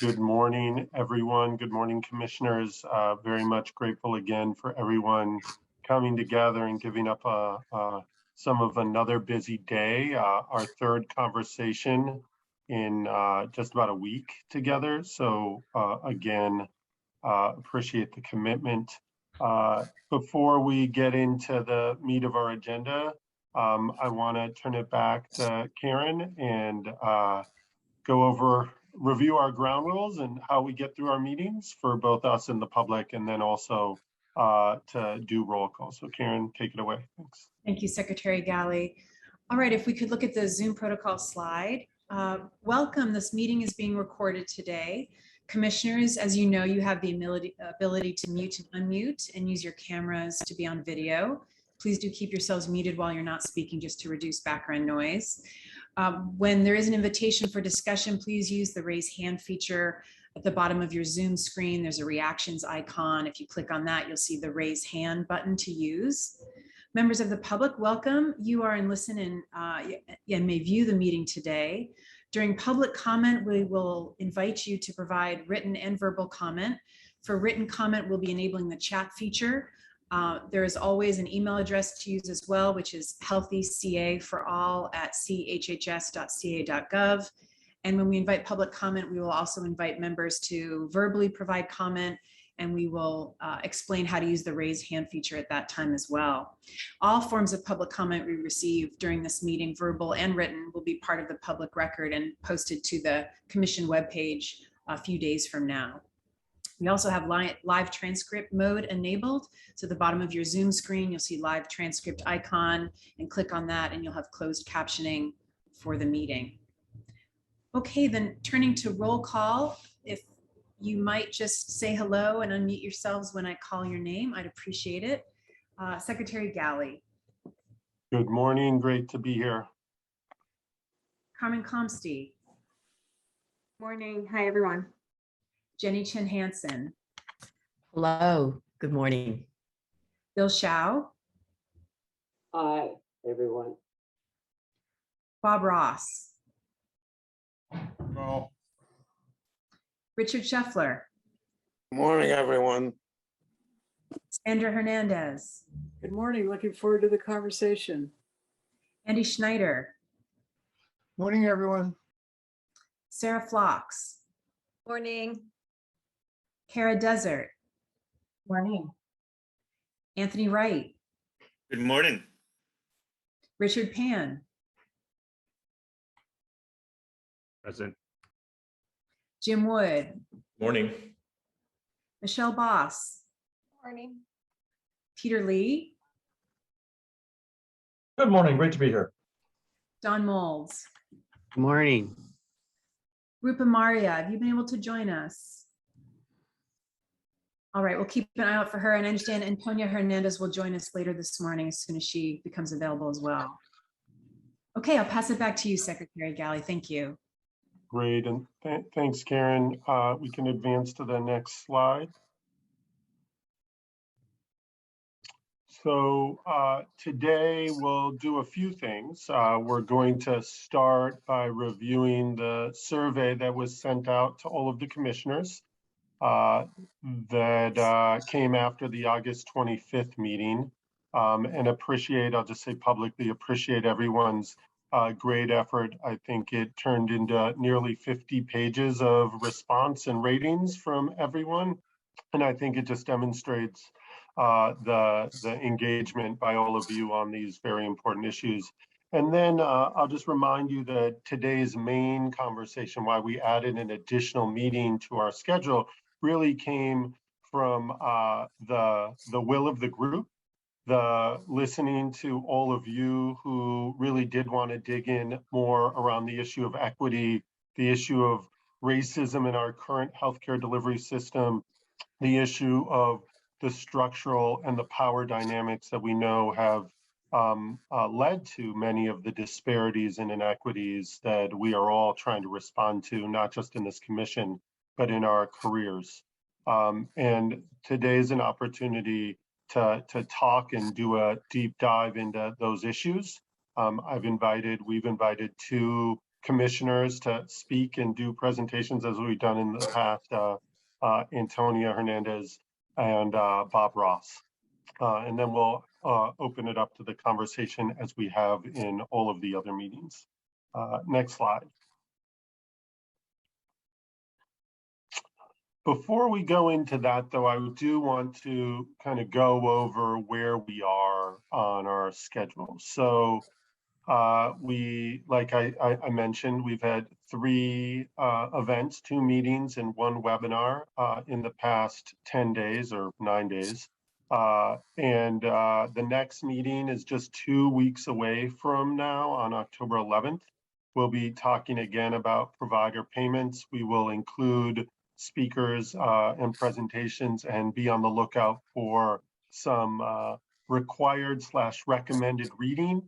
Good morning, everyone. Good morning, commissioners. Very much grateful again for everyone coming together and giving up some of another busy day, our third conversation in just about a week together. So again, appreciate the commitment. Before we get into the meat of our agenda, I want to turn it back to Karen and review our ground rules and how we get through our meetings for both us and the public, and then also to do roll call. So Karen, take it away. Thanks. Thank you, Secretary Galley. All right, if we could look at the Zoom protocol slide. Welcome, this meeting is being recorded today. Commissioners, as you know, you have the ability to mute and unmute and use your cameras to be on video. Please do keep yourselves muted while you're not speaking, just to reduce background noise. When there is an invitation for discussion, please use the raise hand feature at the bottom of your Zoom screen. There's a reactions icon. If you click on that, you'll see the raise hand button to use. Members of the public, welcome. You are in listen and may view the meeting today. During public comment, we will invite you to provide written and verbal comment. For written comment, we'll be enabling the chat feature. There is always an email address to use as well, which is healthycaforall@chhs.ca.gov. And when we invite public comment, we will also invite members to verbally provide comment, and we will explain how to use the raise hand feature at that time as well. All forms of public comment we receive during this meeting, verbal and written, will be part of the public record and posted to the Commission webpage a few days from now. We also have live transcript mode enabled. So at the bottom of your Zoom screen, you'll see live transcript icon, and click on that and you'll have closed captioning for the meeting. Okay, then turning to roll call, if you might just say hello and unmute yourselves when I call your name, I'd appreciate it. Secretary Galley. Good morning, great to be here. Carmen Comsty. Morning, hi everyone. Jenny Chin Hansen. Hello, good morning. Bill Shao. Hi, everyone. Bob Ross. Well, Richard Scheffler. good morning, everyone. Sandra Hernandez. Good morning. Looking forward to the conversation. Andy Schneider. Morning, everyone. Sarah Phlox. Morning. Kara Desert. Morning. Anthony Wright. Good morning. Richard Pan. Present. Jim Wood. Morning. Michelle Boss. Morning. Peter Lee. Good morning, great to be here. Don Molds. Good morning. Rupa Maria, have you been able to join us? All right, we'll keep an eye out for her, and I understand Antonia Hernandez will join us later this morning as soon as she becomes available as well. Okay, I'll pass it back to you, Secretary Galley. Thank you. Great, and thanks, Karen. We can advance to the next slide. So today we'll do a few things. We're going to start by reviewing the survey that was sent out to all of the commissioners that came after the August 25th meeting, and I'll just say publicly, appreciate everyone's great effort. I think it turned into nearly 50 pages of response and ratings from everyone. And I think it just demonstrates the engagement by all of you on these very important issues. And then I'll just remind you that today's main conversation, why we added an additional meeting to our schedule, really came from the will of the group, the listening to all of you who really did want to dig in more around the issue of equity, the issue of racism in our current healthcare delivery system, the issue of the structural and the power dynamics that we know have led to many of the disparities and inequities that we are all trying to respond to, not just in this commission, but in our careers. And today is an opportunity to talk and do a deep dive into those issues. We've invited two commissioners to speak and do presentations as we've done in the past, Antonia Hernandez and Bob Ross. And then we'll open it up to the conversation as we have in all of the other meetings. Next slide. Before we go into that, though, I do want to kind of go over where we are on our schedule. So like I mentioned, we've had 3 events, 2 meetings and 1 webinar in the past 10 days or 9 days. The next meeting is just 2 weeks away from now on October 11th. We'll be talking again about provider payments. We will include speakers and presentations and be on the lookout for some required/recommended reading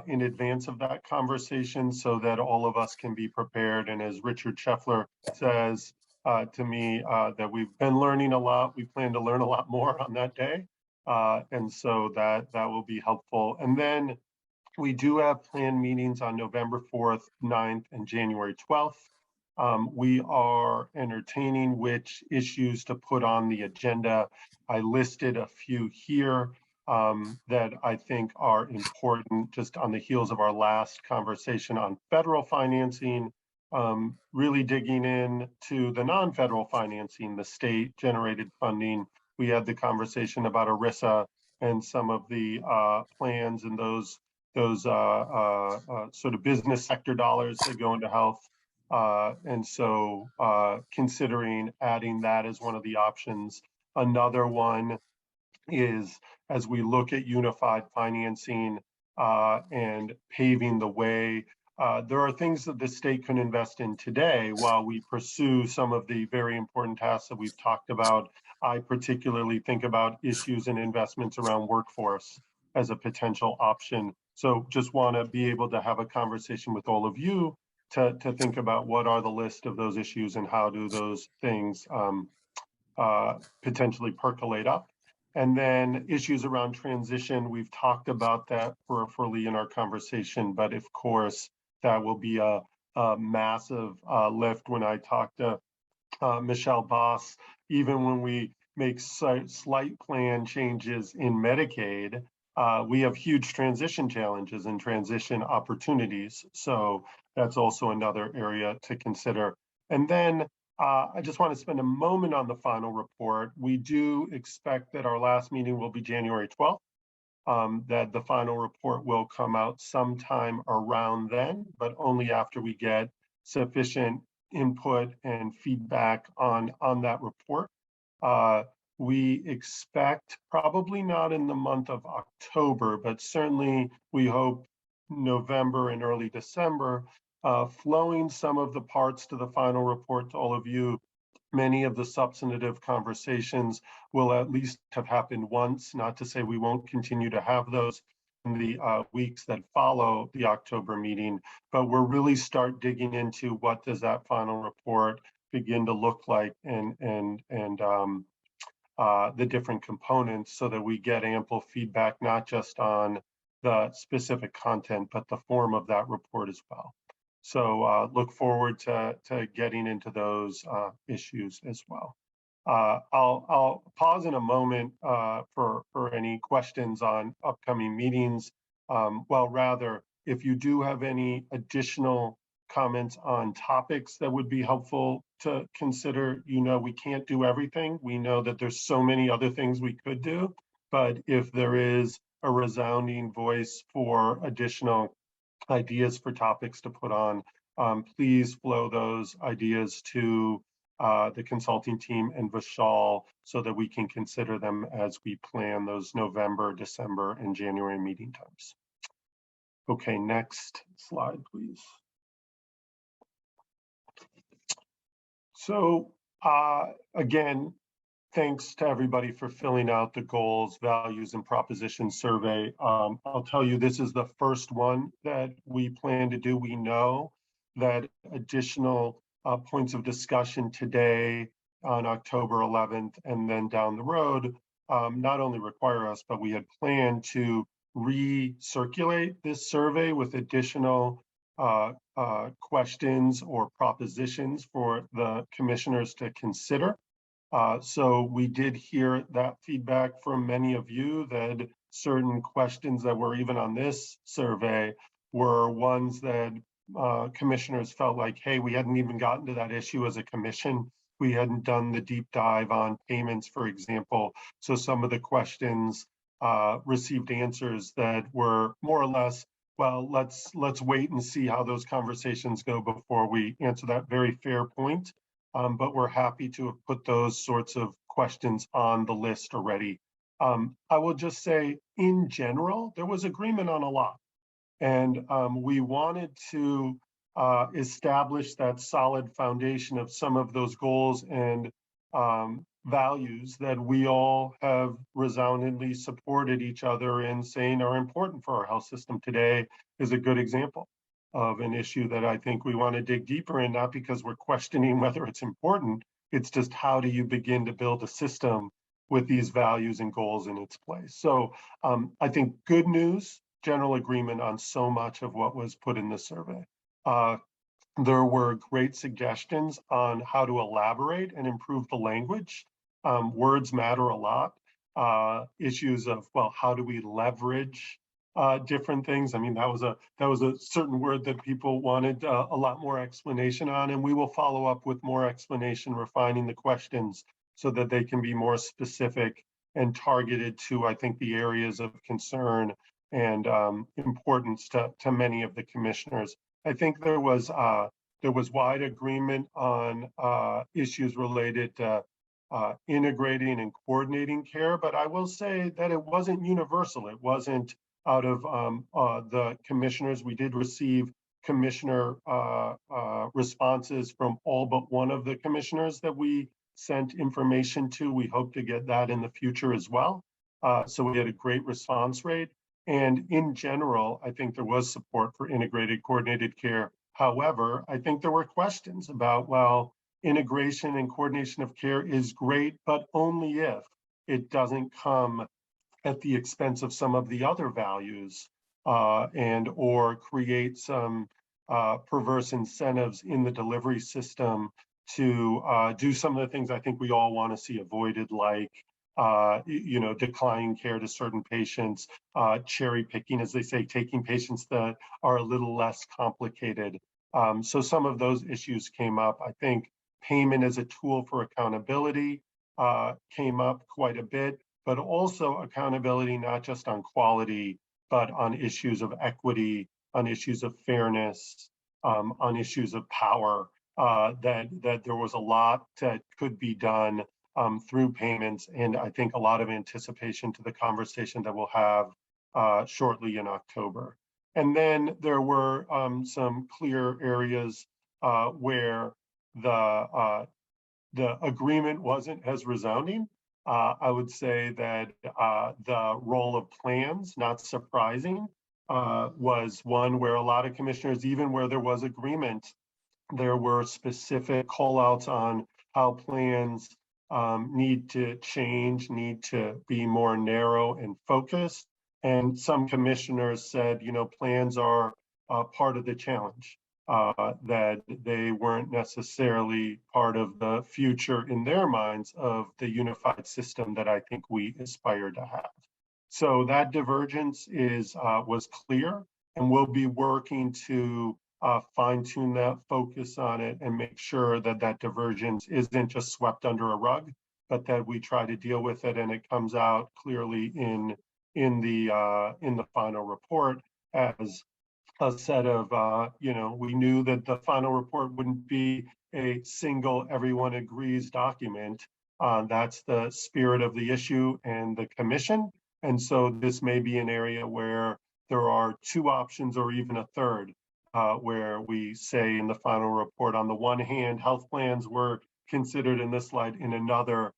in advance of that conversation so that all of us can be prepared. And as Richard Scheffler says to me, that we've been learning a lot. We plan to learn a lot more on that day. And so that will be helpful. And then we do have planned meetings on November 4th, 9th, and January 12th. We are entertaining which issues to put on the agenda. I listed a few here that I think are important just on the heels of our last conversation on federal financing, really digging in to the non-federal financing, the state generated funding. We had the conversation about ERISA and some of the plans and those sort of business sector dollars that go into health. And so considering adding that as one of the options. Another one is as we look at unified financing and paving the way, there are things that the state can invest in today while we pursue some of the very important tasks that we've talked about. I particularly think about issues and investments around workforce as a potential option. So just want to be able to have a conversation with all of you to think about what are the list of those issues and how do those things potentially percolate up. And then issues around transition, we've talked about that peripherally in our conversation, but of course, that will be a massive lift. When I talk to Michelle Boss, even when we make slight plan changes in Medicaid, we have huge transition challenges and transition opportunities. So that's also another area to consider. And then I just want to spend a moment on the final report. We do expect that our last meeting will be January 12th, that the final report will come out sometime around then, but only after we get sufficient input and feedback on that report. We expect probably not in the month of October, but certainly we hope November and early December, flowing some of the parts to the final report to all of you. Many of the substantive conversations will at least have happened once, not to say we won't continue to have those in the weeks that follow the October meeting, but we'll really start digging into what does that final report begin to look like and the different components so that we get ample feedback, not just on the specific content, but the form of that report as well. So look forward to getting into those issues as well. I'll pause in a moment for any questions on upcoming meetings. Well, rather, if you do have any additional comments on topics that would be helpful to consider, we can't do everything. We know that there's so many other things we could do, but if there is a resounding voice for additional ideas for topics to put on, please flow those ideas to the consulting team and Vishal so that we can consider them as we plan those November, December, and January meeting times. Okay, next slide, please. So again, thanks to everybody for filling out the goals, values, and propositions survey. I'll tell you, this is the first one that we plan to do. We know that additional points of discussion today on October 11th and then down the road not only require us, but we had planned to recirculate this survey with additional questions or propositions for the commissioners to consider. So we did hear that feedback from many of you that certain questions that were even on this survey were ones that commissioners felt like, hey, we hadn't even gotten to that issue as a commission. We hadn't done the deep dive on payments, for example. So some of the questions received answers that were more or less, well, let's wait and see how those conversations go before we answer that. Very fair point. But we're happy to have put those sorts of questions on the list already. I will just say, in general, there was agreement on a lot. And we wanted to establish that solid foundation of some of those goals and values that we all have resoundingly supported each other in saying are important for our health system today is a good example of an issue that I think we want to dig deeper in, not because we're questioning whether it's important, it's just how do you begin to build a system with these values and goals in its place. So I think good news, general agreement on so much of what was put in the survey. There were great suggestions on how to elaborate and improve the language. Words matter a lot. Issues of, well, how do we leverage different things? I mean, that was a certain word that people wanted a lot more explanation on, and we will follow up with more explanation, refining the questions so that they can be more specific and targeted to, I think, the areas of concern and importance to many of the commissioners. I think there was wide agreement on issues related to integrating and coordinating care, but I will say that it wasn't universal. It wasn't out of the commissioners. We did receive commissioner responses from all but one of the commissioners that we sent information to. We hope to get that in the future as well. So we had a great response rate. And in general, I think there was support for integrated coordinated care. However, I think there were questions about, well, integration and coordination of care is great, but only if it doesn't come at the expense of some of the other values and or create some perverse incentives in the delivery system to do some of the things I think we all want to see avoided, like declining care to certain patients, cherry picking, as they say, taking patients that are a little less complicated. So some of those issues came up. I think payment as a tool for accountability came up quite a bit, but also accountability not just on quality, but on issues of equity, on issues of fairness, on issues of power, that there was a lot that could be done through payments, and I think a lot of anticipation to the conversation that we'll have shortly in October. And then there were some clear areas where the agreement wasn't as resounding. I would say that the role of plans, not surprising, was one where a lot of commissioners, even where there was agreement, there were specific call-outs on how plans need to change, need to be more narrow and focused. And some commissioners said, plans are part of the challenge, that they weren't necessarily part of the future in their minds of the unified system that I think we aspire to have. So that divergence was clear, and we'll be working to fine tune that, focus on it, and make sure that that divergence isn't just swept under a rug, but that we try to deal with it and it comes out clearly in the final report as a set of, we knew that the final report wouldn't be a single everyone agrees document. That's the spirit of the issue and the commission. And so this may be an area where there are two options or even a third, where we say in the final report, on the one hand, health plans were considered in this light, in another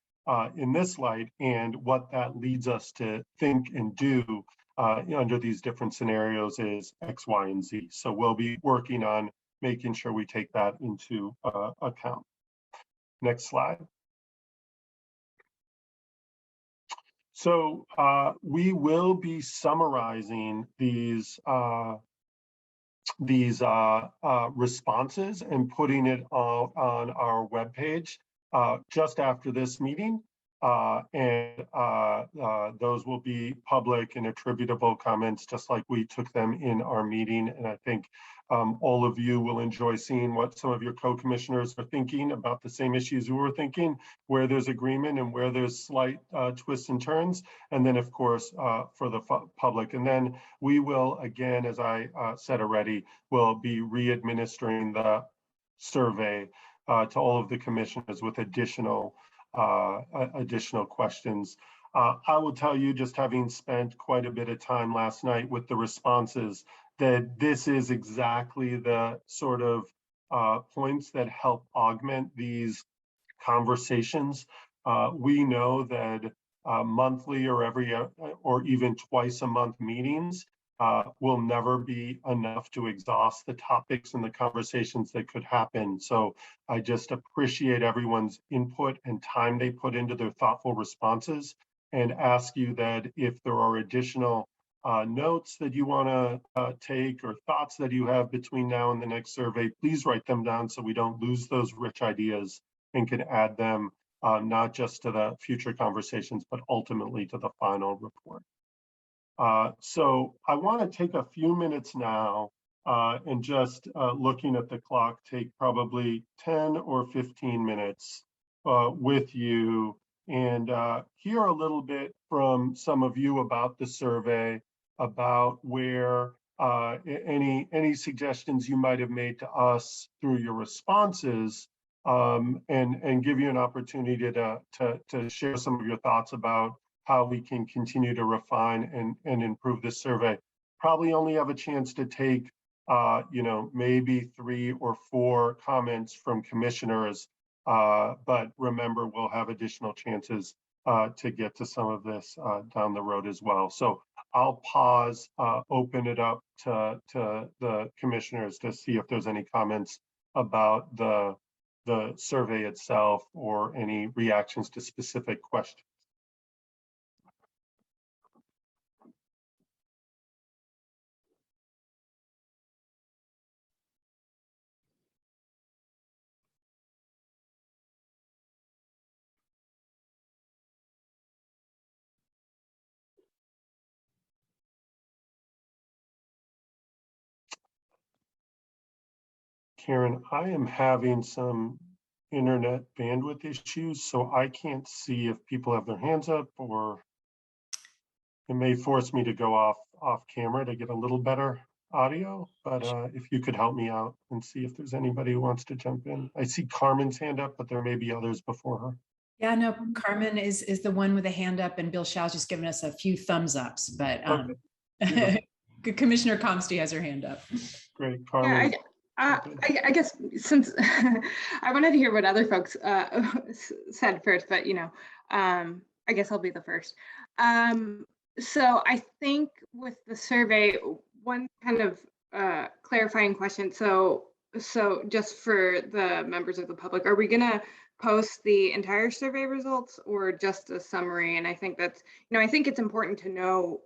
in this light, and what that leads us to think and do under these different scenarios is X, Y, and Z. So we'll be working on making sure we take that into account. Next slide. So we will be summarizing these these responses and putting it on our webpage just after this meeting. Those will be public and attributable comments, just like we took them in our meeting. And I think all of you will enjoy seeing what some of your co-commissioners are thinking about the same issues you were thinking, where there's agreement and where there's slight twists and turns. And then, of course, for the public. And then we will, again, as I said already, will be re-administering the survey to all of the commissioners with additional questions. I will tell you, just having spent quite a bit of time last night with the responses, that this is exactly the sort of points that help augment these conversations. We know that monthly or even twice a month meetings will never be enough to exhaust the topics and the conversations that could happen. So I just appreciate everyone's input and time they put into their thoughtful responses, and ask you that if there are additional notes that you want to take or thoughts that you have between now and the next survey, please write them down so we don't lose those rich ideas and can add them not just to the future conversations, but ultimately to the final report. So I want to take a few minutes now and just looking at the clock, take probably 10 or 15 minutes with you and hear a little bit from some of you about the survey, about where any suggestions you might have made to us through your responses, and give you an opportunity to share some of your thoughts about how we can continue to refine and improve this survey. Probably only have a chance to take maybe 3 or 4 comments from commissioners, but remember, we'll have additional chances to get to some of this down the road as well. So I'll pause, open it up to the commissioners to see if there's any comments about the survey itself or any reactions to specific questions. Karen, I am having some internet bandwidth issues, so I can't see if people have their hands up, or it may force me to go off camera to get a little better audio. But if you could help me out and see if there's anybody who wants to jump in. I see Carmen's hand up, but there may be others before her. Yeah, no, Carmen is the one with a hand up, and Bill Shaw's just given us a few thumbs ups, but Commissioner Comsty has her hand up. Great, Carmen. Yeah, I guess since I wanted to hear what other folks said first, but I guess I'll be the first. So I think with the survey, one kind of clarifying question. So just for the members of the public, are we going to post the entire survey results or just a summary? And I think that's, I think it's important to know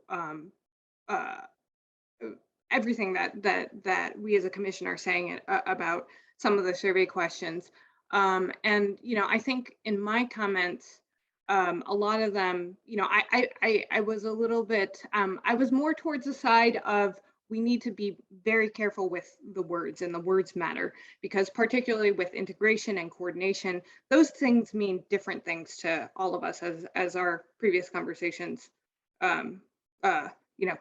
everything that we as a commission are saying about some of the survey questions. And, I think in my comments, a lot of them, I was a little bit, I was more towards the side of we need to be very careful with the words, and the words matter, because particularly with integration and coordination, those things mean different things to all of us, as our previous conversations,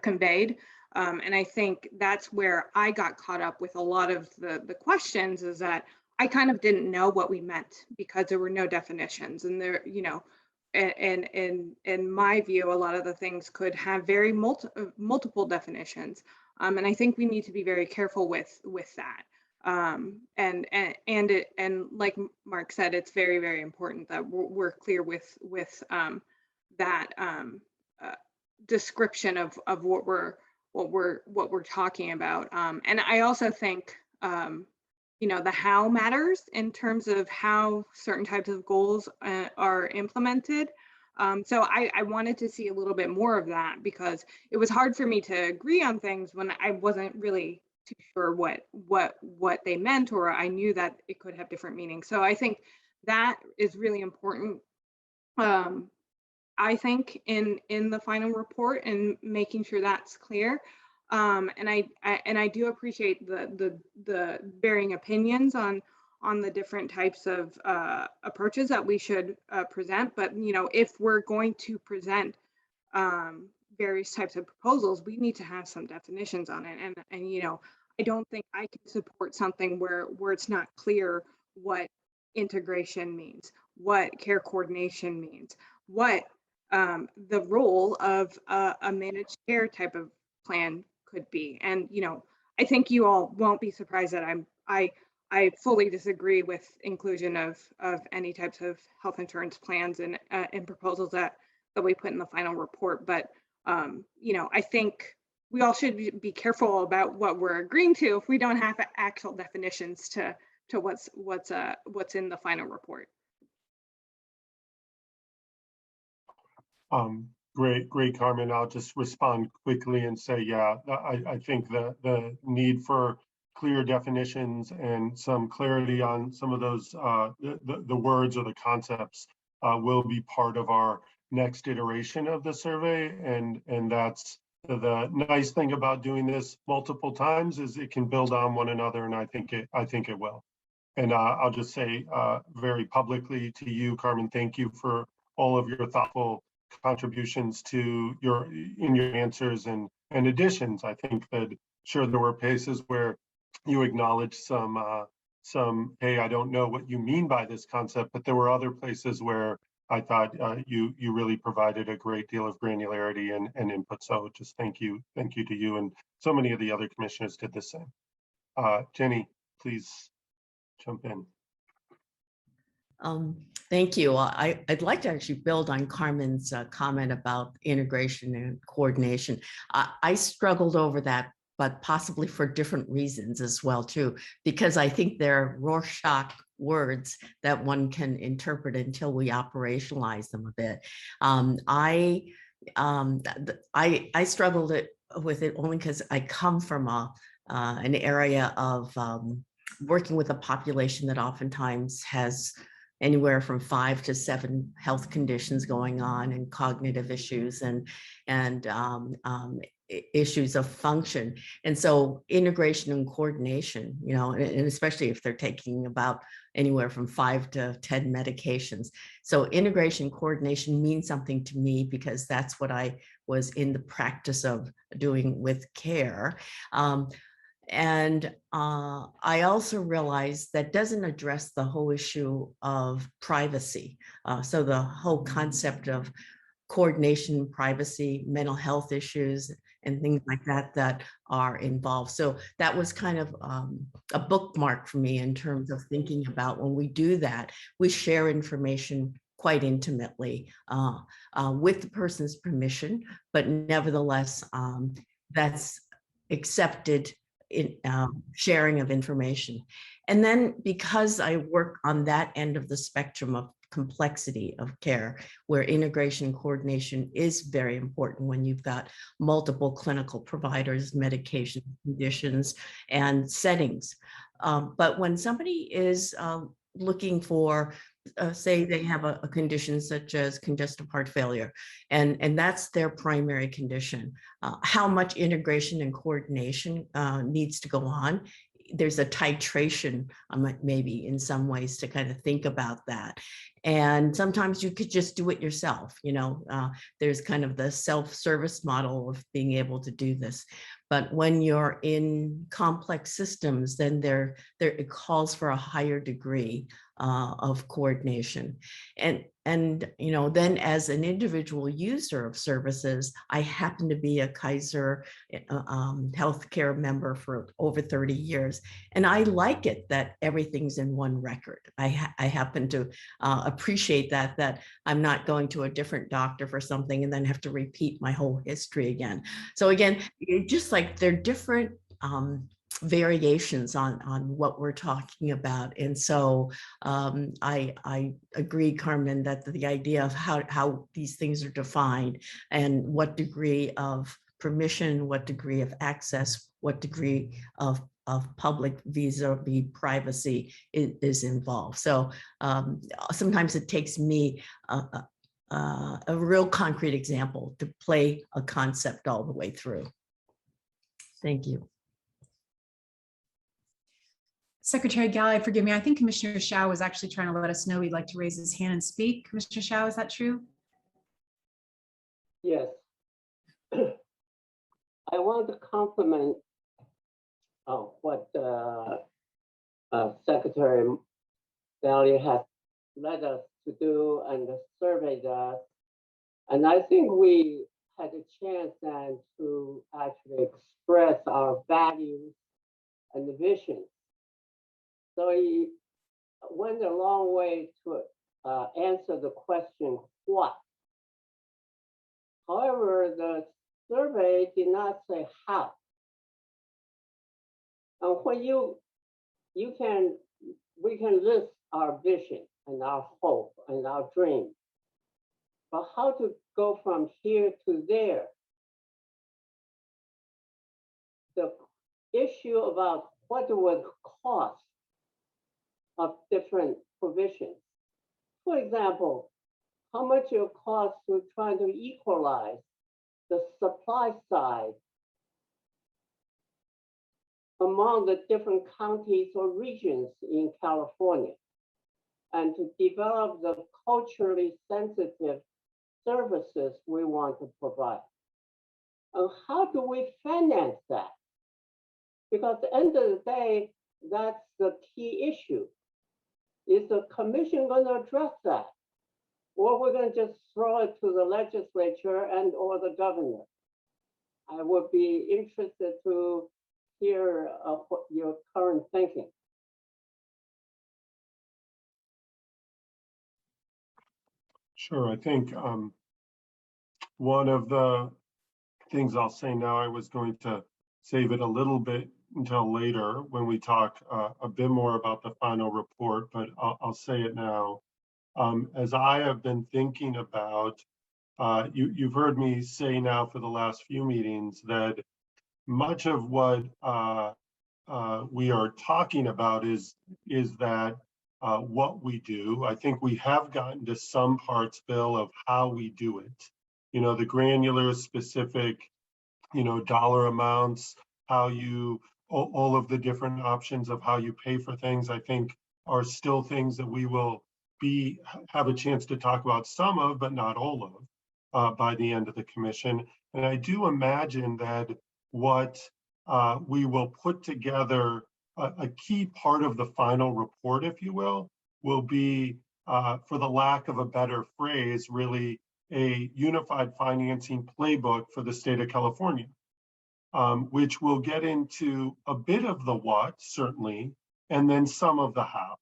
conveyed. And I think that's where I got caught up with a lot of the questions, is that I kind of didn't know what we meant because there were no definitions, and there, and in my view, a lot of the things could have very multiple definitions. And I think we need to be very careful with that. And like Mark said, it's very, very important that we're clear with that description of what we're talking about. And I also think the how matters in terms of how certain types of goals are implemented. So I wanted to see a little bit more of that, because it was hard for me to agree on things when I wasn't really too sure what they meant, or I knew that it could have different meanings. So I think that is really important. I think in the final report and making sure that's clear. And I do appreciate the varying opinions on the different types of approaches that we should present. But if we're going to present various types of proposals, we need to have some definitions on it. And I don't think I can support something where it's not clear what integration means, what care coordination means, what the role of a managed care type of plan could be. And I think you all won't be surprised that I fully disagree with inclusion of any types of health insurance plans and in proposals that we put in the final report. But I think we all should be careful about what we're agreeing to if we don't have actual definitions to what's in the final report. Great, Carmen. I'll just respond quickly and say, yeah, I think the need for clear definitions and some clarity on some of those, the words or the concepts will be part of our next iteration of the survey. And that's the nice thing about doing this multiple times is it can build on one another, and I think it will. And I'll just say very publicly to you, Carmen, thank you for all of your thoughtful contributions to your answers and additions. I think that sure there were places where you acknowledged some hey, I don't know what you mean by this concept, but there were other places where I thought you really provided a great deal of granularity and input. So just thank you to you, and so many of the other commissioners did the same. Jenny, please jump in. Thank you. I'd like to actually build on Carmen's comment about integration and coordination. I struggled over that, but possibly for different reasons as well too, because I think they're Rorschach words that one can interpret until we operationalize them a bit. I struggled with it only because I come from an area of working with a population that oftentimes has anywhere from 5 to 7 health conditions going on, and cognitive issues and issues of function. And so integration and coordination, and especially if they're taking about anywhere from 5 to 10 medications. So integration coordination means something to me because that's what I was in the practice of doing with care. And I also realized that doesn't address the whole issue of privacy. So the whole concept of coordination, privacy, mental health issues, and things like that are involved. So that was kind of a bookmark for me in terms of thinking about when we do that, we share information quite intimately with the person's permission, but nevertheless, that's accepted in sharing of information. And then because I work on that end of the spectrum of complexity of care, where integration and coordination is very important when you've got multiple clinical providers, medication, conditions, and settings. But when somebody is looking for, say they have a condition such as congestive heart failure, and that's their primary condition, how much integration and coordination needs to go on. There's a titration, maybe in some ways, to kind of think about that. And sometimes you could just do it yourself. There's kind of the self-service model of being able to do this. But when you're in complex systems, then it calls for a higher degree of coordination. And then as an individual user of services, I happen to be a Kaiser healthcare member for over 30 years. And I like it that everything's in one record. I happen to appreciate that I'm not going to a different doctor for something and then have to repeat my whole history again. So again, just like they're different variations on what we're talking about. And so I agree, Carmen, that the idea of how these things are defined and what degree of permission, what degree of access, what degree of public vis-a-vis privacy is involved. So sometimes it takes me a real concrete example to play a concept all the way through. Thank you. Secretary Galley, forgive me, I think Commissioner Shao was actually trying to let us know he'd like to raise his hand and speak. Commissioner Shao, is that true? Yes. I want to compliment what Secretary Valley has led us to do and surveyed us. And I think we had a chance then to actually express our values and the visions. So he went a long way to answer the question, what? However, the survey did not say how. And when we can list our vision and our hope and our dream, but how to go from here to there? The issue about what would cost of different provisions. For example, how much it costs to try to equalize the supply side among the different counties or regions in California, and to develop the culturally sensitive services we want to provide. And how do we finance that? Because at the end of the day, that's the key issue. Is the commission going to address that? Or we're going to just throw it to the legislature and or the governor? I would be interested to hear what your current thinking. Sure, I think one of the things I'll say now, I was going to save it a little bit until later when we talk a bit more about the final report, but I'll say it now. As I have been thinking about, you've heard me say now for the last few meetings that much of what we are talking about is that what we do. I think we have gotten to some parts, Bill, of how we do it. You know, the granular, specific, dollar amounts, how you, all of the different options of how you pay for things, I think are still things that we will have a chance to talk about some of, but not all of, by the end of the commission. And I do imagine that what we will put together, a key part of the final report, if you will be, for the lack of a better phrase, really a unified financing playbook for the state of California, which will get into a bit of the what, certainly, and then some of the how.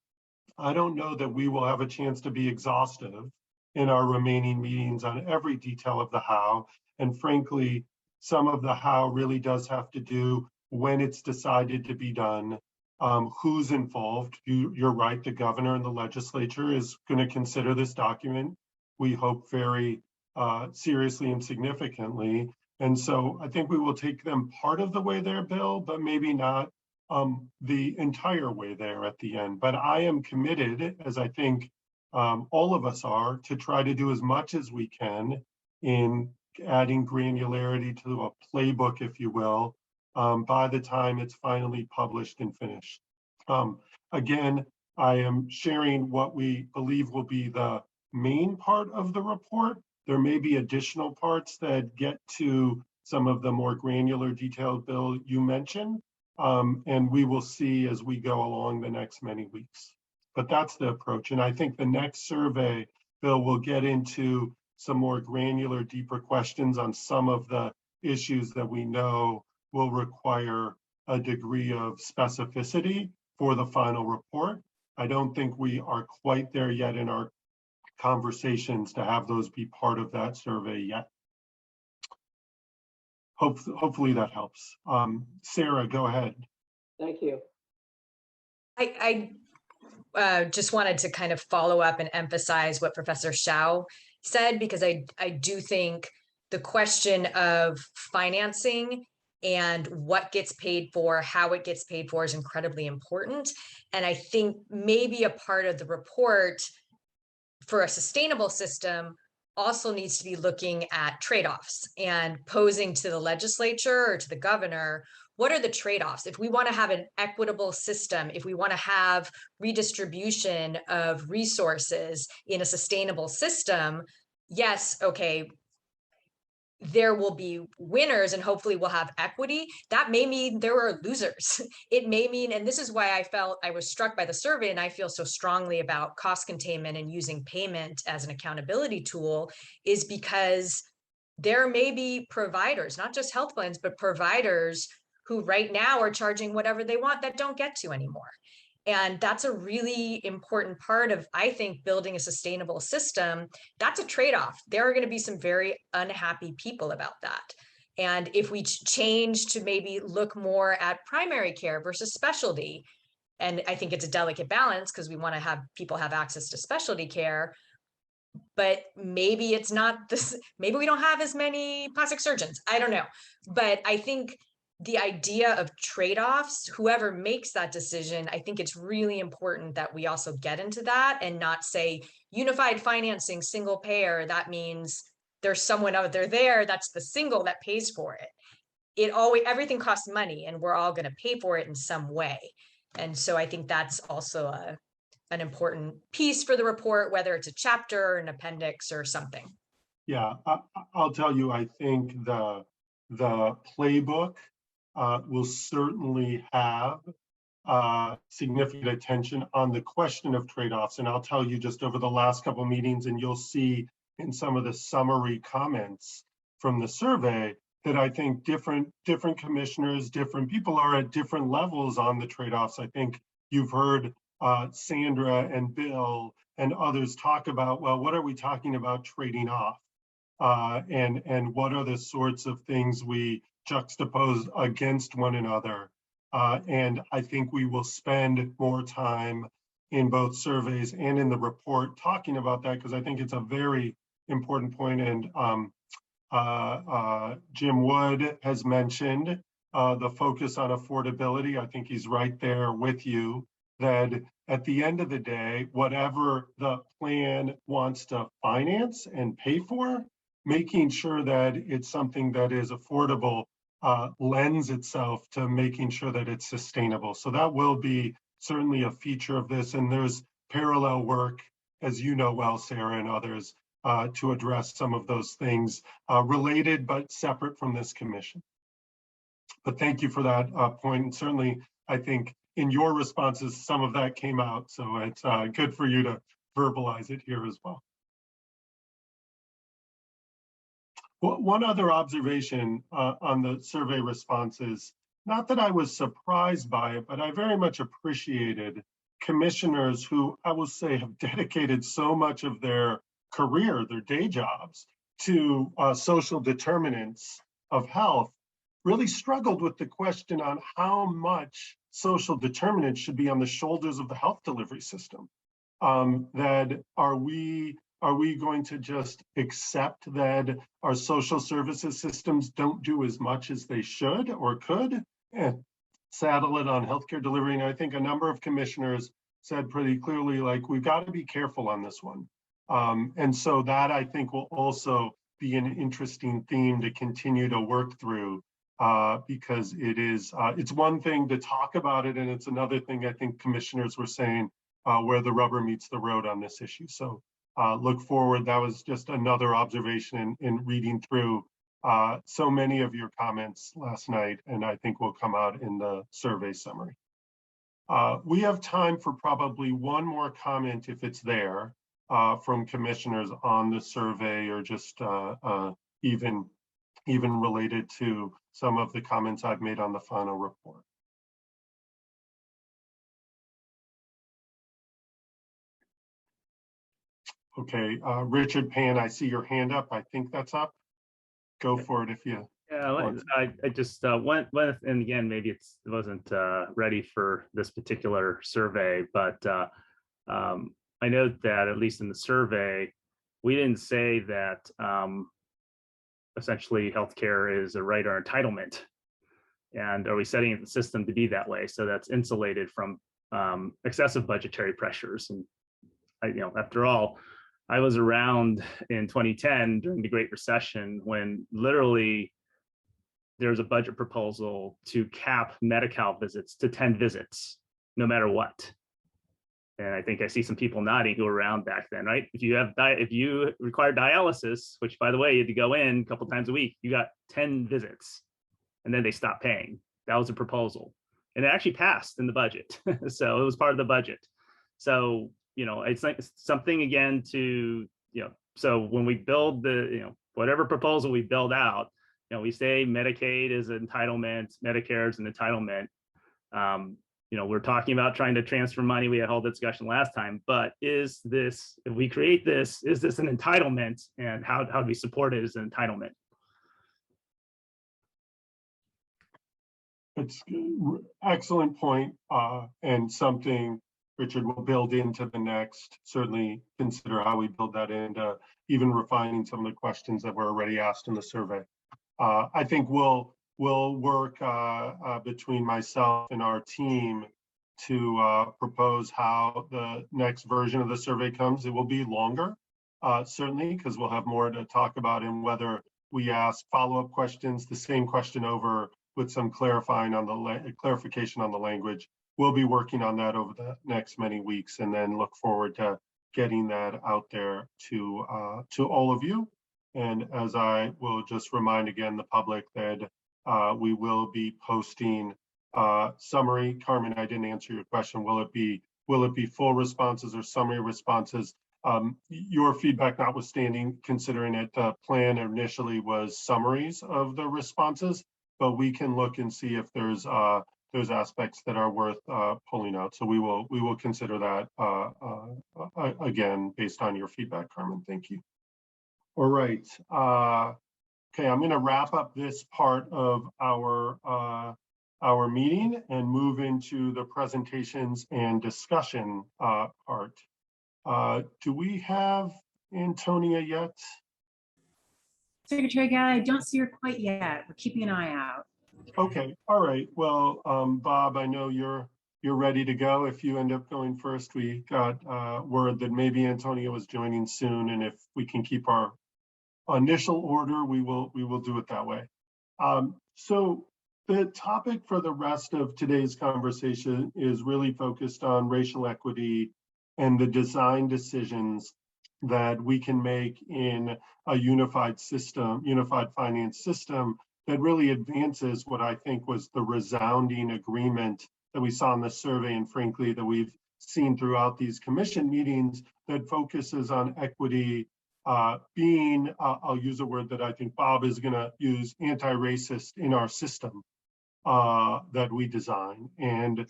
I don't know that we will have a chance to be exhaustive in our remaining meetings on every detail of the how. And frankly, some of the how really does have to do when it's decided to be done, who's involved. You're right, the governor and the legislature is going to consider this document, we hope, very seriously and significantly. And so I think we will take them part of the way there, Bill, but maybe not the entire way there at the end. But I am committed, as I think all of us are, to try to do as much as we can in adding granularity to a playbook, if you will, by the time it's finally published and finished. Again, I am sharing what we believe will be the main part of the report. There may be additional parts that get to some of the more granular detailed, Bill, you mentioned, and we will see as we go along the next many weeks. But that's the approach. And I think the next survey, Bill, will get into some more granular, deeper questions on some of the issues that we know will require a degree of specificity for the final report. I don't think we are quite there yet in our conversations to have those be part of that survey yet. Hopefully that helps. Sarah, go ahead. Thank you. I just wanted to kind of follow up and emphasize what Professor Shao said, because I do think the question of financing and what gets paid for, how it gets paid for is incredibly important. And I think maybe a part of the report for a sustainable system also needs to be looking at trade-offs and posing to the legislature or to the governor, what are the trade-offs? If we want to have an equitable system, if we want to have redistribution of resources in a sustainable system, yes, okay, there will be winners and hopefully we'll have equity. That may mean there are losers. It may mean, and this is why I felt I was struck by the survey and I feel so strongly about cost containment and using payment as an accountability tool, is because there may be providers, not just health plans, but providers who right now are charging whatever they want that don't get to anymore. And that's a really important part of, I think, building a sustainable system. That's a trade-off. There are going to be some very unhappy people about that. And if we change to maybe look more at primary care versus specialty, and I think it's a delicate balance because we want to have people have access to specialty care, but maybe it's not this, maybe we don't have as many plastic surgeons. I don't know. But I think the idea of trade-offs, whoever makes that decision, I think it's really important that we also get into that and not say unified financing, single payer. That means there's someone out there that's the single that pays for it. Everything costs money and we're all going to pay for it in some way. And so I think that's also an important piece for the report, whether it's a chapter or an appendix or something. Yeah, I'll tell you, I think the playbook will certainly have significant attention on the question of trade-offs. And I'll tell you, just over the last couple of meetings, and you'll see in some of the summary comments from the survey, that I think different commissioners, different people are at different levels on the trade-offs. I think you've heard Sandra and Bill and others talk about, well, what are we talking about trading off? And what are the sorts of things we juxtapose against one another? And I think we will spend more time in both surveys and in the report talking about that, because I think it's a very important point. And Jim Wood has mentioned the focus on affordability. I think he's right there with you, that at the end of the day, whatever the plan wants to finance and pay for, making sure that it's something that is affordable lends itself to making sure that it's sustainable. So that will be certainly a feature of this. And there's parallel work, as you know well, Sarah and others, to address some of those things related but separate from this commission. But thank you for that point. And certainly, I think in your responses, some of that came out. So it's good for you to verbalize it here as well. One other observation on the survey responses, not that I was surprised by it, but I very much appreciated commissioners who, I will say, have dedicated so much of their career, their day jobs, to social determinants of health, really struggled with the question on how much social determinants should be on the shoulders of the health delivery system. That are we going to just accept that our social services systems don't do as much as they should or could, and saddle it on healthcare delivery? And I think a number of commissioners said pretty clearly, like, we've got to be careful on this one. And so that, I think, will also be an interesting theme to continue to work through, because it's one thing to talk about it, and it's another thing, I think commissioners were saying, where the rubber meets the road on this issue. So look forward. That was just another observation in reading through so many of your comments last night, and I think will come out in the survey summary. We have time for probably one more comment, if it's there, from commissioners on the survey, or just even related to some of the comments I've made on the final report. Okay, Richard Pan, I see your hand up. I think that's up. Go for it if you. Yeah, I just went, and again, maybe it wasn't ready for this particular survey, but I know that at least in the survey, we didn't say that essentially healthcare is a right or entitlement? And are we setting the system to be that way? So that's insulated from excessive budgetary pressures. And after all, I was around in 2010 during the Great Recession when literally there was a budget proposal to cap Medi-Cal visits to 10 visits, no matter what. And I think I see some people nodding who were around back then, right? If you require dialysis, which by the way, you had to go in a couple times a week, you got 10 visits, and then they stopped paying. That was a proposal, and it actually passed in the budget. So it was part of the budget. So it's like something again to So when we build the whatever proposal we build out, we say Medicaid is an entitlement, Medicare is an entitlement. We're talking about trying to transfer money. We had a whole discussion last time, but is this, if we create this, is this an entitlement, and how do we support it as an entitlement? It's excellent point, and something Richard will build into the next, certainly consider how we build that into even refining some of the questions that were already asked in the survey. I think we'll work between myself and our team to propose how the next version of the survey comes. It will be longer, certainly, because we'll have more to talk about, and whether we ask follow-up questions, the same question over with some clarification on the language. We'll be working on that over the next many weeks, and then look forward to getting that out there to all of you. And as I will just remind again the public that we will be posting summary. Carmen, I didn't answer your question. Will it be full responses or summary responses? Your feedback notwithstanding, considering it, the plan initially was summaries of the responses, but we can look and see if there's aspects that are worth pulling out. So we will consider that again based on your feedback, Carmen. Thank you. All right. Okay, I'm going to wrap up this part of our meeting and move into the presentations and discussion part. Do we have Antonia yet? Secretary Galley, I don't see her quite yet. We're keeping an eye out. Okay, all right. Well, Bob, I know you're ready to go. If you end up going first, we got word that maybe Antonia was joining soon, and if we can keep our initial order, we will do it that way. So the topic for the rest of today's conversation is really focused on racial equity and the design decisions that we can make in a unified finance system that really advances what I think was the resounding agreement that we saw in the survey, and frankly that we've seen throughout these commission meetings, that focuses on equity being, I'll use a word that I think Bob is going to use, anti-racist in our system that we design. And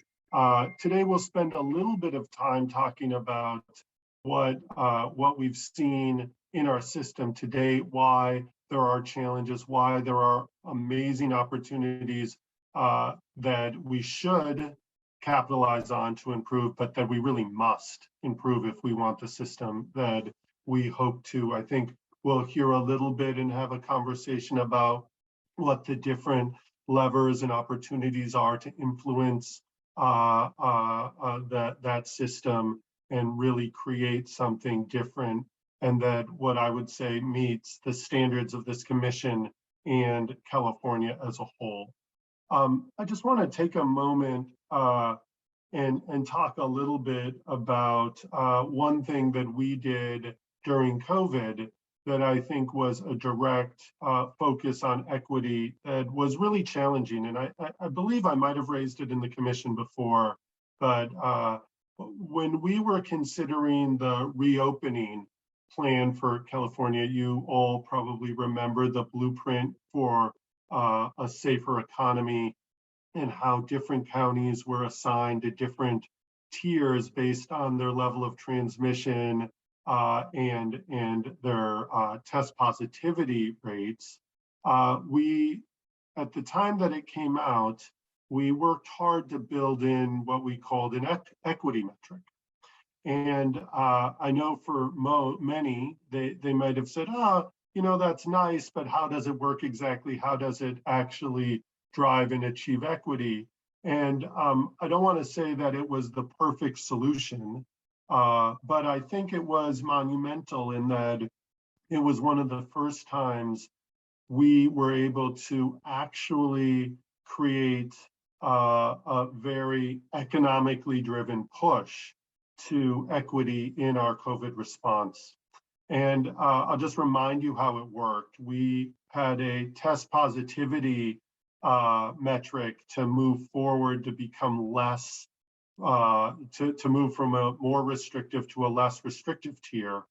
today we'll spend a little bit of time talking about what we've seen in our system today, why there are challenges, why there are amazing opportunities that we should capitalize on to improve, but that we really must improve if we want the system that we hope to. I think we'll hear a little bit and have a conversation about what the different levers and opportunities are to influence that system and really create something different, and that what I would say meets the standards of this commission and California as a whole. I just want to take a moment and talk a little bit about one thing that we did during COVID that I think was a direct focus on equity that was really challenging. And I believe I might have raised it in the commission before, but when we were considering the reopening plan for California, you all probably remember the blueprint for a safer economy and how different counties were assigned to different tiers based on their level of transmission and their test positivity rates. We, at the time that it came out, we worked hard to build in what we called an equity metric. And I know for many, they might have said, that's nice, but how does it work exactly? How does it actually drive and achieve equity? And I don't want to say that it was the perfect solution, but I think it was monumental in that it was one of the first times we were able to actually create a very economically driven push to equity in our COVID response. And I'll just remind you how it worked. We had a test positivity metric to move forward to become less, to move from a more restrictive to a less restrictive tier.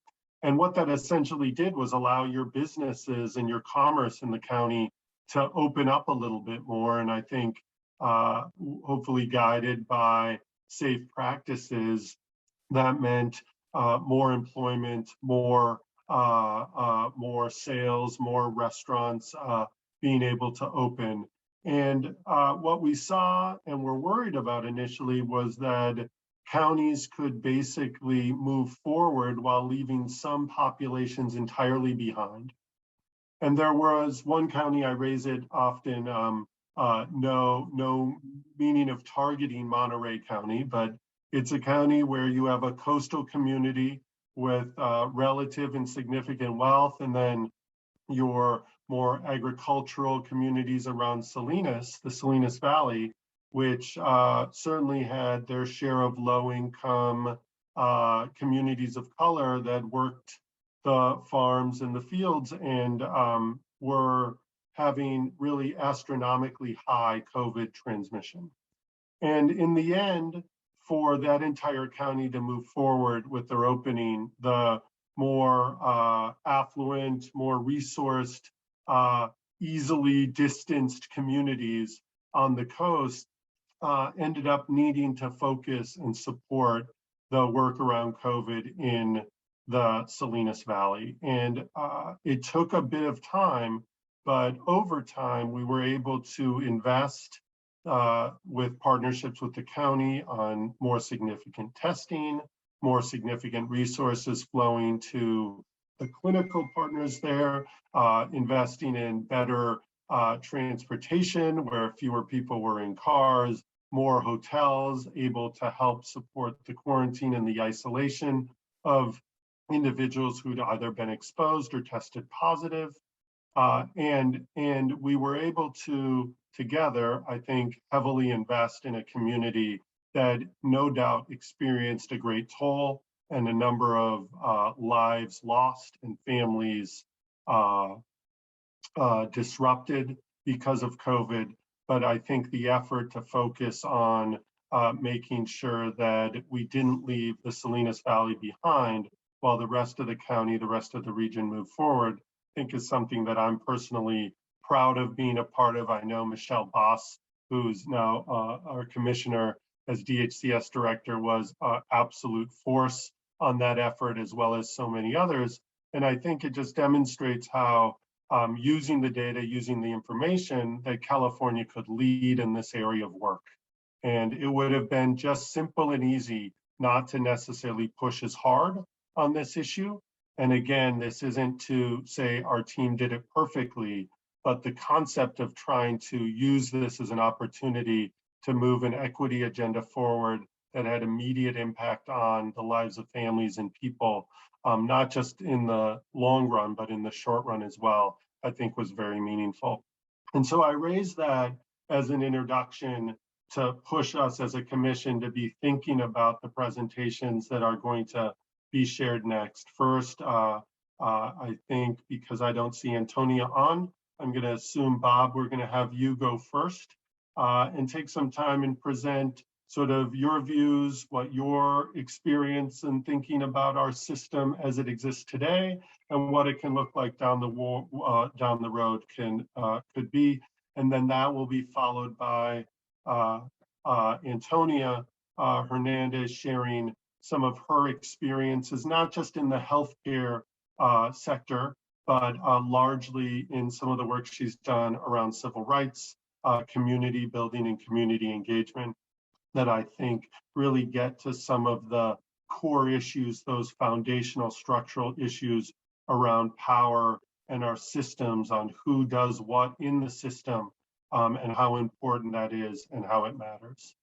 And what that essentially did was allow your businesses and your commerce in the county to open up a little bit more. And I think hopefully guided by safe practices, that meant more employment, more sales, more restaurants being able to open. And what we saw and were worried about initially was that counties could basically move forward while leaving some populations entirely behind. And there was one county, I raise it often, no meaning of targeting Monterey County, but it's a county where you have a coastal community with relative and significant wealth, and then your more agricultural communities around Salinas, the Salinas Valley, which certainly had their share of low-income communities of color that worked the farms and the fields and were having really astronomically high COVID transmission. And in the end, for that entire county to move forward with their opening, the more affluent, more resourced, easily distanced communities on the coast ended up needing to focus and support the work around COVID in the Salinas Valley. And it took a bit of time, but over time, we were able to invest with partnerships with the county on more significant testing, more significant resources flowing to the clinical partners there, investing in better transportation where fewer people were in cars, more hotels able to help support the quarantine and the isolation of individuals who'd either been exposed or tested positive. And we were able to, together, I think, heavily invest in a community that no doubt experienced a great toll and a number of lives lost and families disrupted because of COVID. But I think the effort to focus on making sure that we didn't leave the Salinas Valley behind while the rest of the county, the rest of the region moved forward, I think is something that I'm personally proud of being a part of. I know Michelle Boss, who's now our commissioner as DHCS director, was an absolute force on that effort, as well as so many others. And I think it just demonstrates how using the data, using the information, that California could lead in this area of work. And it would have been just simple and easy not to necessarily push as hard on this issue. And again, this isn't to say our team did it perfectly, but the concept of trying to use this as an opportunity to move an equity agenda forward that had immediate impact on the lives of families and people, not just in the long run, but in the short run as well, I think was very meaningful. And so I raised that as an introduction to push us as a commission to be thinking about the presentations that are going to be shared next. First, I think because I don't see Antonia on, I'm going to assume, Bob, we're going to have you go first and take some time and present sort of your views, what your experience in thinking about our system as it exists today, and what it can look like down the road could be. And then that will be followed by Antonia Hernandez sharing some of her experiences, not just in the healthcare sector, but largely in some of the work she's done around civil rights, community building and community engagement, that I think really get to some of the core issues, those foundational structural issues around power and our systems on who does what in the system, and how important that is and how it matters.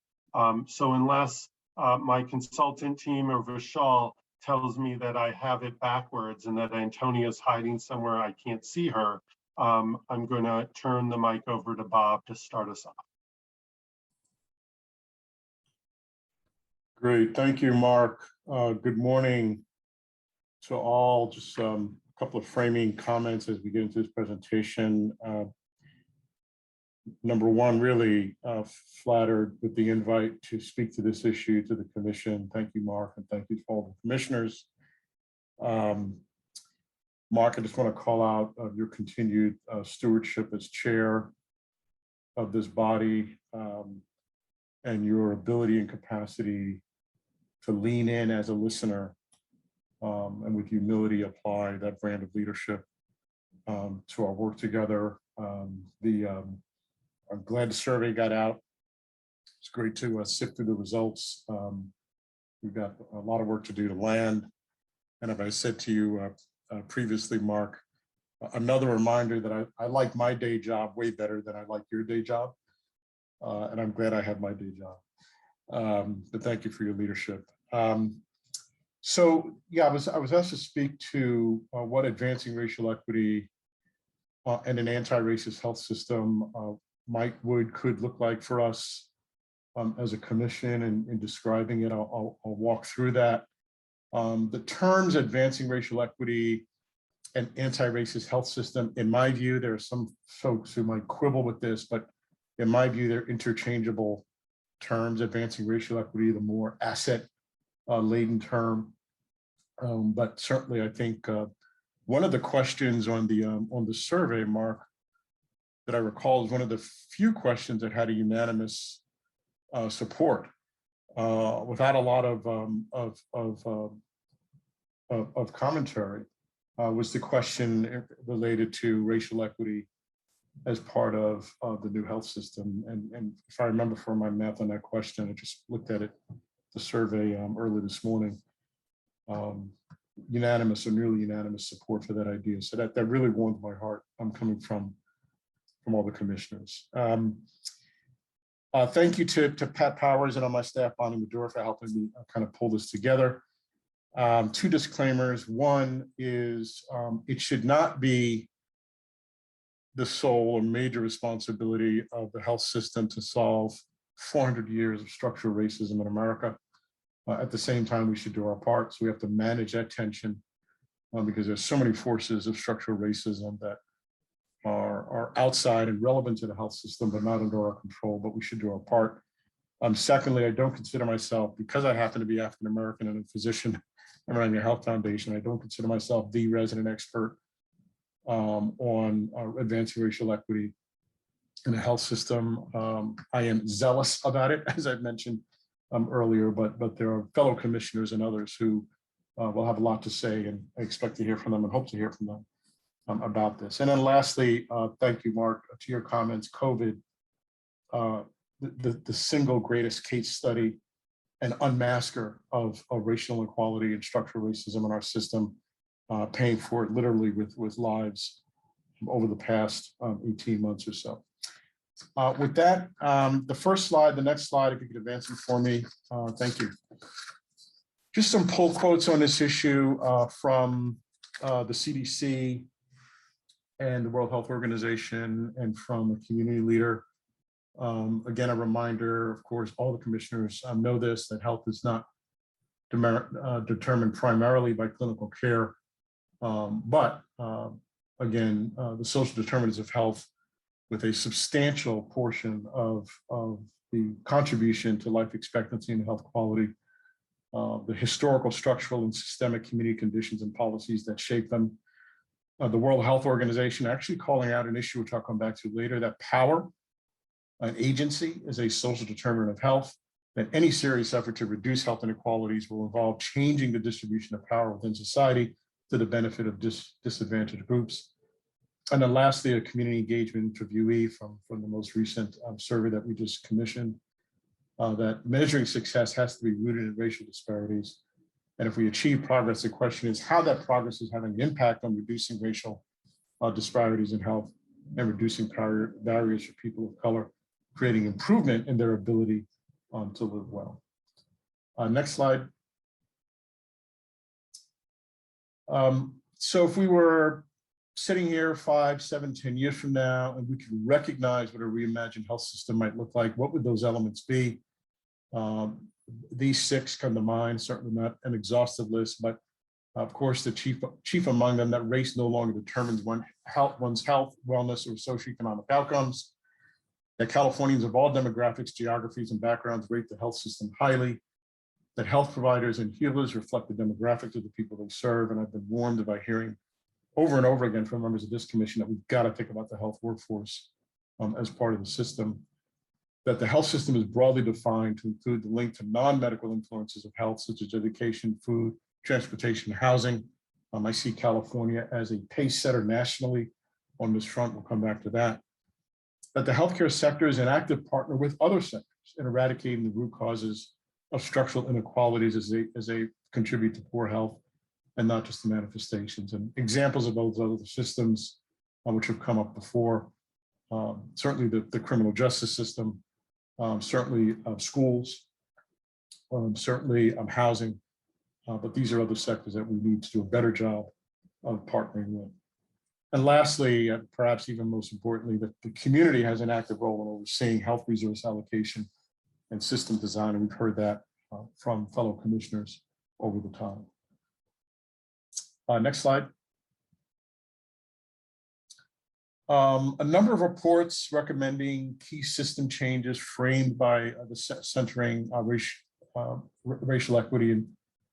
So unless my consultant team or Vishal tells me that I have it backwards and that Antonia's hiding somewhere I can't see her, I'm going to turn the mic over to Bob to start us off. Great, thank you, Mark. Good morning to all. Just a couple of framing comments as we get into this presentation. Number one, really flattered with the invite to speak to this issue to the commission. Thank you, Mark, and thank you to all the commissioners. Mark, I just want to call out your continued stewardship as chair of this body, and your ability and capacity to lean in as a listener, and with humility apply that brand of leadership to our work together. I'm glad the survey got out. It's great to sift through the results. We've got a lot of work to do to land. And as I said to you previously, Mark, another reminder that I like my day job way better than I like your day job. And I'm glad I have my day job. But thank you for your leadership. So yeah, I was asked to speak to what advancing racial equity and an anti-racist health system could look like for us as a commission, and in describing it, I'll walk through that. The terms advancing racial equity and anti-racist health system, in my view, there are some folks who might quibble with this, but in my view, they're interchangeable terms. Advancing racial equity, the more asset laden term. But certainly I think one of the questions on the survey, Mark, that I recall is one of the few questions that had a unanimous support without a lot of commentary, was the question related to racial equity as part of the new health system. And if I remember from my math on that question, I just looked at it, the survey early this morning, unanimous or nearly unanimous support for that idea. So that really warmed my heart. I'm coming from all the commissioners. Thank you to Pat Powers and on my staff, Bonnie Medora, for helping me kind of pull this together. Two disclaimers. One is it should not be the sole or major responsibility of the health system to solve 400 years of structural racism in America. At the same time, we should do our part. So we have to manage that tension because there's so many forces of structural racism that are outside and relevant to the health system, but not under our control, but we should do our part. Secondly, I don't consider myself, because I happen to be African-American and a physician and running a health foundation, I don't consider myself the resident expert on advancing racial equity in the health system. I am zealous about it, as I've mentioned earlier, but there are fellow commissioners and others who will have a lot to say, and I expect to hear from them and hope to hear from them about this. And then lastly, thank you, Mark, to your comments. COVID, the single greatest case study and unmasker of racial inequality and structural racism in our system, paying for it literally with lives over the past 18 months or so. With that, the first slide, the next slide, if you could advance it for me, thank you. Just some pull quotes on this issue from the CDC and the World Health Organization, and from a community leader. Again, a reminder, of course, all the commissioners know this, that health is not determined primarily by clinical care, but again, the social determinants of health, with a substantial portion of the contribution to life expectancy and health quality, the historical, structural, and systemic community conditions and policies that shape them. The World Health Organization actually calling out an issue, which I'll come back to later, that power and agency is a social determinant of health, that any serious effort to reduce health inequalities will involve changing the distribution of power within society to the benefit of disadvantaged groups. And then lastly, a community engagement interviewee from the most recent survey that we just commissioned, that measuring success has to be rooted in racial disparities. And if we achieve progress, the question is how that progress is having an impact on reducing racial disparities in health and reducing barriers for people of color, creating improvement in their ability to live well. Next slide. So if we were sitting here 5, 7, 10 years from now, and we could recognize what a reimagined health system might look like, what would those elements be? These 6 come to mind, certainly not an exhaustive list, but of course, the chief among them, that race no longer determines one's health, wellness, or socioeconomic outcomes, that Californians of all demographics, geographies, and backgrounds rate the health system highly, that health providers and healers reflect the demographics of the people they serve. And I've been warned by hearing over and over again from members of this commission that we've got to think about the health workforce as part of the system, that the health system is broadly defined to include the link to non-medical influences of health, such as education, food, transportation, housing. I see California as a pace setter nationally on this front. We'll come back to that. That the healthcare sector is an active partner with other sectors in eradicating the root causes of structural inequalities as they contribute to poor health, and not just the manifestations. And examples of those other systems which have come up before, certainly the criminal justice system, certainly schools, certainly housing, but these are other sectors that we need to do a better job of partnering with. And lastly, perhaps even most importantly, that the community has an active role in overseeing health resource allocation and system design, and we've heard that from fellow commissioners over the time. Next slide. A number of reports recommending key system changes framed by the centering racial equity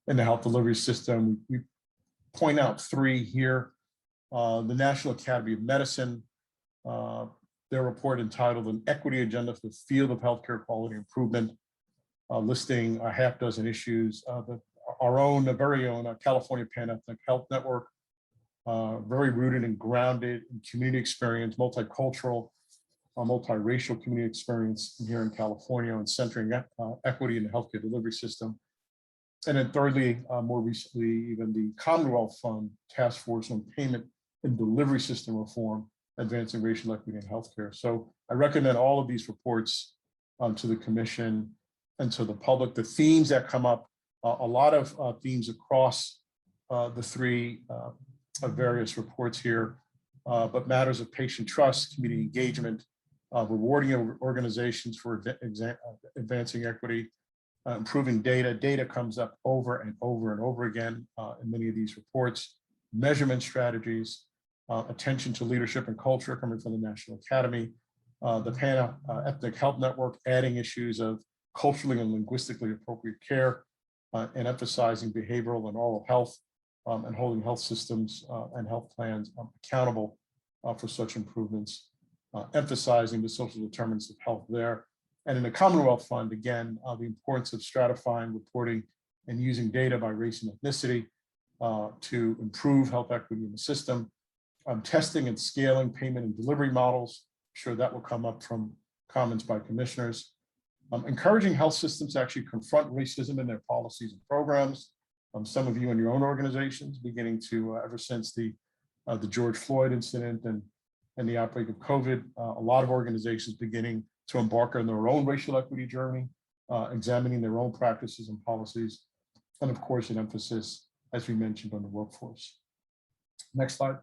in the health delivery system. We point out 3 here. The National Academy of Medicine, their report entitled An Equity Agenda for the Field of Healthcare Quality Improvement, listing a half dozen issues. Our own, very own California Pan-Ethnic Health Network, very rooted and grounded in community experience, multicultural, multiracial community experience here in California, and centering equity in the healthcare delivery system. And then thirdly, more recently, even the Commonwealth Fund Task Force on Payment and Delivery System Reform, Advancing Racial Equity in Healthcare. So I recommend all of these reports to the commission and to the public. The themes that come up, a lot of themes across the 3 various reports here, but matters of patient trust, community engagement, rewarding organizations for advancing equity, improving data. Data comes up over and over and over again in many of these reports. Measurement strategies, attention to leadership and culture coming from the National Academy, the Pan-Ethnic Health Network adding issues of culturally and linguistically appropriate care, and emphasizing behavioral and oral health, and holding health systems and health plans accountable for such improvements, emphasizing the social determinants of health there. And in the Commonwealth Fund, again, the importance of stratifying, reporting, and using data by race and ethnicity to improve health equity in the system, testing and scaling payment and delivery models. I'm sure that will come up from comments by commissioners. Encouraging health systems to actually confront racism in their policies and programs. Some of you in your own organizations beginning to, ever since the George Floyd incident and the outbreak of COVID, a lot of organizations beginning to embark on their own racial equity journey, examining their own practices and policies, and of course, an emphasis, as we mentioned, on the workforce. Next slide.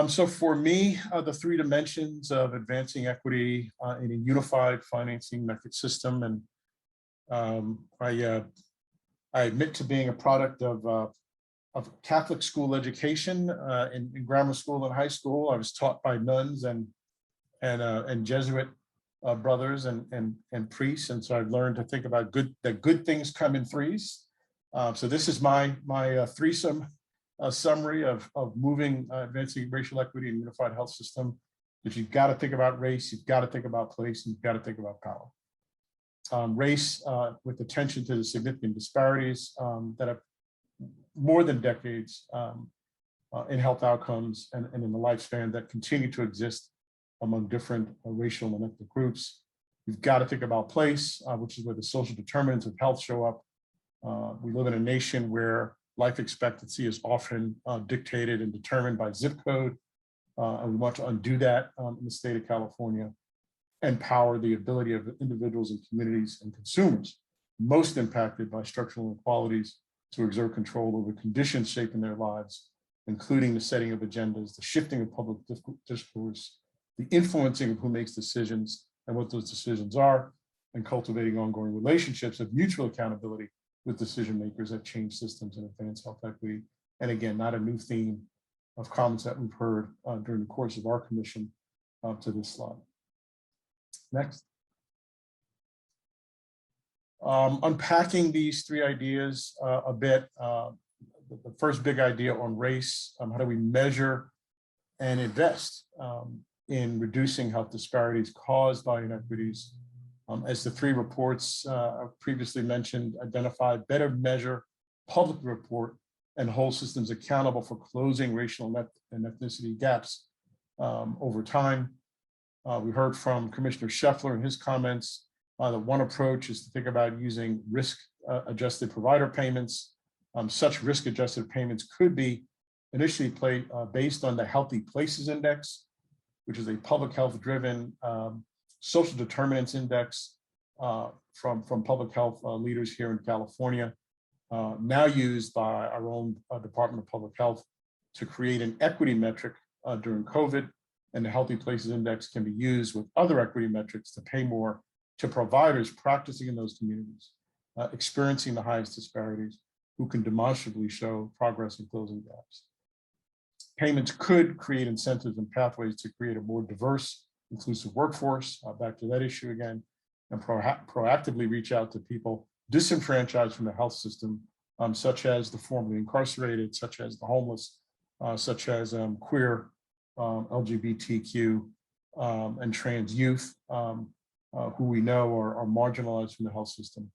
So for me, the 3 dimensions of advancing equity in a unified financing method system, and I admit to being a product of Catholic school education in grammar school and high school. I was taught by nuns and Jesuit brothers and priests, and so I've learned to think about that good things come in 3s. So this is my threesome summary of moving, advancing racial equity and unified health system. If you've got to think about race, you've got to think about place, and you've got to think about power. Race, with attention to the significant disparities that have more than decades in health outcomes and in the lifespan that continue to exist among different racial and ethnic groups. You've got to think about place, which is where the social determinants of health show up. We live in a nation where life expectancy is often dictated and determined by zip code. And we want to undo that in the state of California, and power the ability of individuals and communities and consumers most impacted by structural inequalities to exert control over conditions shaping their lives, including the setting of agendas, the shifting of public discourse, the influencing of who makes decisions and what those decisions are, and cultivating ongoing relationships of mutual accountability with decision makers that change systems and advance health equity. And again, not a new theme of comments that we've heard during the course of our commission to this slide. Next. Unpacking these three ideas a bit. The first big idea on race, how do we measure and invest in reducing health disparities caused by inequities? As the three reports previously mentioned, identify, better measure, public report, and hold systems accountable for closing racial and ethnicity gaps over time. We heard from Commissioner Scheffler in his comments that one approach is to think about using risk-adjusted provider payments. Such risk-adjusted payments could be initially based on the Healthy Places Index, which is a public health-driven social determinants index from public health leaders here in California, now used by our own Department of Public Health to create an equity metric during COVID. And the Healthy Places Index can be used with other equity metrics to pay more to providers practicing in those communities, experiencing the highest disparities, who can demonstrably show progress in closing gaps. Payments could create incentives and pathways to create a more diverse, inclusive workforce, back to that issue again, and proactively reach out to people disenfranchised from the health system, such as the formerly incarcerated, such as the homeless, such as queer, LGBTQ, and trans youth, who we know are marginalized from the health system.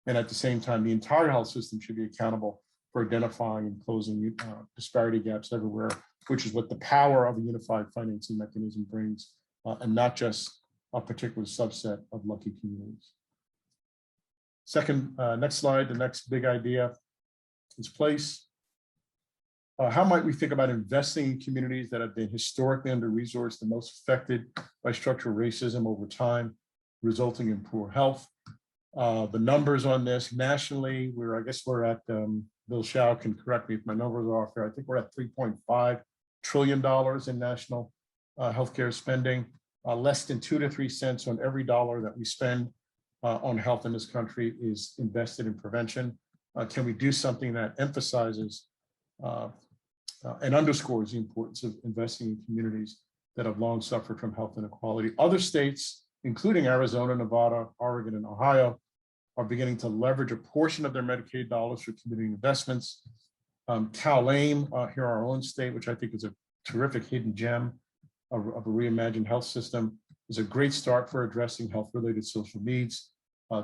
And at the same time, the entire health system should be accountable for identifying and closing disparity gaps everywhere, which is what the power of a unified financing mechanism brings, and not just a particular subset of lucky communities. Second, next slide, the next big idea is place. How might we think about investing in communities that have been historically under-resourced and most affected by structural racism over time, resulting in poor health? The numbers on this nationally, I guess we're at, Bill Shao can correct me if my numbers are off here. I think we're at $3.5 trillion in national healthcare spending. Less than 2 to 3 cents on every dollar that we spend on health in this country is invested in prevention. Can we do something that emphasizes and underscores the importance of investing in communities that have long suffered from health inequality? Other states, including Arizona, Nevada, Oregon, and Ohio, are beginning to leverage a portion of their Medicaid dollars for community investments. Cal-AIM, here our own state, which I think is a terrific hidden gem of a reimagined health system, is a great start for addressing health-related social needs.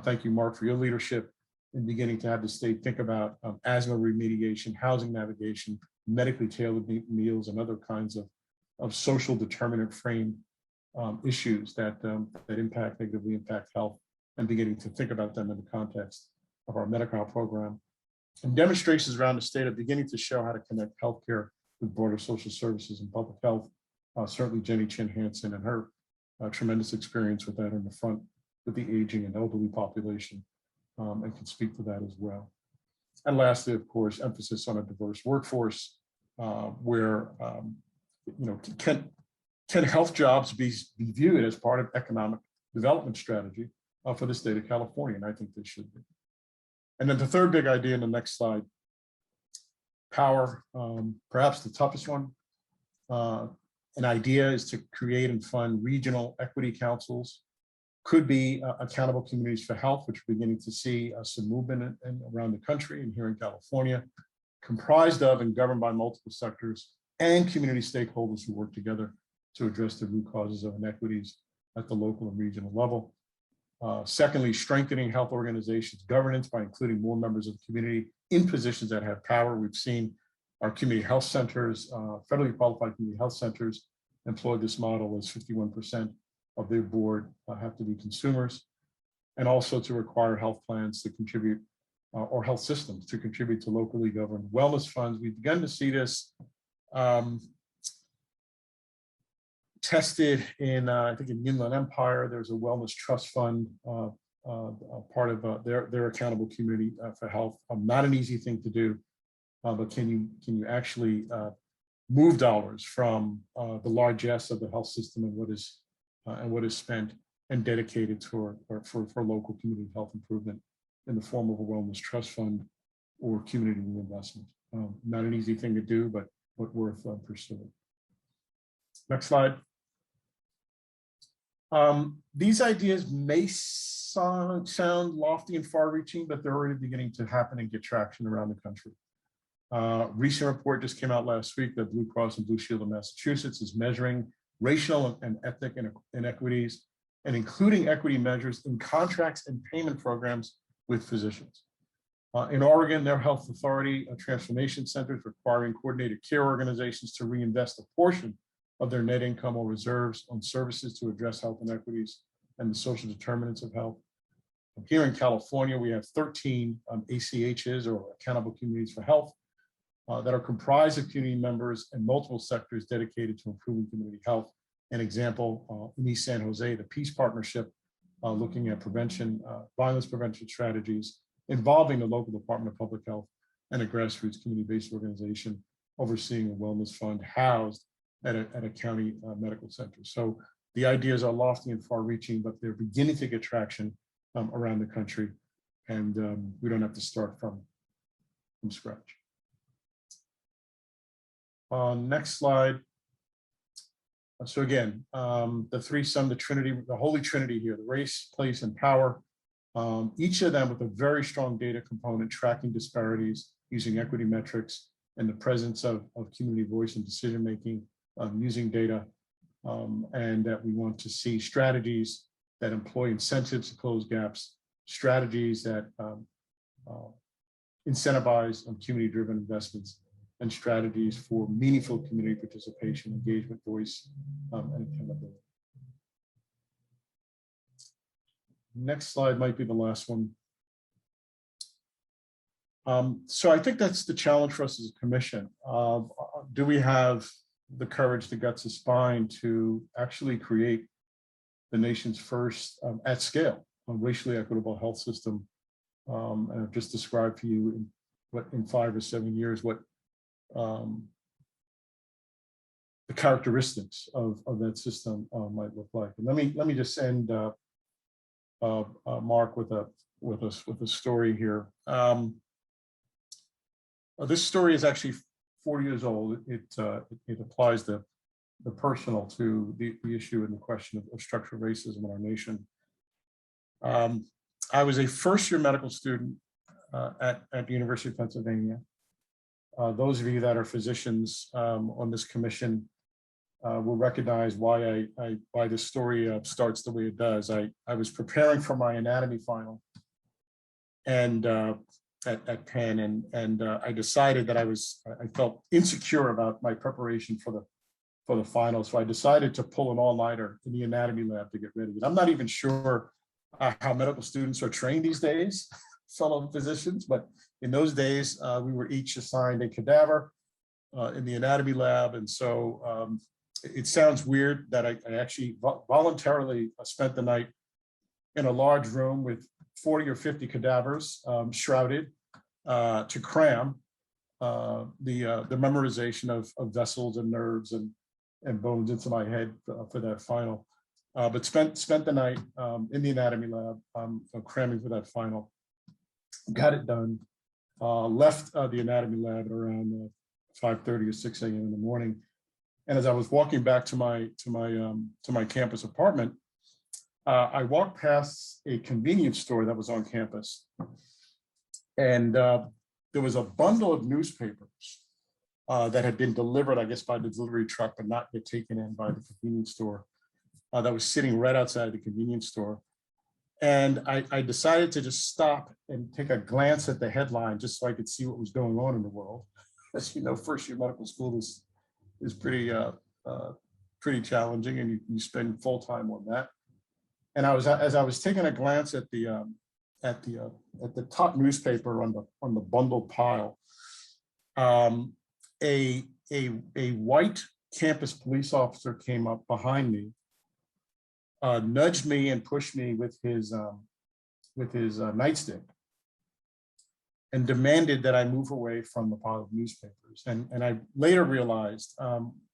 Thank you, Mark, for your leadership in beginning to have the state think about asthma remediation, housing navigation, medically tailored meals, and other kinds of social determinant frame issues that negatively impact health, and beginning to think about them in the context of our Medi-Cal program. And demonstrations around the state are beginning to show how to connect healthcare with broader social services and public health. Certainly Jenny Chin Hansen and her tremendous experience with that in the front with the aging and elderly population, and can speak to that as well. And lastly, of course, emphasis on a diverse workforce where, can health jobs be viewed as part of economic development strategy for the state of California? And I think they should be. And then the third big idea in the next slide, power, perhaps the toughest one. An idea is to create and fund regional equity councils, could be accountable communities for health, which we're beginning to see some movement around the country and here in California, comprised of and governed by multiple sectors and community stakeholders who work together to address the root causes of inequities at the local and regional level. Secondly, strengthening health organizations governance by including more members of the community in positions that have power. We've seen our community health centers, federally qualified community health centers, employ this model as 51% of their board have to be consumers, and also to require health plans to contribute or health systems to contribute to locally governed wellness funds. We've begun to see this tested in, I think in Inland Empire. There's a wellness trust fund, part of their accountable community for health. Not an easy thing to do, but can you actually move dollars from the largesse of the health system and what is spent and dedicated for local community health improvement in the form of a wellness trust fund or community reinvestment. Not an easy thing to do, but worth pursuing. Next slide. These ideas may sound lofty and far-reaching, but they're already beginning to happen and get traction around the country. Recent report just came out last week that Blue Cross and Blue Shield of Massachusetts is measuring racial and ethnic inequities and including equity measures in contracts and payment programs with physicians. In Oregon, their health authority transformation centers requiring coordinated care organizations to reinvest a portion of their net income or reserves on services to address health inequities and the social determinants of health. Here in California, we have 13 ACHs, or Accountable Communities for Health, that are comprised of community members and multiple sectors dedicated to improving community health. An example, in East San Jose, the Peace Partnership, looking at prevention, violence prevention strategies involving the local Department of Public Health and a grassroots community-based organization overseeing a wellness fund housed at a county medical center. So the ideas are lofty and far-reaching, but they're beginning to get traction around the country, and we don't have to start from scratch. Next slide. So again, the threesome, the Trinity, the Holy Trinity here, the race, place, and power, each of them with a very strong data component, tracking disparities, using equity metrics, and the presence of community voice and decision-making, using data, and that we want to see strategies that employ incentives to close gaps, strategies that incentivize community-driven investments, and strategies for meaningful community participation, engagement, voice, and accountability. Next slide might be the last one. So I think that's the challenge for us as a commission. Do we have the courage, the guts, the spine to actually create the nation's first at scale racially equitable health system? And I've just described to you in 5 or 7 years what the characteristics of that system might look like. And let me just end, Mark, with a story here. This story is actually 4 years old. It applies the personal to the issue and the question of structural racism in our nation. I was a first-year medical student at the University of Pennsylvania. Those of you that are physicians on this commission will recognize why this story starts the way it does. I was preparing for my anatomy final and at Penn, and I decided that I felt insecure about my preparation for the final, so I decided to pull an all-nighter in the anatomy lab to get ready. And I'm not even sure how medical students are trained these days, fellow physicians, but in those days, we were each assigned a cadaver in the anatomy lab. And so it sounds weird that I actually voluntarily spent the night in a large room with 40 or 50 cadavers shrouded to cram the memorization of vessels and nerves and bones into my head for that final. But spent the night in the anatomy lab cramming for that final. Got it done. Left the anatomy lab at around 5:30 or 6 a.m. in the morning, and as I was walking back to my campus apartment, I walked past a convenience store that was on campus, and there was a bundle of newspapers that had been delivered, I guess, by the delivery truck, but not yet taken in by the convenience store. That was sitting right outside the convenience store. And I decided to just stop and take a glance at the headline just so I could see what was going on in the world. As you know, first-year medical school is pretty challenging, and you spend full time on that. And as I was taking a glance at the at the top newspaper on the bundled pile, a white campus police officer came up behind me, nudged me and pushed me with his nightstick, and demanded that I move away from the pile of newspapers. And I later realized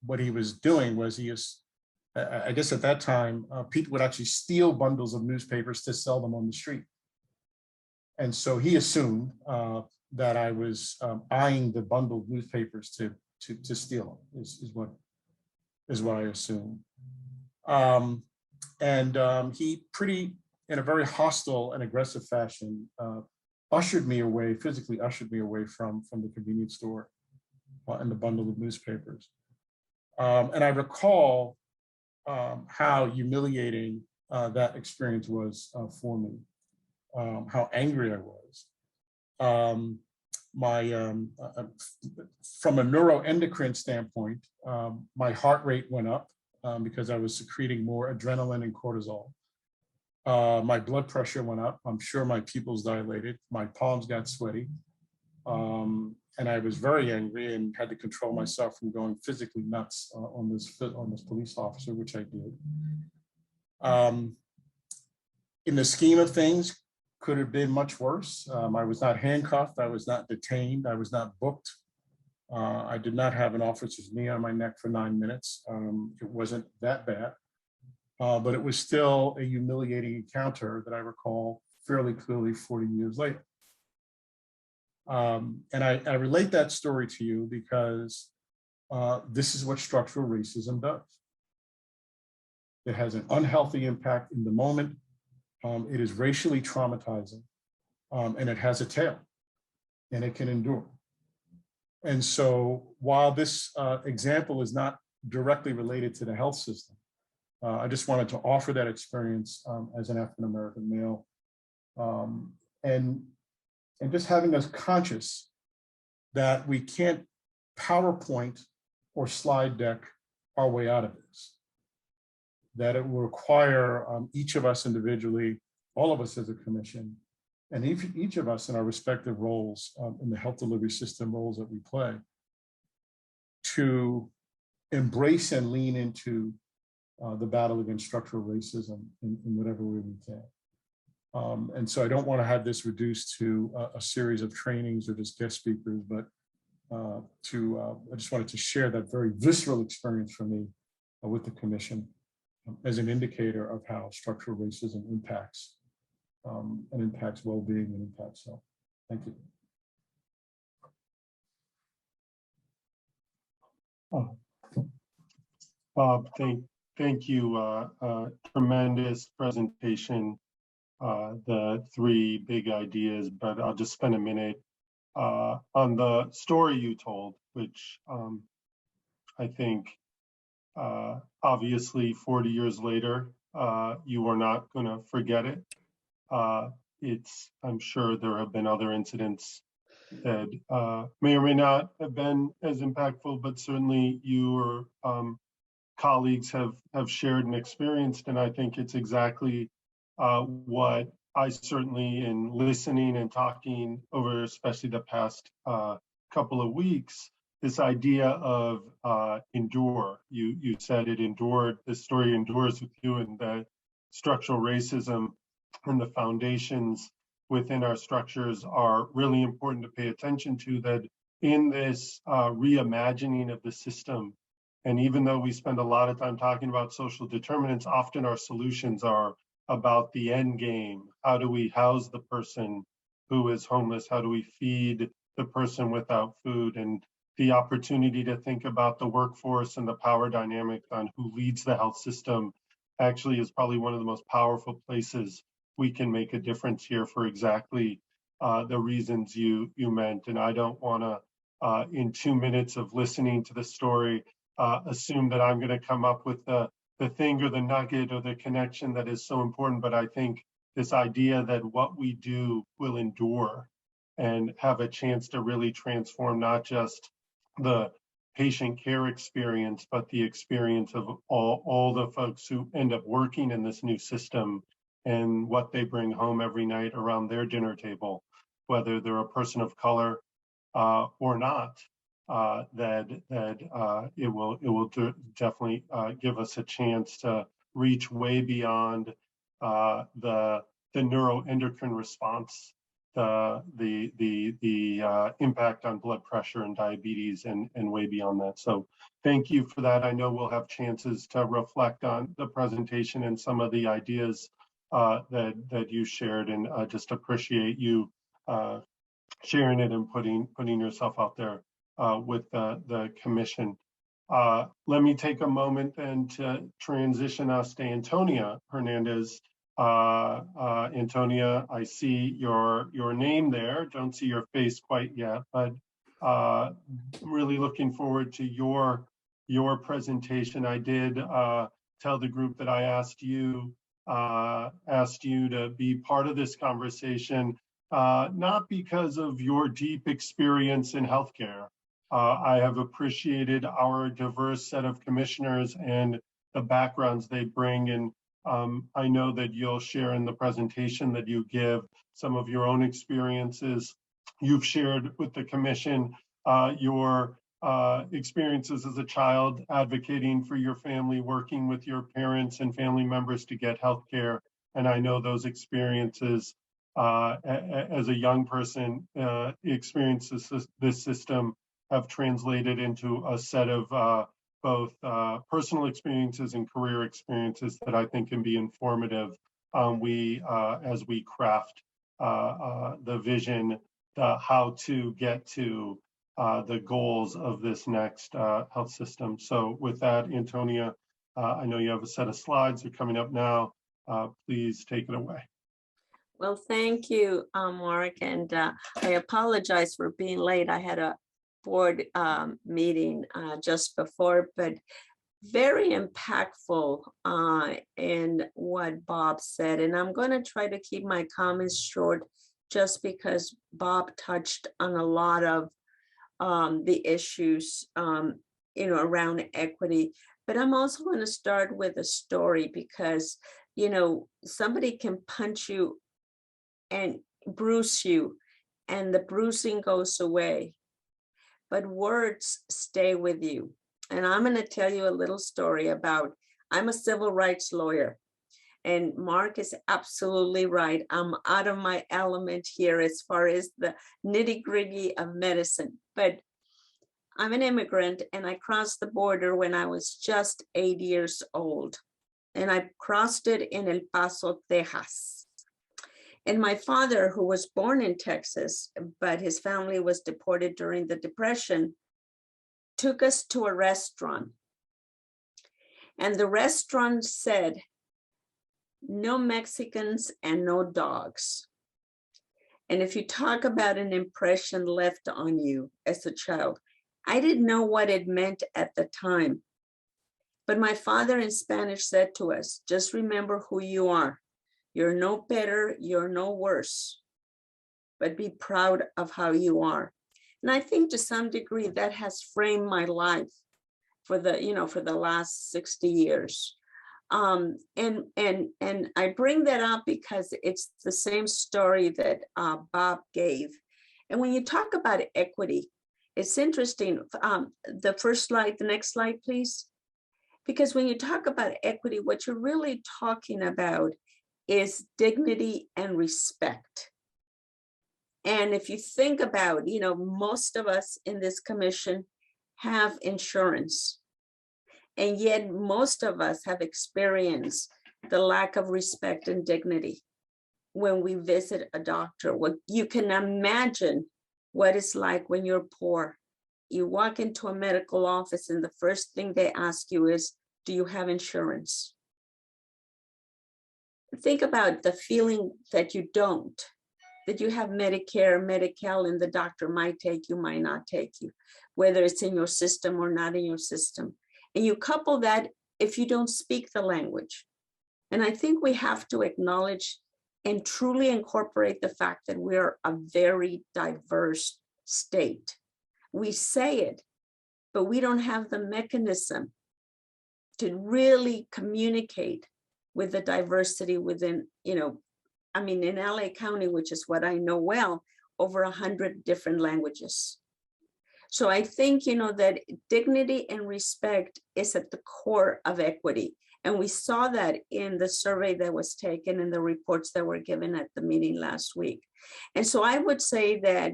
what he was doing was I guess at that time, people would actually steal bundles of newspapers to sell them on the street. And so he assumed that I was eyeing the bundled newspapers to steal them, is what I assumed. He in a very hostile and aggressive fashion, physically ushered me away from the convenience store and the bundle of newspapers. And I recall how humiliating that experience was for me, how angry I was. From a neuroendocrine standpoint, my heart rate went up because I was secreting more adrenaline and cortisol. My blood pressure went up. I'm sure my pupils dilated. My palms got sweaty. And I was very angry and had to control myself from going physically nuts on this police officer, which I did. In the scheme of things, could have been much worse. I was not handcuffed. I was not detained. I was not booked. I did not have an officer's knee on my neck for 9 minutes. It wasn't that bad, but it was still a humiliating encounter that I recall fairly clearly 40 years later. And I relate that story to you because this is what structural racism does. It has an unhealthy impact in the moment. It is racially traumatizing, and it has a tail, and it can endure. And so while this example is not directly related to the health system, I just wanted to offer that experience as an African-American male, and just having us conscious that we can't PowerPoint or slide deck our way out of this, that it will require each of us individually, all of us as a commission, and each of us in our respective roles in the health delivery system roles that we play, to embrace and lean into the battle against structural racism in whatever way we can. And so I don't want to have this reduced to a series of trainings or just guest speakers, but I just wanted to share that very visceral experience for me with the commission as an indicator of how structural racism impacts and impacts well-being and impacts health. Thank you. Bob, thank you. Tremendous presentation. The three big ideas, but I'll just spend a minute on the story you told, which I think obviously 40 years later, you are not going to forget it. I'm sure there have been other incidents that may or may not have been as impactful, but certainly you or colleagues have shared and experienced, and I think it's exactly what I certainly, in listening and talking over especially the past couple of weeks, this idea of endure. You said it endured, the story endures with you, and that structural racism and the foundations within our structures are really important to pay attention to, that in this reimagining of the system. And even though we spend a lot of time talking about social determinants, often our solutions are about the end game. How do we house the person who is homeless? How do we feed the person without food? And the opportunity to think about the workforce and the power dynamic on who leads the health system actually is probably one of the most powerful places we can make a difference here for exactly the reasons you meant. And I don't want to, in 2 minutes of listening to the story, assume that I'm going to come up with the thing or the nugget or the connection that is so important. But I think this idea that what we do will endure and have a chance to really transform not just the patient care experience, but the experience of all the folks who end up working in this new system and what they bring home every night around their dinner table, whether they're a person of color or not, it will definitely give us a chance to reach way beyond the neuroendocrine response, the impact on blood pressure and diabetes, and way beyond that. So thank you for that. I know we'll have chances to reflect on the presentation and some of the ideas that you shared, and just appreciate you sharing it and putting yourself out there with the commission. Let me take a moment then to transition us to Antonia Hernandez. Antonia, I see your name there. Don't see your face quite yet, but really looking forward to your presentation. I did tell the group that I asked you to be part of this conversation, not because of your deep experience in healthcare. I have appreciated our diverse set of commissioners and the backgrounds they bring, and I know that you'll share in the presentation that you give some of your own experiences. You've shared with the commission your experiences as a child, advocating for your family, working with your parents and family members to get health care. And I know those experiences as a young person, experiences this system have translated into a set of both personal experiences and career experiences that I think can be informative as we craft the vision, how to get to the goals of this next health system. So with that, Antonia, I know you have a set of slides. They're coming up now. Please take it away. Well, thank you, Mark, and I apologize for being late. I had a board meeting just before, but very impactful in what Bob said. And I'm going to try to keep my comments short just because Bob touched on a lot of the issues around equity. But I'm also going to start with a story because, somebody can punch you and bruise you and the bruising goes away, but words stay with you. And I'm going to tell you a little story about, I'm a civil rights lawyer, and Mark is absolutely right. I'm out of my element here as far as the nitty-gritty of medicine, but I'm an immigrant and I crossed the border when I was just 8 years old. And I crossed it in El Paso, Texas. And my father, who was born in Texas, but his family was deported during the Depression, took us to a restaurant. And the restaurant said, no Mexicans and no dogs. And if you talk about an impression left on you as a child, I didn't know what it meant at the time. But my father in Spanish said to us, just remember who you are. You're no better, you're no worse, but be proud of how you are. And I think to some degree that has framed my life for the last 60 years. And I bring that up because it's the same story that Bob gave. And when you talk about equity, it's interesting. The first slide, the next slide, please. Because when you talk about equity, what you're really talking about is dignity and respect. And if you think about, most of us in this commission have insurance, and yet most of us have experienced the lack of respect and dignity when we visit a doctor. What you can imagine what it's like when you're poor. You walk into a medical office and the first thing they ask you is, do you have insurance? Think about the feeling that you don't, that you have Medicare, Medi-Cal, and the doctor might take you, might not take you, whether it's in your system or not in your system. And you couple that if you don't speak the language. And I think we have to acknowledge and truly incorporate the fact that we're a very diverse state. We say it, but we don't have the mechanism to really communicate with the diversity within, I mean, in LA County, which is what I know well, over 100 different languages. So I think, that dignity and respect is at the core of equity. And we saw that in the survey that was taken and the reports that were given at the meeting last week. And so I would say that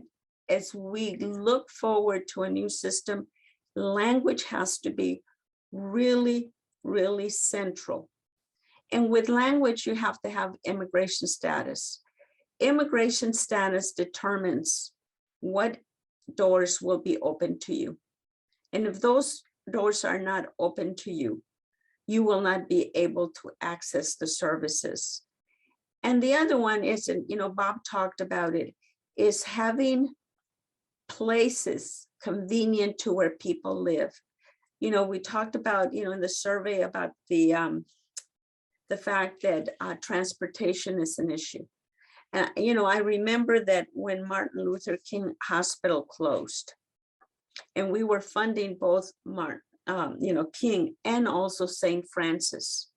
as we look forward to a new system, language has to be really, really central. And with language, you have to have immigration status. Immigration status determines what doors will be open to you. And if those doors are not open to you, you will not be able to access the services. And the other one is, Bob talked about it, is having places convenient to where people live. We talked about, in the survey about the fact that transportation is an issue. And, I remember that when Martin Luther King Hospital closed, and we were funding both King and also St. Francis.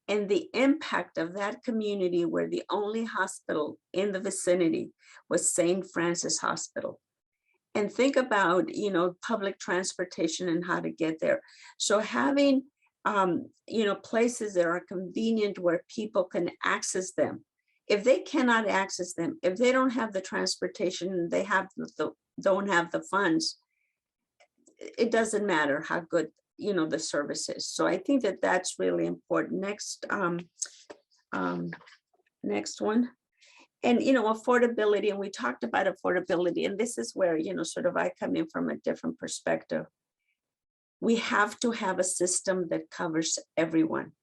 And the impact of that community, where the only hospital in the vicinity was St. Francis Hospital. And think about, public transportation and how to get there. So having, places that are convenient where people can access them. If they cannot access them, if they don't have the transportation, they don't have the funds, it doesn't matter how good, the service is. So I think that that's really important. Next one. And, affordability, and we talked about affordability, and this is where, sort of I come in from a different perspective. We have to have a system that covers everyone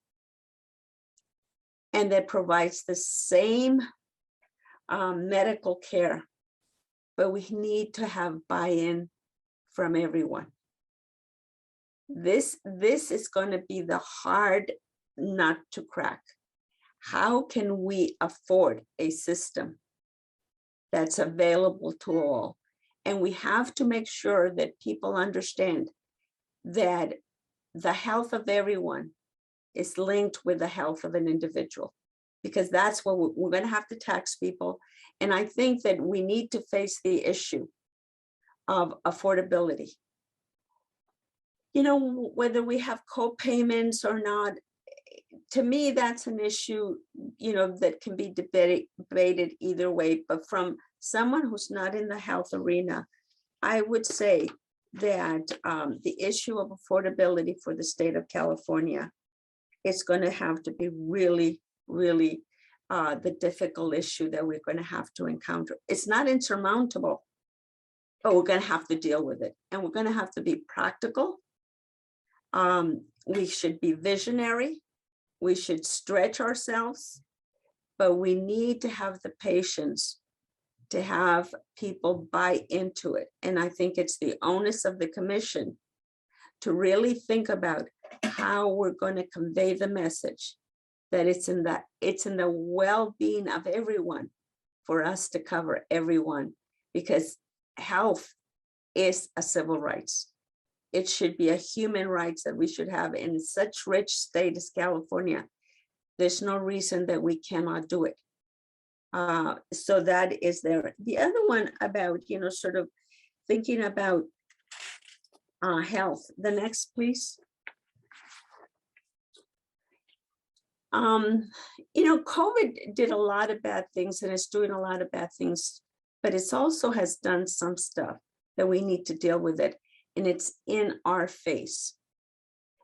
and that provides the same medical care, but we need to have buy-in from everyone. This is going to be the hard nut to crack. How can we afford a system that's available to all? And we have to make sure that people understand that the health of everyone is linked with the health of an individual, because that's what we're going to have to tax people. And I think that we need to face the issue of affordability. Whether we have co-payments or not, to me, that's an issue, that can be debated either way. But from someone who's not in the health arena, I would say that the issue of affordability for the state of California is going to have to be really, really the difficult issue that we're going to have to encounter. It's not insurmountable, but we're going to have to deal with it. And we're going to have to be practical. We should be visionary. We should stretch ourselves, but we need to have the patience to have people buy into it. And I think it's the onus of the commission to really think about how we're going to convey the message that it's in the well-being of everyone for us to cover everyone, because health is a civil rights. It should be a human rights that we should have in such rich state as California. There's no reason that we cannot do it. So that is there. The other one about, sort of thinking about health. The next, please. COVID did a lot of bad things and it's doing a lot of bad things, but it's also has done some stuff that we need to deal with it. And it's in our face.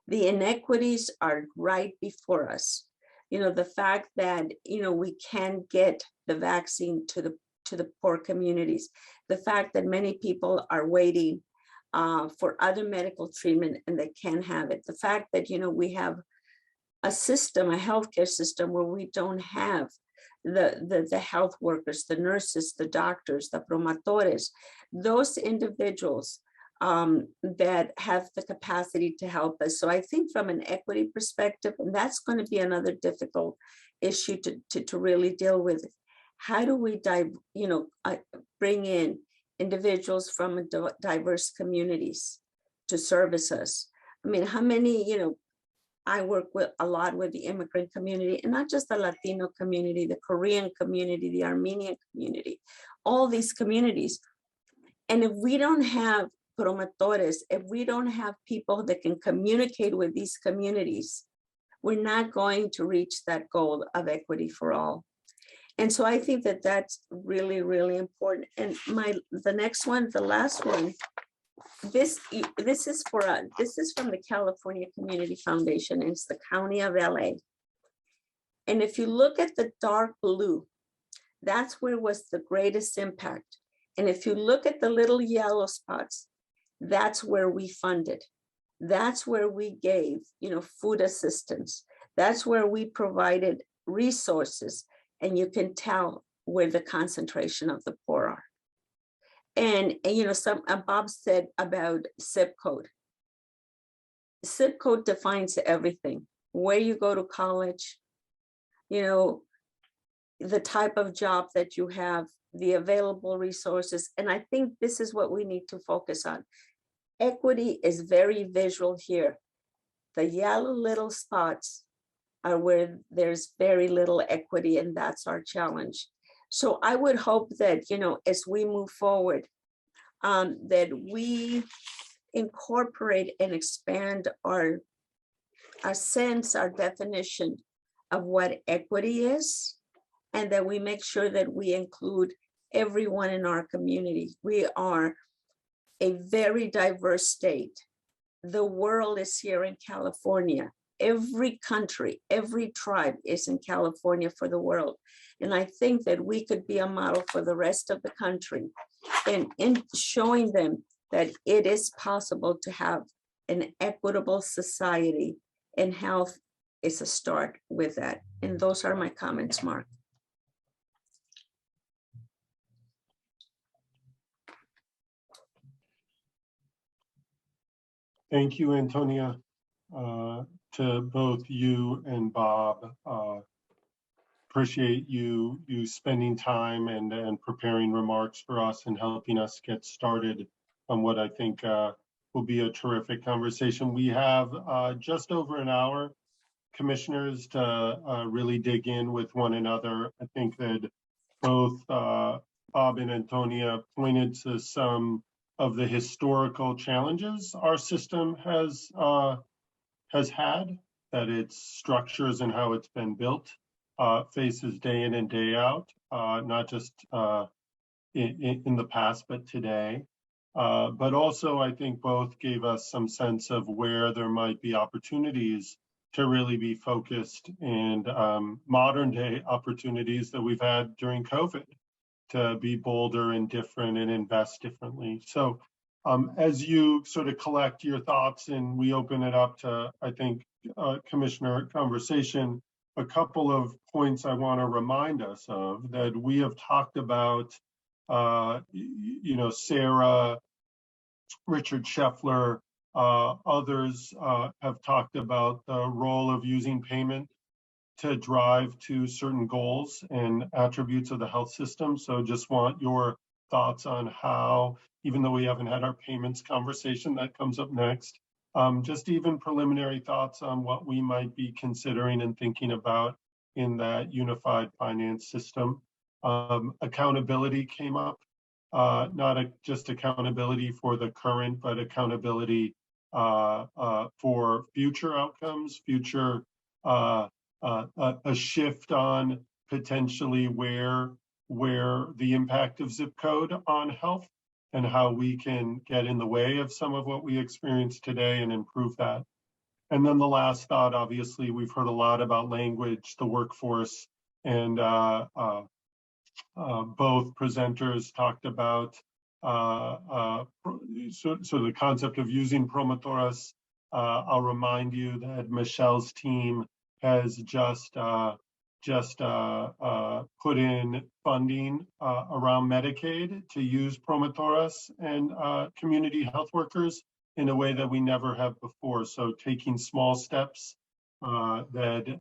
The inequities are right before us. The fact that, we can't get the vaccine to the poor communities. The fact that many people are waiting for other medical treatment and they can't have it. The fact that, we have a system, a healthcare system where we don't have the health workers, the nurses, the doctors, the promotores, those individuals that have the capacity to help us. So I think from an equity perspective, and that's going to be another difficult issue to really deal with. How do we bring in individuals from diverse communities to service us? I mean, how many, I work with a lot with the immigrant community, and not just the Latino community, the Korean community, the Armenian community, all these communities. And if we don't have promotores, if we don't have people that can communicate with these communities, we're not going to reach that goal of equity for all. And so I think that that's really, really important. And the next one, the last one, this is from the California Community Foundation. It's the County of LA. And if you look at the dark blue, that's where was the greatest impact. And if you look at the little yellow spots, that's where we funded. That's where we gave, food assistance. That's where we provided resources. And you can tell where the concentration of the poor are. And Bob said about zip code. Zip code defines everything. Where you go to college, the type of job that you have, the available resources. And I think this is what we need to focus on. Equity is very visual here. The yellow little spots are where there's very little equity, and that's our challenge. So I would hope that, as we move forward, that we incorporate and expand our sense, our definition of what equity is, and that we make sure that we include everyone in our community. We are a very diverse state. The world is here in California. Every country, every tribe is in California for the world. And I think that we could be a model for the rest of the country and in showing them that it is possible to have an equitable society, and health is a start with that. And those are my comments, Mark. Thank you, Antonia. To both you and Bob, appreciate you spending time and preparing remarks for us and helping us get started on what I think will be a terrific conversation. We have just over an hour, commissioners, to really dig in with one another. I think that both Bob and Antonia pointed to some of the historical challenges our system has had, that its structures and how it's been built faces day in and day out, not just in the past, but today. But also, I think both gave us some sense of where there might be opportunities to really be focused, and modern day opportunities that we've had during COVID to be bolder and different and invest differently. So as you sort of collect your thoughts and we open it up to, I think, Commissioner conversation, a couple of points I want to remind us of that we have talked about, Sarah, Richard Scheffler, others have talked about the role of using payment to drive to certain goals and attributes of the health system. So just want your thoughts on how, even though we haven't had our payments conversation, that comes up next, just even preliminary thoughts on what we might be considering and thinking about in that unified finance system. Accountability came up, not just accountability for the current, but accountability for future outcomes, future a shift on potentially where the impact of zip code on health and how we can get in the way of some of what we experience today and improve that. And then the last thought, obviously, we've heard a lot about language, the workforce, and both presenters talked about so the concept of using promotoras. I'll remind you that Michelle's team has just put in funding around Medicaid to use promotoras and community health workers in a way that we never have before. So taking small steps that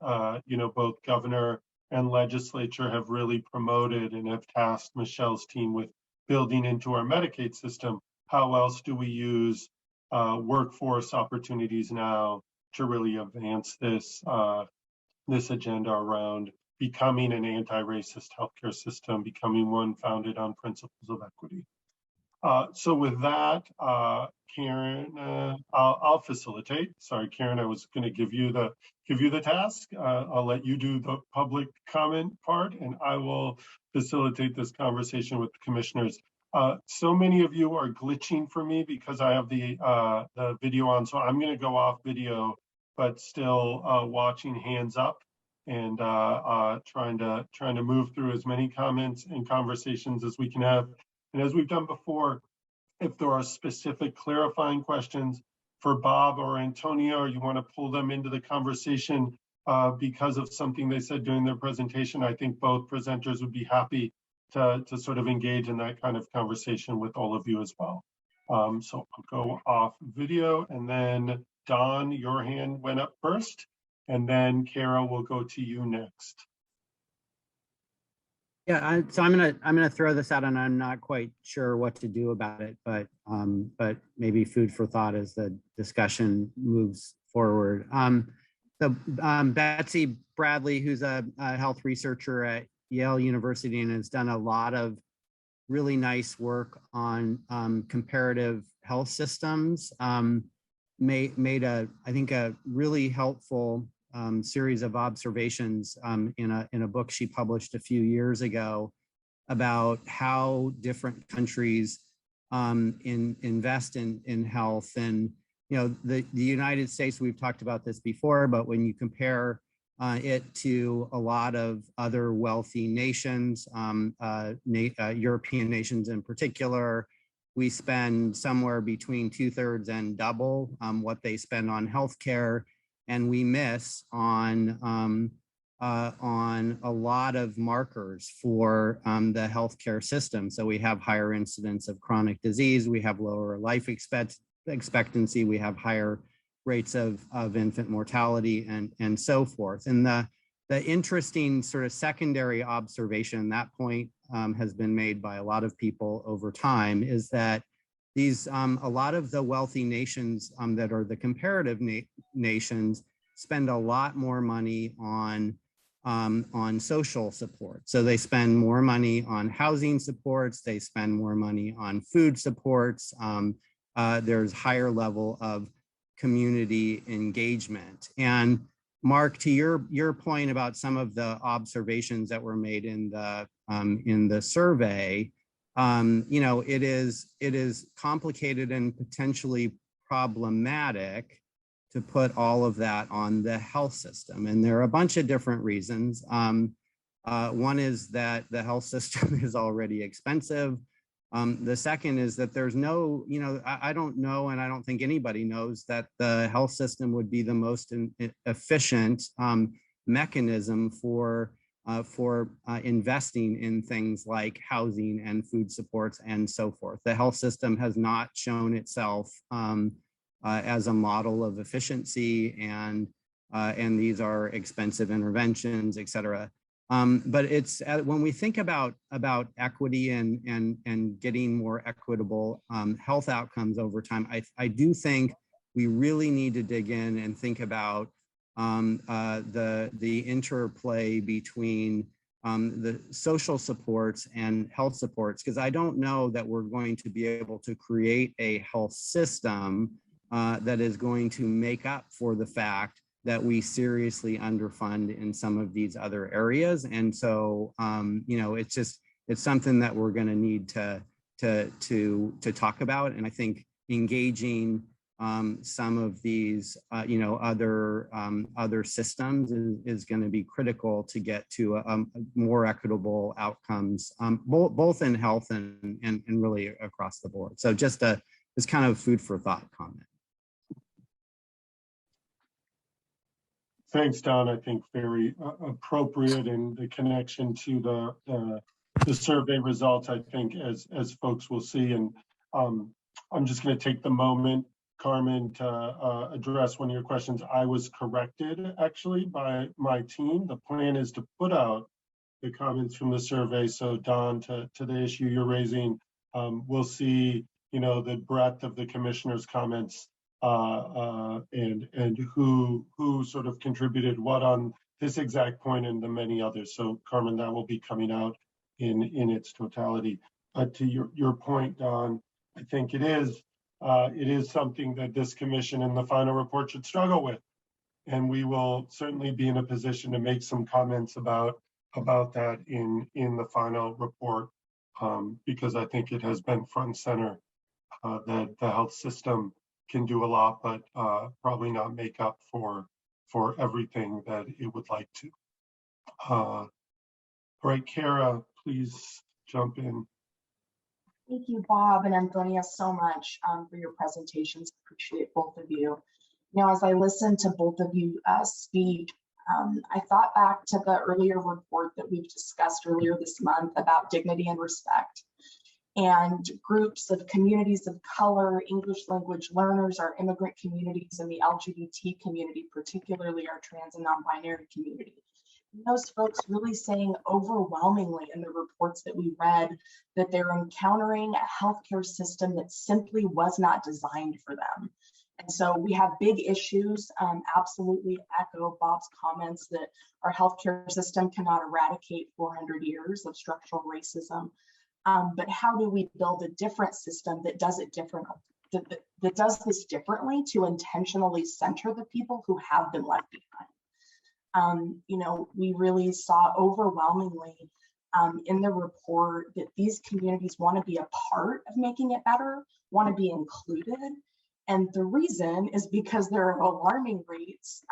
both governor and legislature have really promoted and have tasked Michelle's team with building into our Medicaid system. How else do we use workforce opportunities now, really advance this agenda around becoming an anti-racist healthcare system, becoming one founded on principles of equity. So with that, Karen, I'll facilitate. Sorry, Karen, I was going to give you the task. I'll let you do the public comment part, and I will facilitate this conversation with the commissioners. So many of you are glitching for me because I have the video on, so I'm going to go off video, but still watching hands up and trying to move through as many comments and conversations as we can have. And as we've done before, if there are specific clarifying questions for Bob or Antonia, or you want to pull them into the conversation because of something they said during their presentation, I think both presenters would be happy to sort of engage in that kind of conversation with all of you as well. So I'll go off video, and then Don, your hand went up first, and then Kara will go to you next. Yeah, so I'm gonna throw this out, and I'm not quite sure what to do about it, but maybe food for thought as the discussion moves forward. Betsy Bradley, who's a health researcher at Yale University and has done a lot of really nice work on comparative health systems, made I think a really helpful series of observations in a book she published a few years ago about how different countries invest in health. And the United States, we've talked about this before, but when you compare it to a lot of other wealthy nations, European nations in particular, we spend somewhere between 2/3 and double what they spend on healthcare. And we miss on a lot of markers for the healthcare system. So we have higher incidence of chronic disease, we have lower life expectancy, we have higher rates of infant mortality, and so forth. And the interesting sort of secondary observation, that point has been made by a lot of people over time, is that these a lot of the wealthy nations that are the comparative nations spend a lot more money on social support. So they spend more money on housing supports, they spend more money on food supports. There's higher level of community engagement. And Mark, to your point about some of the observations that were made in the survey, it is complicated and potentially problematic to put all of that on the health system. And there are a bunch of different reasons. One is that the health system is already expensive. The second is that there's no, I don't know, and I don't think anybody knows that the health system would be the most efficient mechanism for investing in things like housing and food supports and so forth. The health system has not shown itself as a model of efficiency, and these are expensive interventions, et cetera. But it's when we think about equity and getting more equitable health outcomes over time, I do think we really need to dig in and think about the interplay between the social supports and health supports, because I don't know that we're going to be able to create a health system that is going to make up for the fact that we seriously underfund in some of these other areas. And so, it's something that we're going to need to talk about. And I think engaging some of these, other systems is going to be critical to get to more equitable outcomes, both in health and really across the board. So just this kind of food for thought comment. Thanks, Don. I think very appropriate, in the connection to the survey results, I think, as folks will see. And I'm just going to take the moment, Carmen, to address one of your questions. I was corrected actually by my team. The plan is to put out the comments from the survey. So Don, to the issue you're raising, we'll see, the breadth of the commissioner's comments and who sort of contributed what on this exact point and the many others. So Carmen, that will be coming out in its totality. To your point, Don, I think it is something that this commission in the final report should struggle with. And we will certainly be in a position to make some comments about that in the final report, because I think it has been front and center that the health system can do a lot, but probably not make up for everything that it would like to. All right, Kara, please jump in. Thank you, Bob and Antonia, so much for your presentations. Appreciate both of you. Now, as I listened to both of you speak, I thought back to the earlier report that we've discussed earlier this month about dignity and respect. And groups of communities of color, English language learners, our immigrant communities, and the LGBT community, particularly our trans and non-binary community. And those folks really saying overwhelmingly in the reports that we read that they're encountering a healthcare system that simply was not designed for them. And so we have big issues. Absolutely echo Bob's comments that our healthcare system cannot eradicate 400 years of structural racism. But how do we build a different system that does it differently, that does this differently to intentionally center the people who have been left behind? You know, we really saw overwhelmingly in the report that these communities want to be a part of making it better, want to be included. And the reason is because there are alarming rates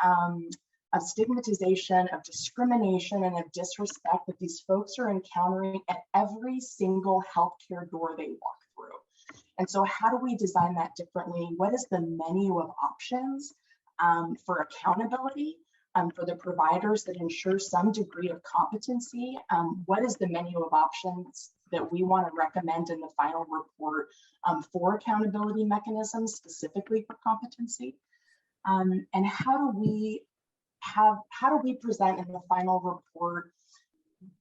of stigmatization, of discrimination, and of disrespect that these folks are encountering at every single healthcare door they walk through. And so how do we design that differently? What is the menu of options for accountability for the providers that ensure some degree of competency? What is the menu of options that we want to recommend in the final report for accountability mechanisms, specifically for competency? And how do we present in the final report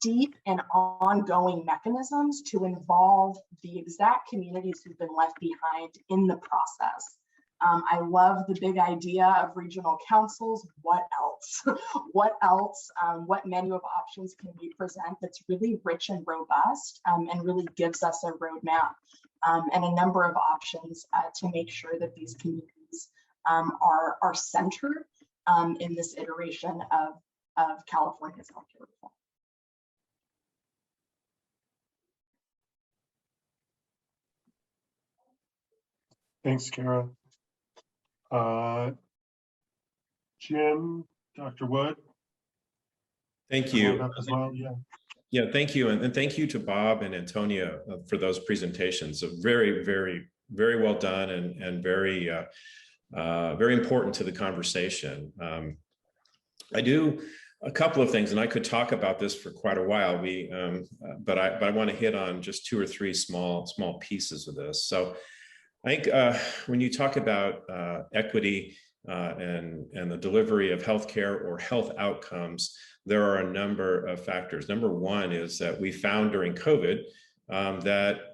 deep and ongoing mechanisms to involve the exact communities who've been left behind in the process? I love the big idea of regional councils. What else? What else? What menu of options can we present that's really rich and robust and really gives us a roadmap and a number of options to make sure that these communities are centered in this iteration of California's healthcare reform. Thanks, Kara. Jim, Dr. Wood. Thank you. As well, yeah. Yeah, thank you. And thank you to Bob and Antonia for those presentations. So very, very, very well done and very, very important to the conversation. I do a couple of things, and I could talk about this for quite a while. But I want to hit on just 2 or 3 small pieces of this. So I think when you talk about equity and the delivery of healthcare or health outcomes, there are a number of factors. Number one is that we found during COVID that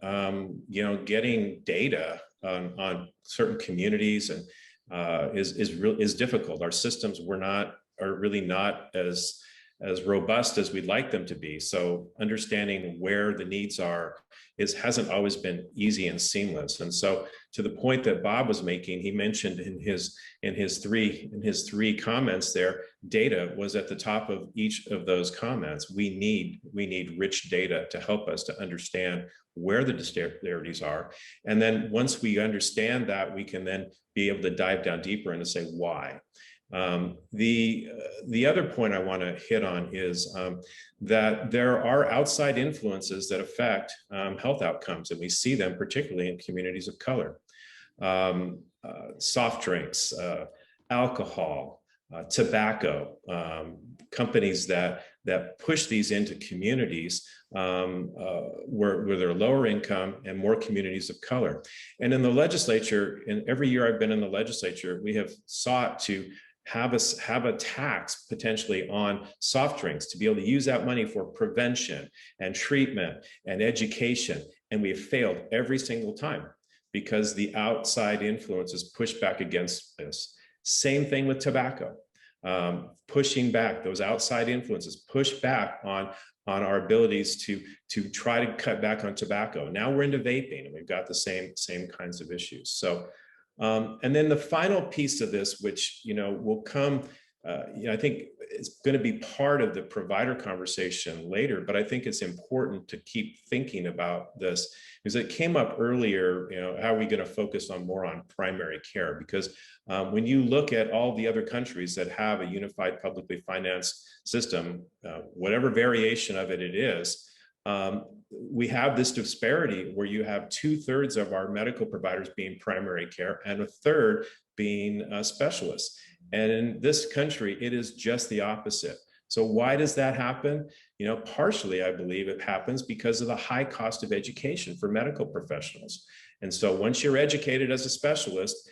getting data on certain communities and is difficult. Our systems are really not as robust as we'd like them to be. So understanding where the needs are hasn't always been easy and seamless. And so to the point that Bob was making, he mentioned in his three comments there, data was at the top of each of those comments. We need rich data to help us to understand where the disparities are. And then once we understand that, we can then be able to dive down deeper and to say why. The other point I want to hit on is that there are outside influences that affect health outcomes, and we see them particularly in communities of color. Soft drinks, alcohol, tobacco, companies that push these into communities where they're lower income and more communities of color. And in the legislature, and every year I've been in the legislature, we have sought to have a tax potentially on soft drinks to be able to use that money for prevention and treatment and education. And we have failed every single time because the outside influences push back against this. Same thing with tobacco. Pushing back, those outside influences push back on our abilities to try to cut back on tobacco. Now we're into vaping, and we've got the same kinds of issues. So, and then the final piece of this, which will come, I think it's going to be part of the provider conversation later, but I think it's important to keep thinking about this, because it came up earlier. How are we going to focus more on primary care? Because when you look at all the other countries that have a unified publicly financed system, whatever variation of it is, we have this disparity where you have 2/3 of our medical providers being primary care and 1/3 being specialists. And in this country, it is just the opposite. So why does that happen? Partially, I believe it happens because of the high cost of education for medical professionals. And so once you're educated as a specialist,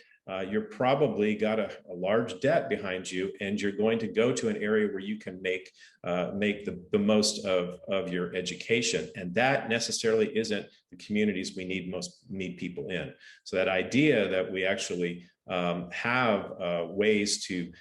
you're probably got a large debt behind you, and you're going to go to an area where you can make the most of your education. And that necessarily isn't the communities we need people in. So that idea that we actually have ways to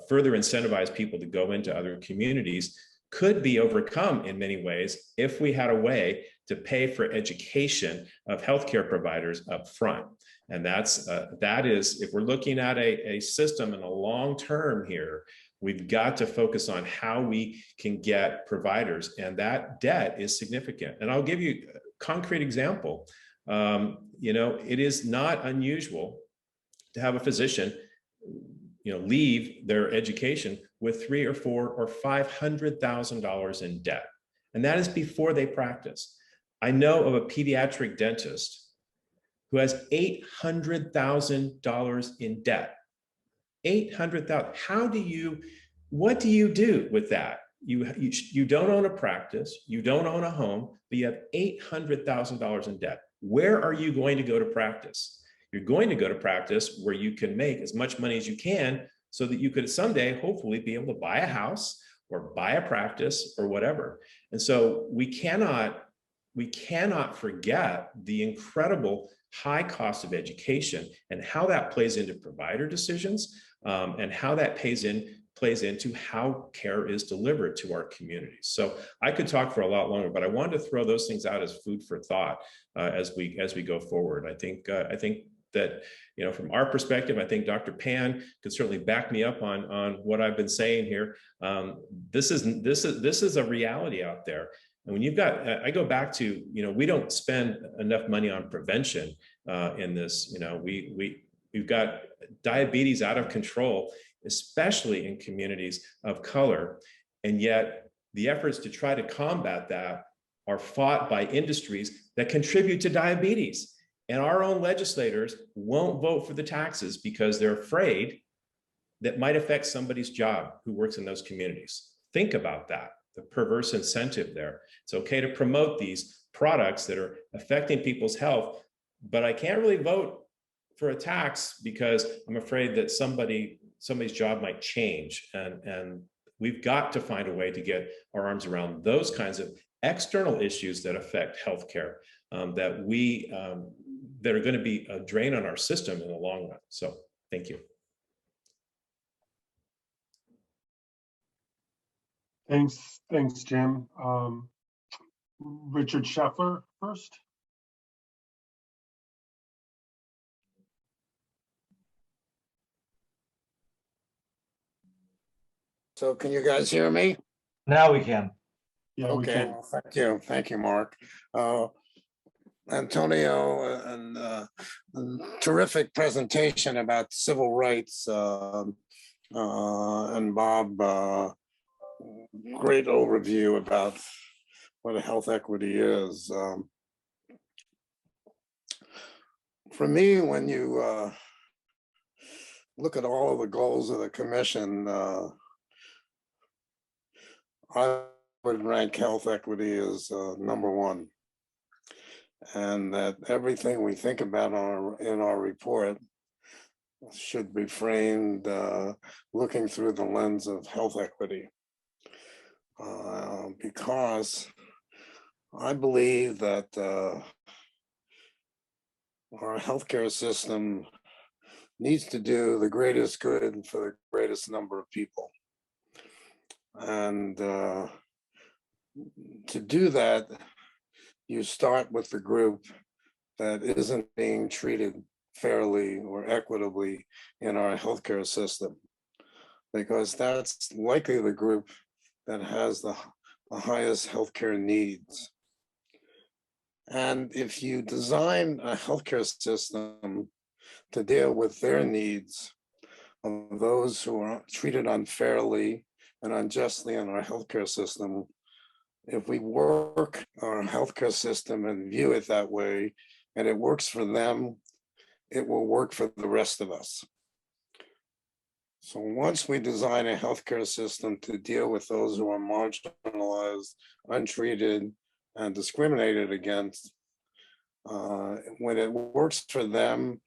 further incentivize people to go into other communities could be overcome in many ways if we had a way to pay for education of healthcare providers up front. And that is, if we're looking at a system in the long term here, we've got to focus on how we can get providers, and that debt is significant. And I'll give you a concrete example. It is not unusual to have a physician, leave their education with $300,000 or $400,000 or $500,000 in debt, and that is before they practice. I know of a pediatric dentist who has $800,000 in debt. $800,000. What do you do with that? You don't own a practice, you don't own a home, but you have $800,000 in debt. Where are you going to go to practice? You're going to go to practice where you can make as much money as you can, so that you could someday hopefully be able to buy a house or buy a practice or whatever. And so we cannot forget the incredible high cost of education and how that plays into provider decisions, and how that plays into how care is delivered to our communities. So I could talk for a lot longer, but I wanted to throw those things out as food for thought as we go forward. I think that, from our perspective, I think Dr. Pan could certainly back me up on what I've been saying here. This is a reality out there. And when you've got, I go back to, we don't spend enough money on prevention in this. We've got diabetes out of control, especially in communities of color. And yet the efforts to try to combat that are fought by industries that contribute to diabetes. And our own legislators won't vote for the taxes because they're afraid that might affect somebody's job who works in those communities. Think about that, the perverse incentive there. It's okay to promote these products that are affecting people's health, but I can't really vote for a tax because I'm afraid that somebody's job might change. And we've got to find a way to get our arms around those kinds of external issues that affect healthcare, that are going to be a drain on our system in the long run. So thank you. Thanks, Jim. Richard Scheffler first. So can you guys hear me? Now we can. Yeah, okay, we can. well, thank you, Mark. Antonio, and terrific presentation about civil rights, and Bob, great overview about what a health equity is. For me, when you look at all of the goals of the commission, I would rank health equity as number one. And that everything we think about in our report should be framed looking through the lens of health equity. Because I believe that our healthcare system needs to do the greatest good for the greatest number of people. And to do that, you start with the group that isn't being treated fairly or equitably in our healthcare system, because that's likely the group that has the highest healthcare needs. And if you design a healthcare system to deal with their needs of those who are treated unfairly and unjustly in our healthcare system, if we work our healthcare system and view it that way, and it works for them, it will work for the rest of us. So once we design a healthcare system to deal with those who are marginalized, untreated, and discriminated against, when it works for them,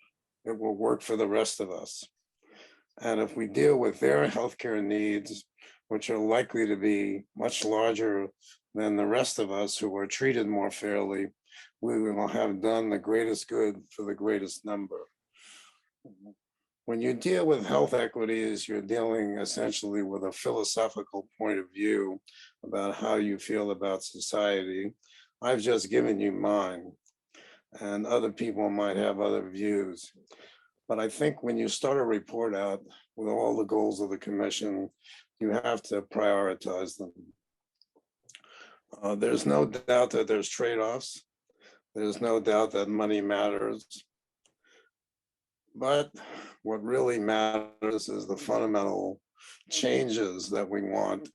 it will work for the rest of us. And if we deal with their healthcare needs, which are likely to be much larger than the rest of us who are treated more fairly, we will have done the greatest good for the greatest number. When you deal with health equities, you're dealing essentially with a philosophical point of view about how you feel about society. I've just given you mine, and other people might have other views. But I think when you start a report out with all the goals of the commission, you have to prioritize them. There's no doubt that there's trade-offs. There's no doubt that money matters. But what really matters is the fundamental changes that we want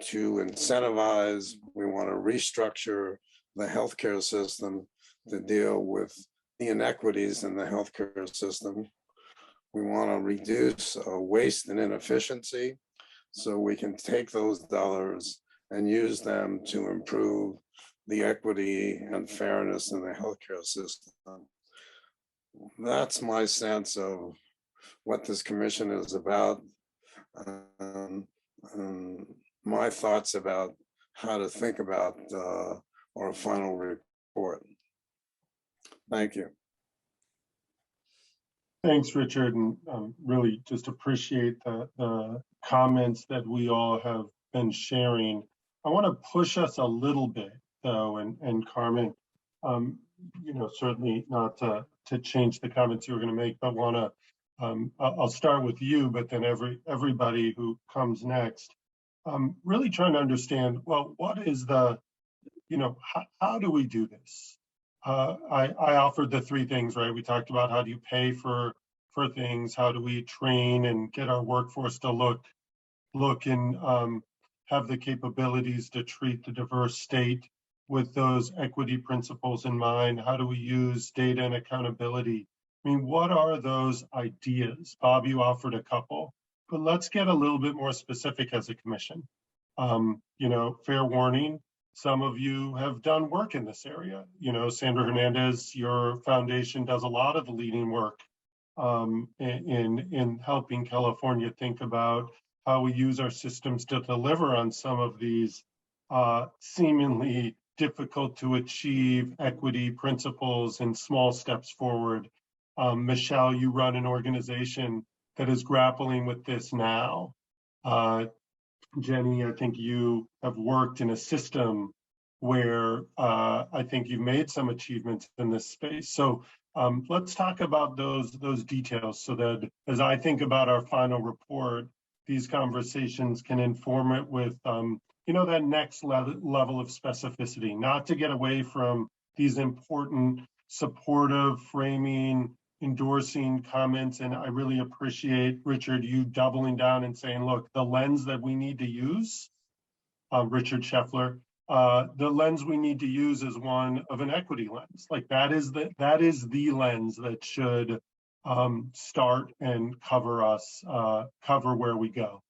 to incentivize. We want to restructure the healthcare system to deal with the inequities in the healthcare system. We want to reduce waste and inefficiency so we can take those dollars and use them to improve the equity and fairness in the healthcare system. That's my sense of what this commission is about, and my thoughts about how to think about our final report. Thank you. Thanks, Richard, and really just appreciate the comments that we all have been sharing. I want to push us a little bit, though, and Carmen, certainly not to change the comments you were going to make, but want to, I'll start with you, but then everybody who comes next, really trying to understand, well, what is the, how do we do this? I offered the three things, right? We talked about how do you pay for things, how do we train and get our workforce to look and have the capabilities to treat the diverse state with those equity principles in mind? How do we use data and accountability? I mean, what are those ideas? Bob, you offered a couple, but let's get a little bit more specific as a commission. Fair warning, some of you have done work in this area. Sandra Hernandez, your foundation does a lot of the leading work in helping California think about how we use our systems to deliver on some of these seemingly difficult to achieve equity principles and small steps forward. Michelle, you run an organization that is grappling with this now. Jenny, I think you have worked in a system where I think you've made some achievements in this space. So let's talk about those details so that as I think about our final report, these conversations can inform it with that next level of specificity, not to get away from these important supportive framing, endorsing comments. And I really appreciate, Richard, you doubling down and saying, look, the lens that we need to use, Richard Scheffler, the lens we need to use is one of an equity lens. Like that is the lens that should start and cover us, cover where we go,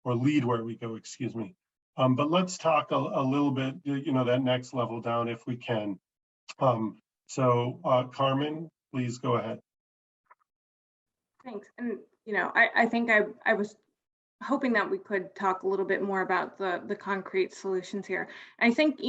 or lead where we go, excuse me. But let's talk a little bit, that next level down if we can. Carmen, please go ahead. Thanks. And, I think I was hoping that we could talk a little bit more about the concrete solutions here. I think,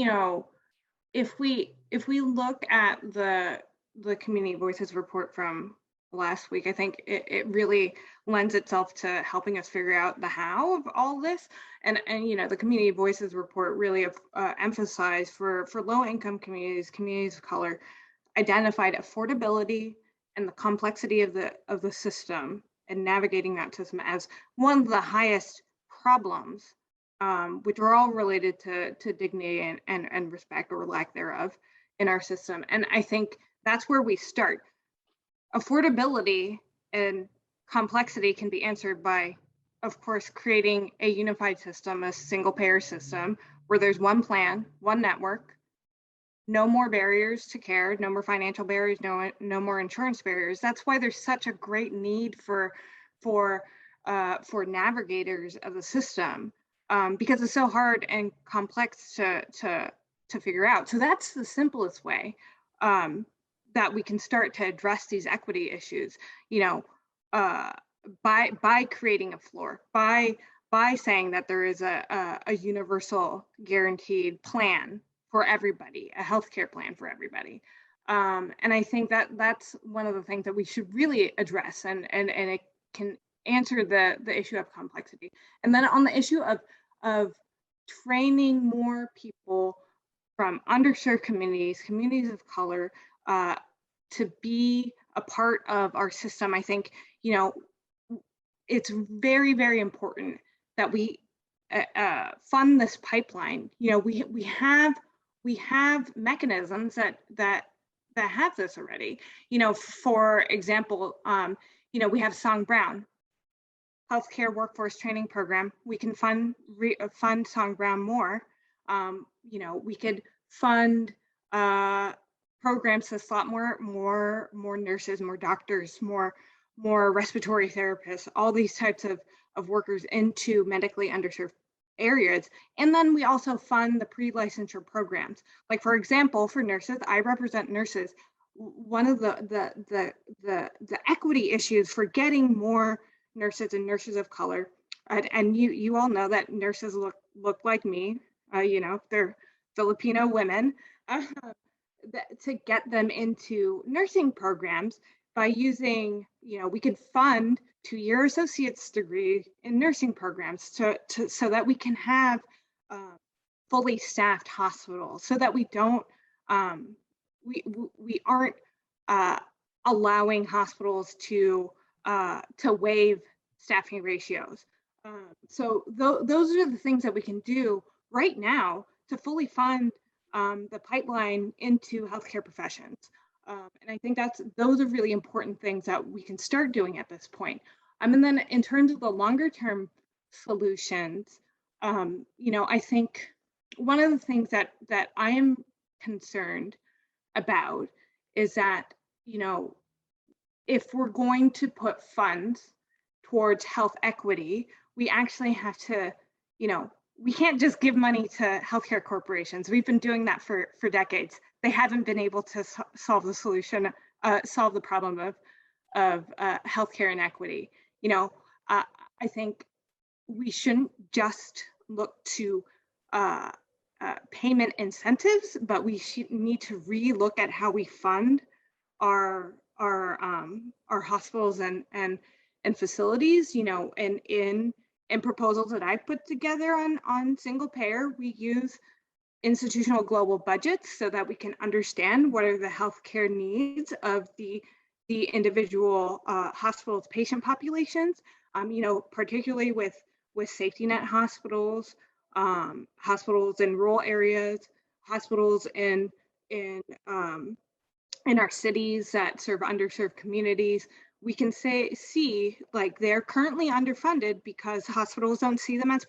if we look at the the Community Voices report from last week. I think it really lends itself to helping us figure out the how of all this. And you know, the Community Voices report really emphasized for low income communities, communities of color, identified affordability and the complexity of the system and navigating that system as one of the highest problems, which are all related to dignity and respect or lack thereof in our system. And I think that's where we start. Affordability and complexity can be answered by, of course, creating a unified system, a single payer system where there's one plan, one network, no more barriers to care, no more financial barriers, no more insurance barriers. That's why there's such a great need for navigators of the system, because it's so hard and complex to figure out. So that's the simplest way that we can start to address these equity issues, you know, by creating a floor, by saying that there is a universal guaranteed plan for everybody, a healthcare plan for everybody. And I think that that's one of the things that we should really address, and it can answer the issue of complexity. And then on the issue of training more people from underserved communities, communities of color, to be a part of our system, I think, you know, it's very, very important that we fund this pipeline. You know, we have mechanisms that have this already. You know, for example, you know, we have Song Brown, Healthcare Workforce Training Program. We can fund Song Brown more. You know, we could fund programs to slot more nurses, more doctors, more respiratory therapists, all these types of workers into medically underserved areas. And then we also fund the pre-licensure programs. Like, for example, for nurses, I represent nurses. One of the equity issues for getting more nurses and nurses of color, and you all know that nurses look like me, you know, they're Filipino women, to get them into nursing programs by using, you know, we could fund 2-year associate's degree in nursing programs so that we can have fully staffed hospitals, so that we don't we aren't allowing hospitals to waive staffing ratios. So those are the things that we can do right now to fully fund the pipeline into healthcare professions. And I think those are really important things that we can start doing at this point. And then in terms of the longer term solutions, you know, I think one of the things that I am concerned about is that, you know, if we're going to put funds towards health equity, we actually have to, you know, we can't just give money to healthcare corporations. We've been doing that for decades. They haven't been able to solve the problem of healthcare inequity. You know, I think we shouldn't just look to payment incentives, but we need to re-look at how we fund our hospitals and facilities. You know, and in proposals that I put together on single payer, we use institutional global budgets so that we can understand what are the healthcare needs of the individual hospitals' patient populations. You know, particularly with safety net hospitals, hospitals in rural areas, hospitals in our cities that serve underserved communities. We can see like they're currently underfunded because hospitals don't see them as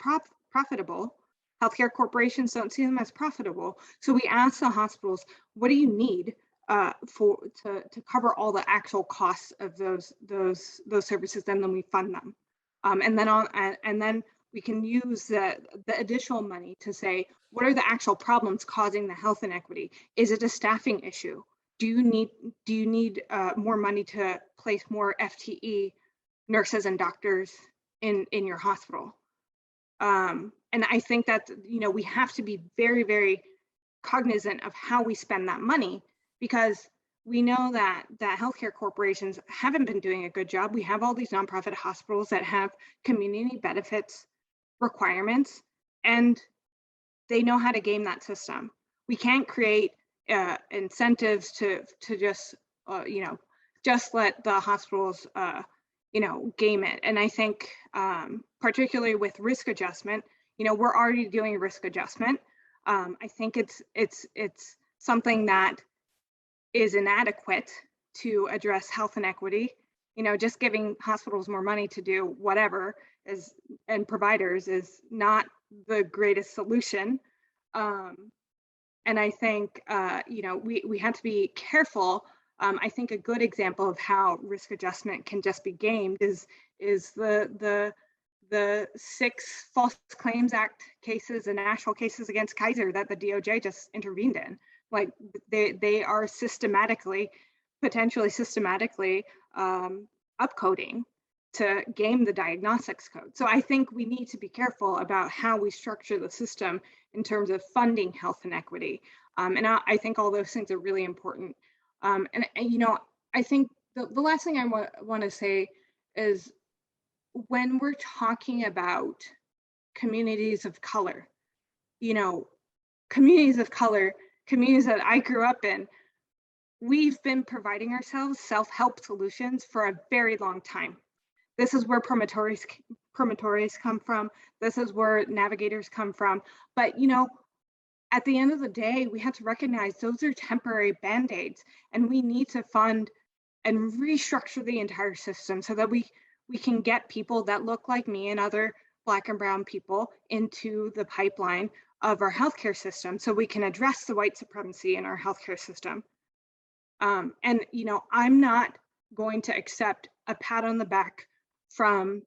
profitable. Healthcare corporations don't see them as profitable. So we ask the hospitals, what do you need to cover all the actual costs of those services, and then we fund them. And then we can use the additional money to say, what are the actual problems causing the health inequity? Is it a staffing issue? Do you need more money to place more FTE nurses and doctors in your hospital? And I think that, you know, we have to be very, very cognizant of how we spend that money, because we know that healthcare corporations haven't been doing a good job. We have all these nonprofit hospitals that have community benefits requirements, and they know how to game that system. We can't create incentives to just just let the hospitals game it. And I think particularly with risk adjustment, we're already doing risk adjustment. I think it's something that is inadequate to address health inequity. Just giving hospitals more money to do whatever and providers is not the greatest solution. And I think, we have to be careful. I think a good example of how risk adjustment can just be gamed is the 6 False Claims Act cases and actual cases against Kaiser that the DOJ just intervened in. Like they are potentially systematically upcoding to game the diagnostics code. So I think we need to be careful about how we structure the system in terms of funding health inequity. And I think all those things are really important. And I think the last thing I want to say is when we're talking about communities of color, communities that I grew up in, we've been providing ourselves self-help solutions for a very long time. This is where promontories come from. This is where navigators come from. But, at the end of the day, we have to recognize those are temporary band-aids, and we need to fund and restructure the entire system so that we can get people that look like me and other Black and brown people into the pipeline of our healthcare system so we can address the white supremacy in our healthcare system. And, I'm not going to accept a pat on the back from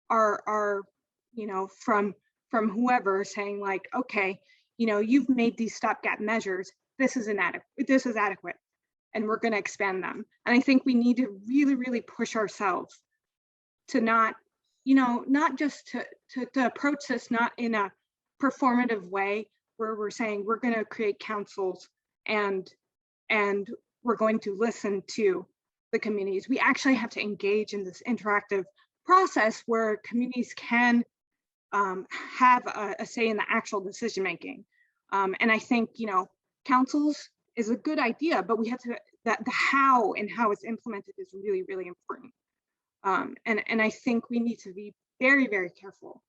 our from whoever saying like, okay, you've made these stopgap measures. This is adequate, and we're going to expand them. And I think we need to really, really push ourselves to not just to approach this not in a performative way where we're saying we're going to create councils and we're going to listen to the communities. We actually have to engage in this interactive process where communities can have a say in the actual decision making. And I think, councils is a good idea, but we have to, the how and how it's implemented is really, really important. And I think we need to be very, very careful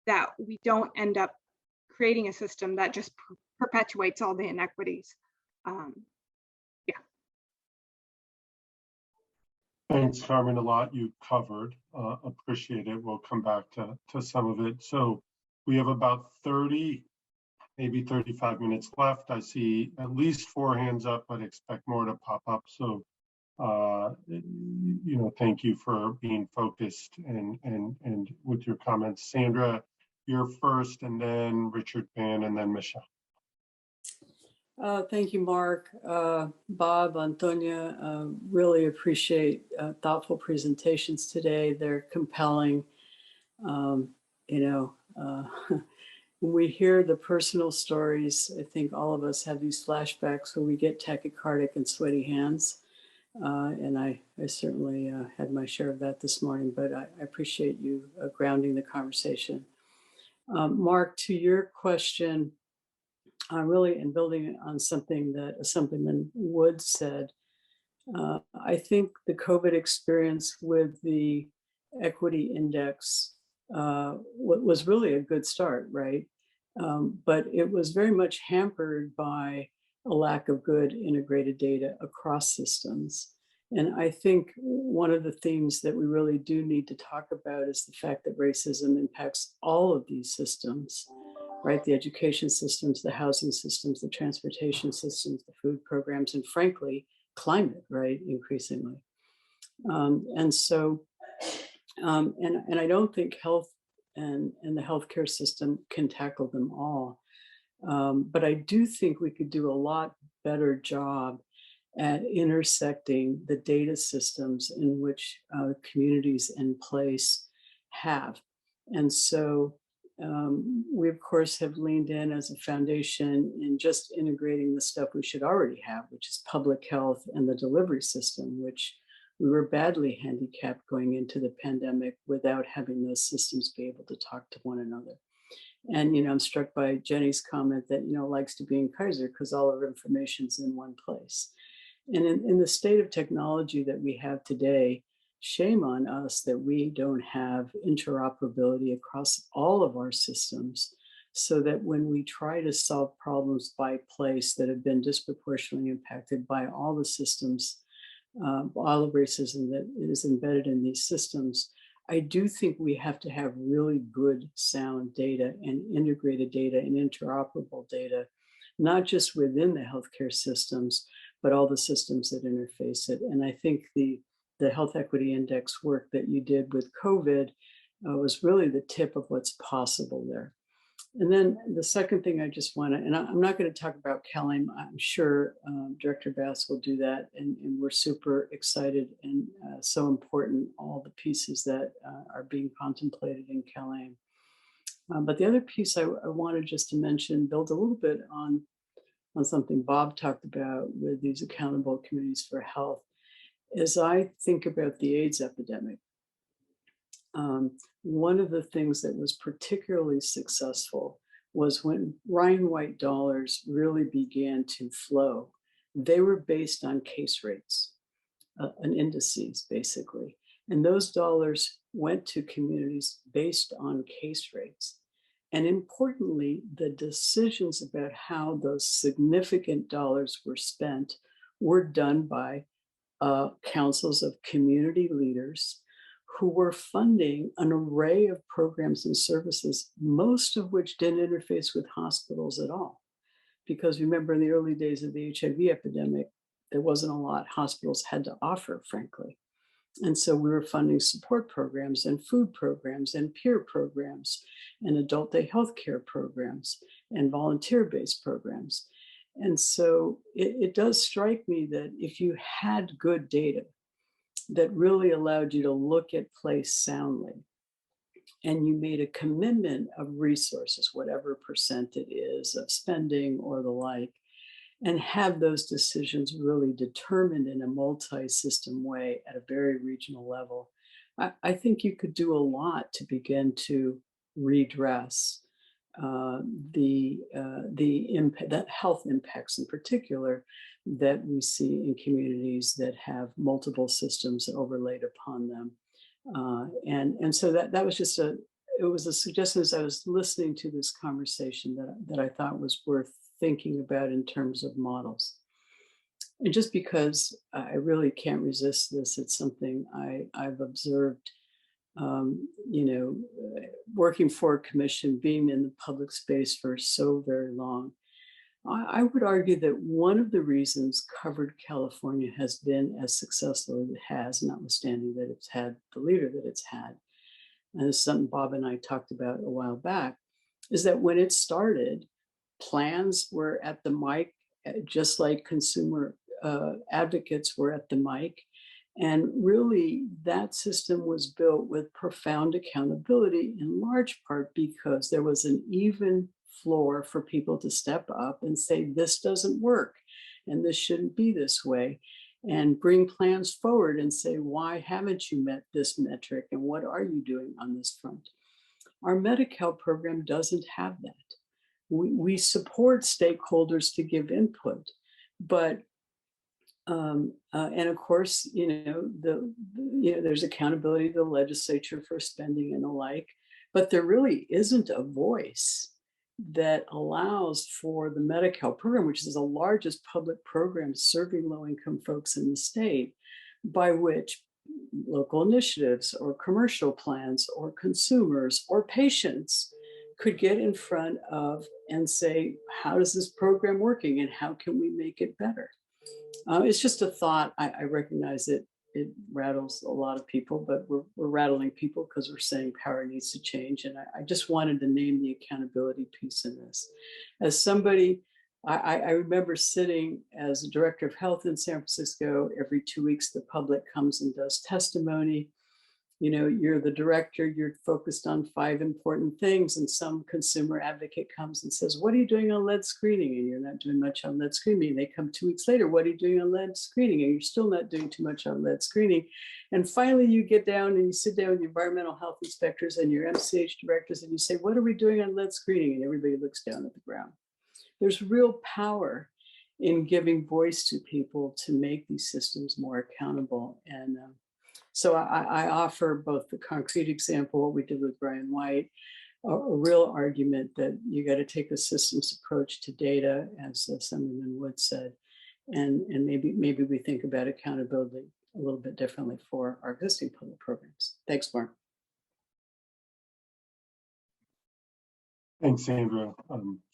that we don't end up creating a system that just perpetuates all the inequities. Thanks, Carmen. A lot you covered. Appreciate it. We'll come back to some of it. So we have about 30, maybe 35 minutes left. I see at least 4 hands up, but expect more to pop up. So, thank you for being focused and with your comments. Sandra, you're first, and then Richard Pan, and then Michelle. Thank you, Mark. Bob, Antonia, really appreciate thoughtful presentations today. They're compelling. When we hear the personal stories, I think all of us have these flashbacks where we get tachycardic and sweaty hands. And I certainly had my share of that this morning, but I appreciate you grounding the conversation. Mark, to your question, really in building on something that Assemblyman Wood said, I think the COVID experience with the equity index was really a good start, right? But it was very much hampered by a lack of good integrated data across systems. And I think one of the themes that we really do need to talk about is the fact that racism impacts all of these systems, right? The education systems, the housing systems, the transportation systems, the food programs, and frankly, climate, right, increasingly. And I don't think health and the healthcare system can tackle them all. But I do think we could do a lot better job at intersecting the data systems in which communities and place have. And so We, of course, have leaned in as a foundation in just integrating the stuff we should already have, which is public health and the delivery system, which we were badly handicapped going into the pandemic without having those systems be able to talk to one another. And, I'm struck by Jenny's comment that, likes to be in Kaiser because all our information's in one place. And in the state of technology that we have today, shame on us that we don't have interoperability across all of our systems, so that when we try to solve problems by place that have been disproportionately impacted by all the systems, all the racism that is embedded in these systems, I do think we have to have really good sound data and integrated data and interoperable data, not just within the healthcare systems, but all the systems that interface it. And I think the Health Equity Index work that you did with COVID was really the tip of what's possible there. And then the second thing I just want to, and I'm not going to talk about CalAIM, I'm sure Director Bass will do that, and we're super excited and so important, all the pieces that are being contemplated in CalAIM. But the other piece I wanted just to mention, build a little bit on something Bob talked about with these accountable communities for health. As I think about the AIDS epidemic, one of the things that was particularly successful was when Ryan White dollars really began to flow. They were based on case rates, and indices basically. And those dollars went to communities based on case rates. And importantly, the decisions about how those significant dollars were spent were done by councils of community leaders who were funding an array of programs and services, most of which didn't interface with hospitals at all. Because remember, in the early days of the HIV epidemic, there wasn't a lot hospitals had to offer, frankly. And so we were funding support programs and food programs and peer programs and adult day healthcare programs and volunteer-based programs. And so it does strike me that if you had good data that really allowed you to look at place soundly, and you made a commitment of resources, whatever percent it is of spending or the like, and have those decisions really determined in a multi-system way at a very regional level, I think you could do a lot to begin to redress the health impacts in particular that we see in communities that have multiple systems overlaid upon them. And so that was just it was a suggestion as I was listening to this conversation that I thought was worth thinking about in terms of models. And just because I really can't resist this, it's something I've observed, working for a commission, being in the public space for so very long. I would argue that one of the reasons Covered California has been as successful as it has, notwithstanding that it's had the leader that it's had, and it's something Bob and I talked about a while back, is that when it started, plans were at the mic, just like consumer advocates were at the mic. And really, that system was built with profound accountability, in large part because there was an even floor for people to step up and say, this doesn't work, and this shouldn't be this way, and bring plans forward and say, why haven't you met this metric, and what are you doing on this front? Our Medi-Cal program doesn't have that. We support stakeholders to give input, but and of course, there's accountability to the legislature for spending and the like, but there really isn't a voice that allows for the Medi-Cal program, which is the largest public program serving low-income folks in the state, by which local initiatives or commercial plans or consumers or patients could get in front of and say, how is this program working and how can we make it better? It's just a thought. I recognize it rattles a lot of people, but we're rattling people because we're saying power needs to change. And I just wanted to name the accountability piece in this. As somebody, I remember sitting as a director of health in San Francisco. Every 2 weeks, the public comes and does testimony. You know, you're the director, you're focused on 5 important things, and some consumer advocate comes and says, what are you doing on lead screening? And you're not doing much on lead screening. They come 2 weeks later, what are you doing on lead screening? And you're still not doing too much on lead screening. And finally, you get down and you sit down with your environmental health inspectors and your MCH directors, and you say, what are we doing on lead screening? And everybody looks down at the ground. There's real power in giving voice to people to make these systems more accountable. And so I offer both the concrete example, what we did with Brian White, a real argument that you got to take a systems approach to data, as Assemblyman Wood said, and maybe we think about accountability a little bit differently for our existing public programs. Thanks, Mark. Thanks, Sandra.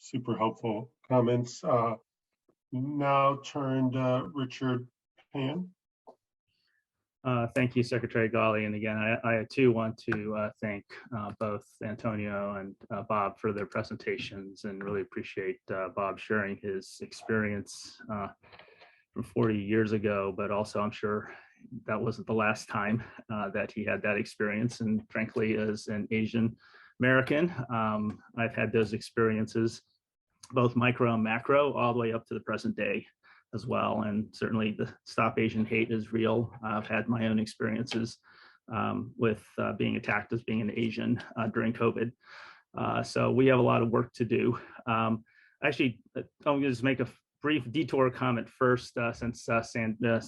Super helpful comments. Now turn to Richard Pan. Thank you, Secretary Ghali. And again, I too want to thank both Antonio and Bob for their presentations, and really appreciate Bob sharing his experience from 40 years ago, but also I'm sure that wasn't the last time that he had that experience. And frankly, as an Asian American, I've had those experiences, both micro and macro, all the way up to the present day as well. And certainly the Stop Asian Hate is real. I've had my own experiences with being attacked as being an Asian during COVID. So we have a lot of work to do. Actually, I'm going to just make a brief detour comment first, since Sandra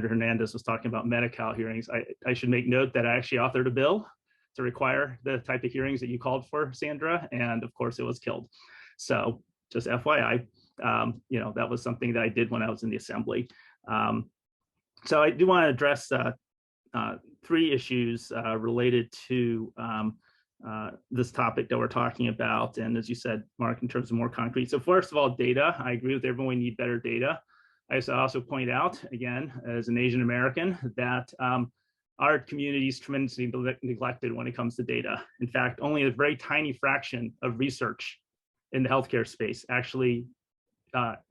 Hernandez was talking about Medi-Cal hearings. I should make note that I actually authored a bill to require the type of hearings that you called for, Sandra, and of course it was killed. So just FYI, you know, that was something that I did when I was in the Assembly. So I do want to address 3 issues related to this topic that we're talking about. And as you said, Mark, in terms of more concrete. So first of all, data. I agree with everyone, we need better data. I also point out, again, as an Asian American, that our community is tremendously neglected when it comes to data. In fact, only a very tiny fraction of research in the healthcare space actually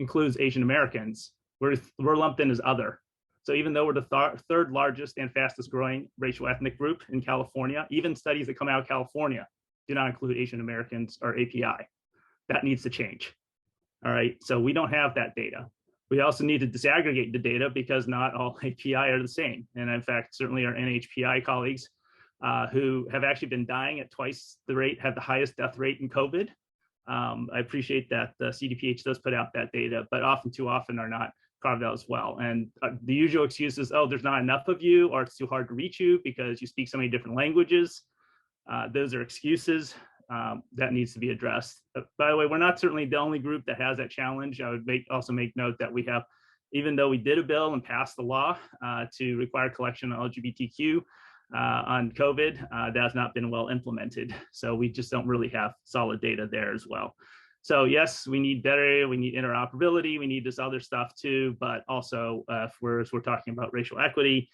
includes Asian Americans. We're lumped in as other. So even though we're the third largest and fastest growing racial ethnic group in California, even studies that come out of California do not include Asian Americans or API. That needs to change. All right, so we don't have that data. We also need to disaggregate the data because not all API are the same. And in fact, certainly our NHPI colleagues who have actually been dying at twice the rate, have the highest death rate in COVID. I appreciate that the CDPH does put out that data, but too often are not carved out as well. And the usual excuse is, oh, there's not enough of you, or it's too hard to reach you because you speak so many different languages. Those are excuses that needs to be addressed. By the way, we're not certainly the only group that has that challenge. I would also make note that we have, even though we did a bill and passed the law to require collection of LGBTQ on COVID, that has not been well implemented. So we just don't really have solid data there as well. So yes, we need better, we need interoperability, we need this other stuff too, but also as we're talking about racial equity,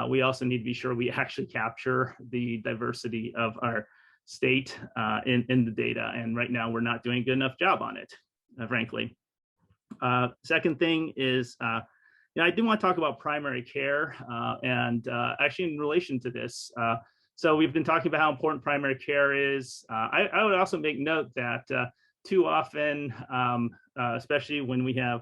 we also need to be sure we actually capture the diversity of our state in the data. And right now we're not doing a good enough job on it, frankly. Second thing is, I do want to talk about primary care and actually in relation to this. So we've been talking about how important primary care is. I would also make note that too often, especially when we have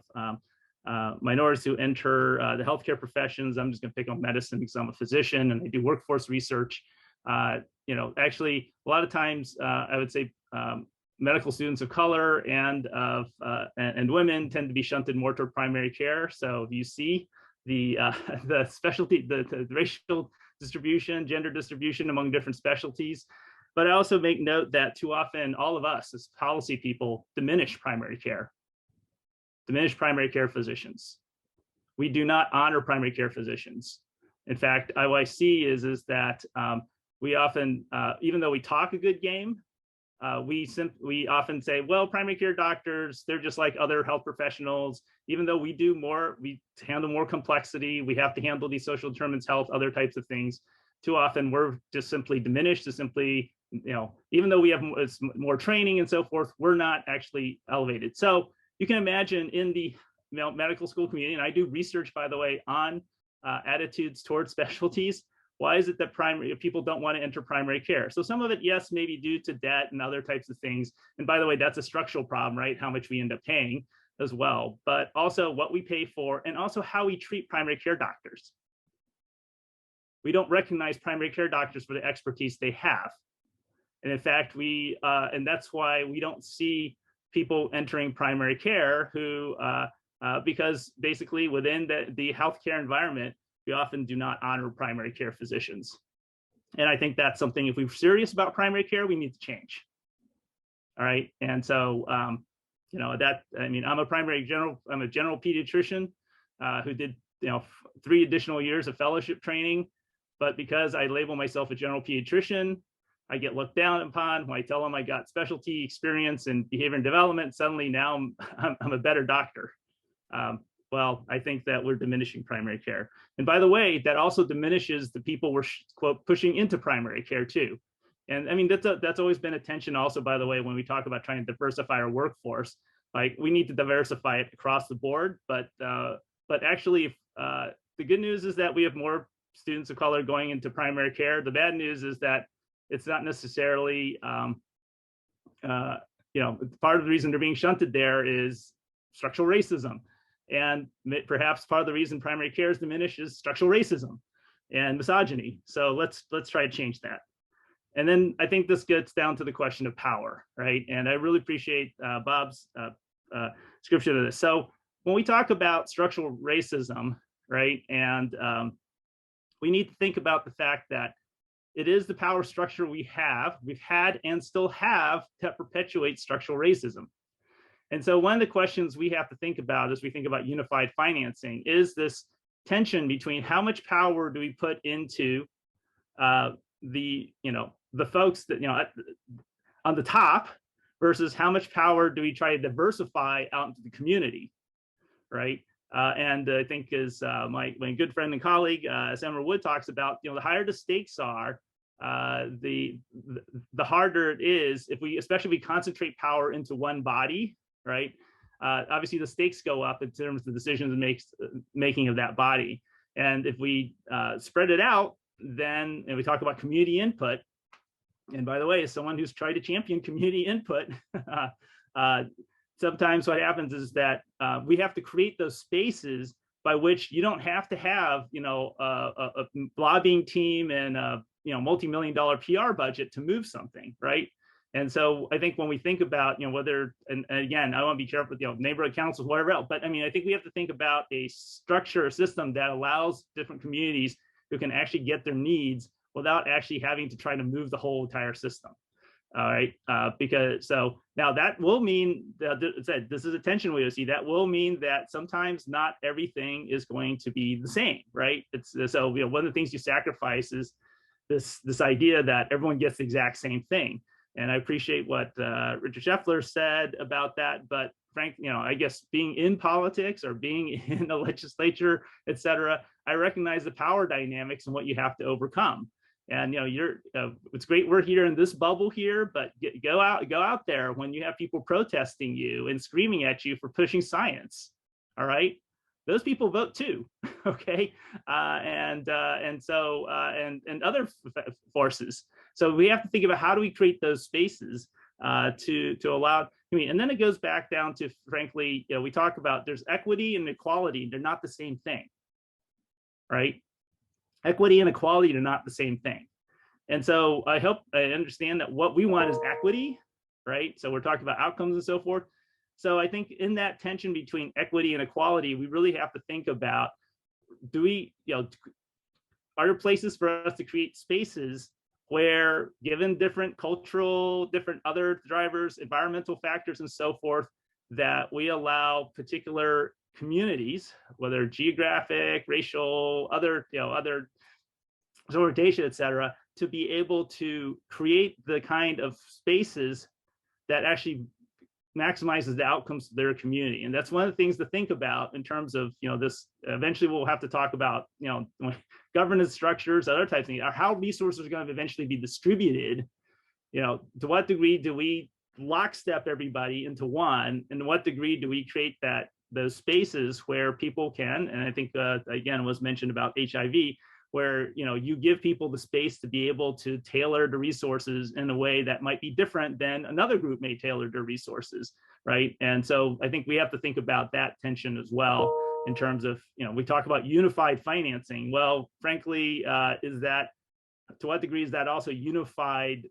minorities who enter the healthcare professions, I'm just going to pick on medicine because I'm a physician and I do workforce research. Actually, a lot of times, I would say medical students of color and women tend to be shunted more toward primary care. So you see the specialty, the racial distribution, gender distribution among different specialties. But I also make note that too often all of us as policy people diminish primary care physicians. We do not honor primary care physicians. In fact, what I see is that we often, even though we talk a good game, we often say, well, primary care doctors, they're just like other health professionals. Even though we do more, we handle more complexity, we have to handle these social determinants of health, other types of things. Too often we're just simply diminished to simply, even though we have more training and so forth, we're not actually elevated. So you can imagine in the medical school community, and I do research, by the way, on attitudes towards specialties, Why is it that people don't want to enter primary care? So some of it, yes, maybe due to debt and other types of things. And by the way, that's a structural problem, right? How much we end up paying as well, but also what we pay for and also how we treat primary care doctors. We don't recognize primary care doctors for the expertise they have. And in fact, and that's why we don't see people entering primary care who, because basically within the healthcare environment, we often do not honor primary care physicians. And I think that's something, if we're serious about primary care, we need to change. All right. And so, you know, I'm a general pediatrician who did, 3 additional years of fellowship training. But because I label myself a general pediatrician, I get looked down upon when I tell them I got specialty experience in behavior and development. Suddenly now I'm a better doctor. Well, I think that we're diminishing primary care. And by the way, that also diminishes the people we're quote pushing into primary care too. And I mean, that's always been a tension also, by the way, when we talk about trying to diversify our workforce, like we need to diversify it across the board. But actually, the good news is that we have more students of color going into primary care. The bad news is that it's not necessarily, part of the reason they're being shunted there is structural racism. And perhaps part of the reason primary care is diminished is structural racism and misogyny. So let's try to change that. And then I think this gets down to the question of power, right? And I really appreciate Bob's description of this. So when we talk about structural racism, right, and we need to think about the fact that it is the power structure we've had and still have that perpetuates structural racism. And so one of the questions we have to think about as we think about unified financing is this tension between how much power do we put into the folks that, on the top versus how much power do we try to diversify out into the community, right? And I think as my good friend and colleague, Senator Wood talks about, the higher the stakes are, the harder it is especially if we concentrate power into one body, right? Obviously the stakes go up in terms of the decisions making of that body. And if we spread it out, then, and we talk about community input, and by the way, as someone who's tried to champion community input, sometimes what happens is that we have to create those spaces by which you don't have to have, a lobbying team and a multi-million-dollar PR budget to move something, right? And so I think when we think about, whether, and again, I want to be careful with, neighborhood councils, whatever else, but I mean, I think we have to think about a structure, a system that allows different communities who can actually get their needs without actually having to try to move the whole entire system. All right, because so now that will mean that this is a tension we see. That will mean that sometimes not everything is going to be the same, right? It's so one of the things you sacrifice is this idea that everyone gets the exact same thing. And I appreciate what Richard Scheffler said about that. But Frank, I guess being in politics or being in the legislature, et cetera, I recognize the power dynamics and what you have to overcome. And it's great we're here in this bubble here, but go out there when you have people protesting you and screaming at you for pushing science. All right, those people vote too. Okay, and other forces. So we have to think about how do we create those spaces to allow. And then it goes back down to, frankly, we talk about there's equity and equality. They're not the same thing, right? Equity and equality are not the same thing. And so I hope I understand that what we want is equity, right? So we're talking about outcomes and so forth. So I think in that tension between equity and equality, we really have to think about, are there places for us to create spaces where, given different cultural, different other drivers, environmental factors and so forth, that we allow particular communities, whether geographic, racial, other orientation, et cetera, to be able to create the kind of spaces that actually maximizes the outcomes of their community. And that's one of the things to think about in terms of, this, eventually we'll have to talk about, governance structures, other types of things, how resources are going to eventually be distributed. To what degree do we lockstep everybody into one, and to what degree do we create those spaces where people can, and I think, again, was mentioned about HIV, where you give people the space to be able to tailor the resources in a way that might be different than another group may tailor their resources, right? And so I think we have to think about that tension as well in terms of, we talk about unified financing. Well, frankly, is that, to what degree is that also unified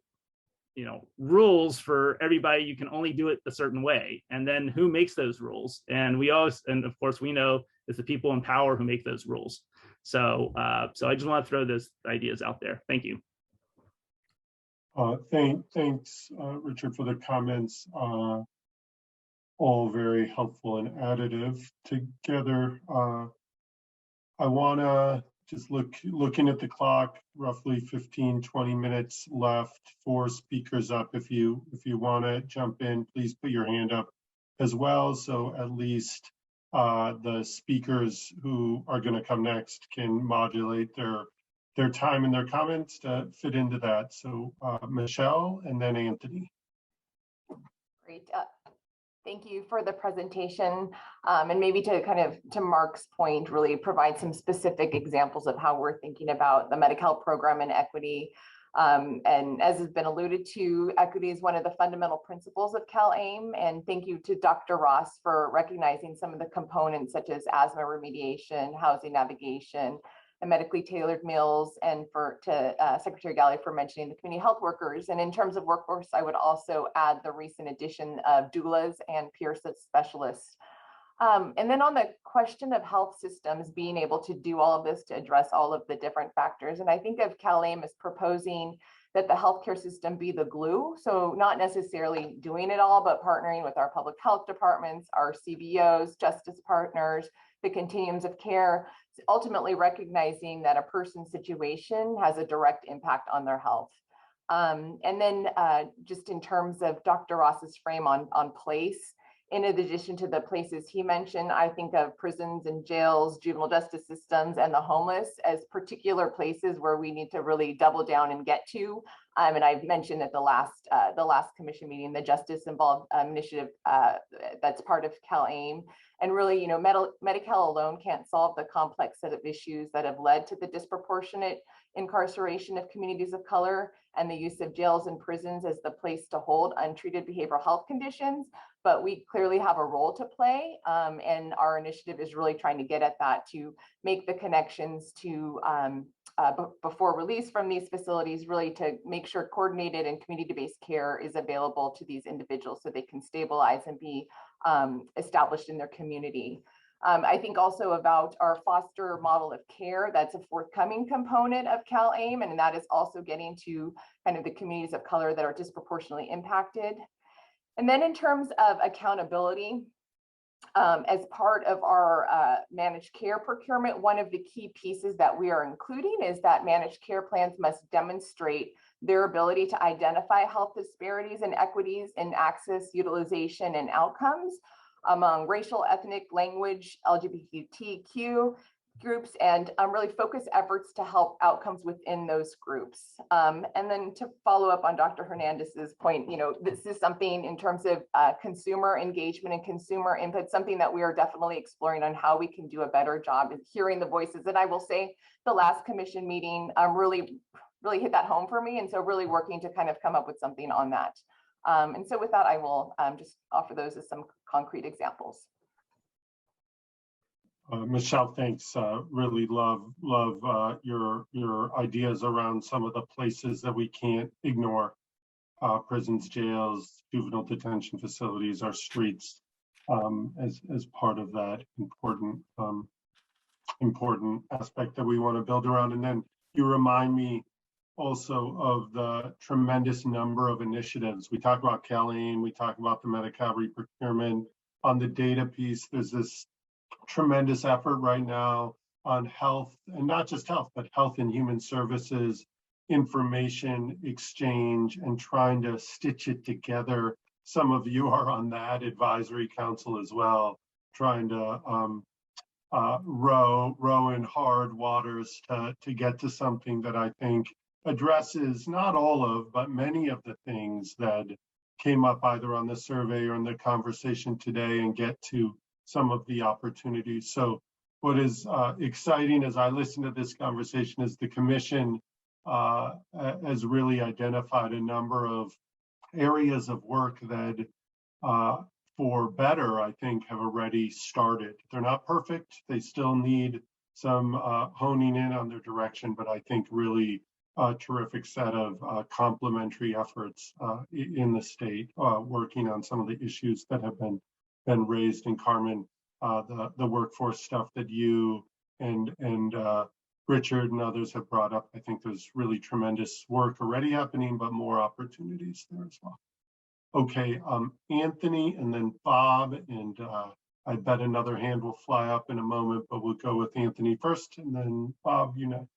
rules for everybody? You can only do it a certain way, and then who makes those rules? And of course we know it's the people in power who make those rules. So I just want to throw those ideas out there. Thank you. Thanks, Richard, for the comments. All very helpful and additive together. I want to just looking at the clock, roughly 15-20 minutes left. 4 speakers up. If you want to jump in, please put your hand up as well, so at least the speakers who are going to come next can modulate their time and their comments to fit into that. So Michelle and then Anthony. Great. Thank you for the presentation, and maybe to Mark's point, really provide some specific examples of how we're thinking about the Medi-Cal program and equity. And as has been alluded to, equity is one of the fundamental principles of CalAIM. And thank you to Dr. Ross for recognizing some of the components such as asthma remediation, housing navigation, and medically tailored meals, and to Secretary Galley for mentioning the community health workers. And in terms of workforce, I would also add the recent addition of doulas and peer specialists. And then on the question of health systems being able to do all of this to address all of the different factors, and I think of CalAIM as proposing that the healthcare system be the glue. So not necessarily doing it all, but partnering with our public health departments, our CBOs, justice partners, the continuums of care, ultimately recognizing that a person's situation has a direct impact on their health. And then just in terms of Dr. Ross's frame on place, in addition to the places he mentioned, I think of prisons and jails, juvenile justice systems, and the homeless as particular places where we need to really double down and get to. And I've mentioned at the last commission meeting, the Justice Involved initiative that's part of CalAIM. And really, Medi-Cal alone can't solve the complex set of issues that have led to the disproportionate incarceration of communities of color and the use of jails and prisons as the place to hold untreated behavioral health conditions. But we clearly have a role to play, and our initiative is really trying to get at that, to make the connections to before release from these facilities, really to make sure coordinated and community-based care is available to these individuals so they can stabilize and be established in their community. I think also about our foster model of care. That's a forthcoming component of CalAIM, and that is also getting to kind of the communities of color that are disproportionately impacted. And then in terms of accountability, as part of our managed care procurement, one of the key pieces that we are including is that managed care plans must demonstrate their ability to identify health disparities and equities in access, utilization, and outcomes among racial, ethnic, language, LGBTQ groups, and really focus efforts to help outcomes within those groups. And then to follow up on Dr. Hernandez's point, this is something in terms of consumer engagement and consumer input, something that we are definitely exploring on how we can do a better job in hearing the voices. And I will say the last commission meeting really hit that home for me. And so really working to kind of come up with something on that. And so with that, I will just offer those as some concrete examples. Michelle, thanks. Really love your ideas around some of the places that we can't ignore. Prisons, jails, juvenile detention facilities, our streets, as part of that important aspect that we want to build around. And then you remind me also of the tremendous number of initiatives. We talk about CalAIM, we talk about the Medi-Cal procurement. On the data piece, there's this tremendous effort right now on health, and not just health, but health and human services, information exchange, and trying to stitch it together. Some of you are on that advisory council as well, trying to row in hard waters to get to something that I think addresses not all of, but many of the things that came up either on the survey or in the conversation today, and get to some of the opportunities. So what is exciting as I listen to this conversation is the commission has really identified a number of areas of work that for better, I think, have already started. They're not perfect. They still need some honing in on their direction, but I think really a terrific set of complementary efforts in the state working on some of the issues that have been raised. And Carmen, the workforce stuff that you and Richard and others have brought up, I think there's really tremendous work already happening, but more opportunities there as well. Okay, Anthony and then Bob, and I bet another hand will fly up in a moment, but we'll go with Anthony first and then Bob, you know.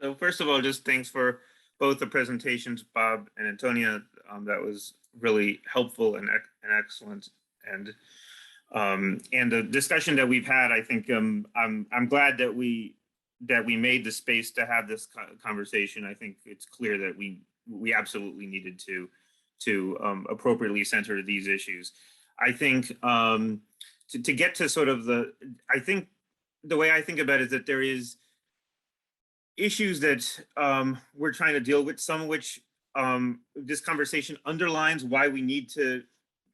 So first of all, just thanks for both the presentations, Bob and Antonia. That was really helpful and excellent. And the discussion that we've had, I think I'm glad that we made the space to have this conversation. I think it's clear that we absolutely needed to appropriately center these issues. I think to get to sort of I think the way I think about it is that there is issues that we're trying to deal with, some of which this conversation underlines why we need to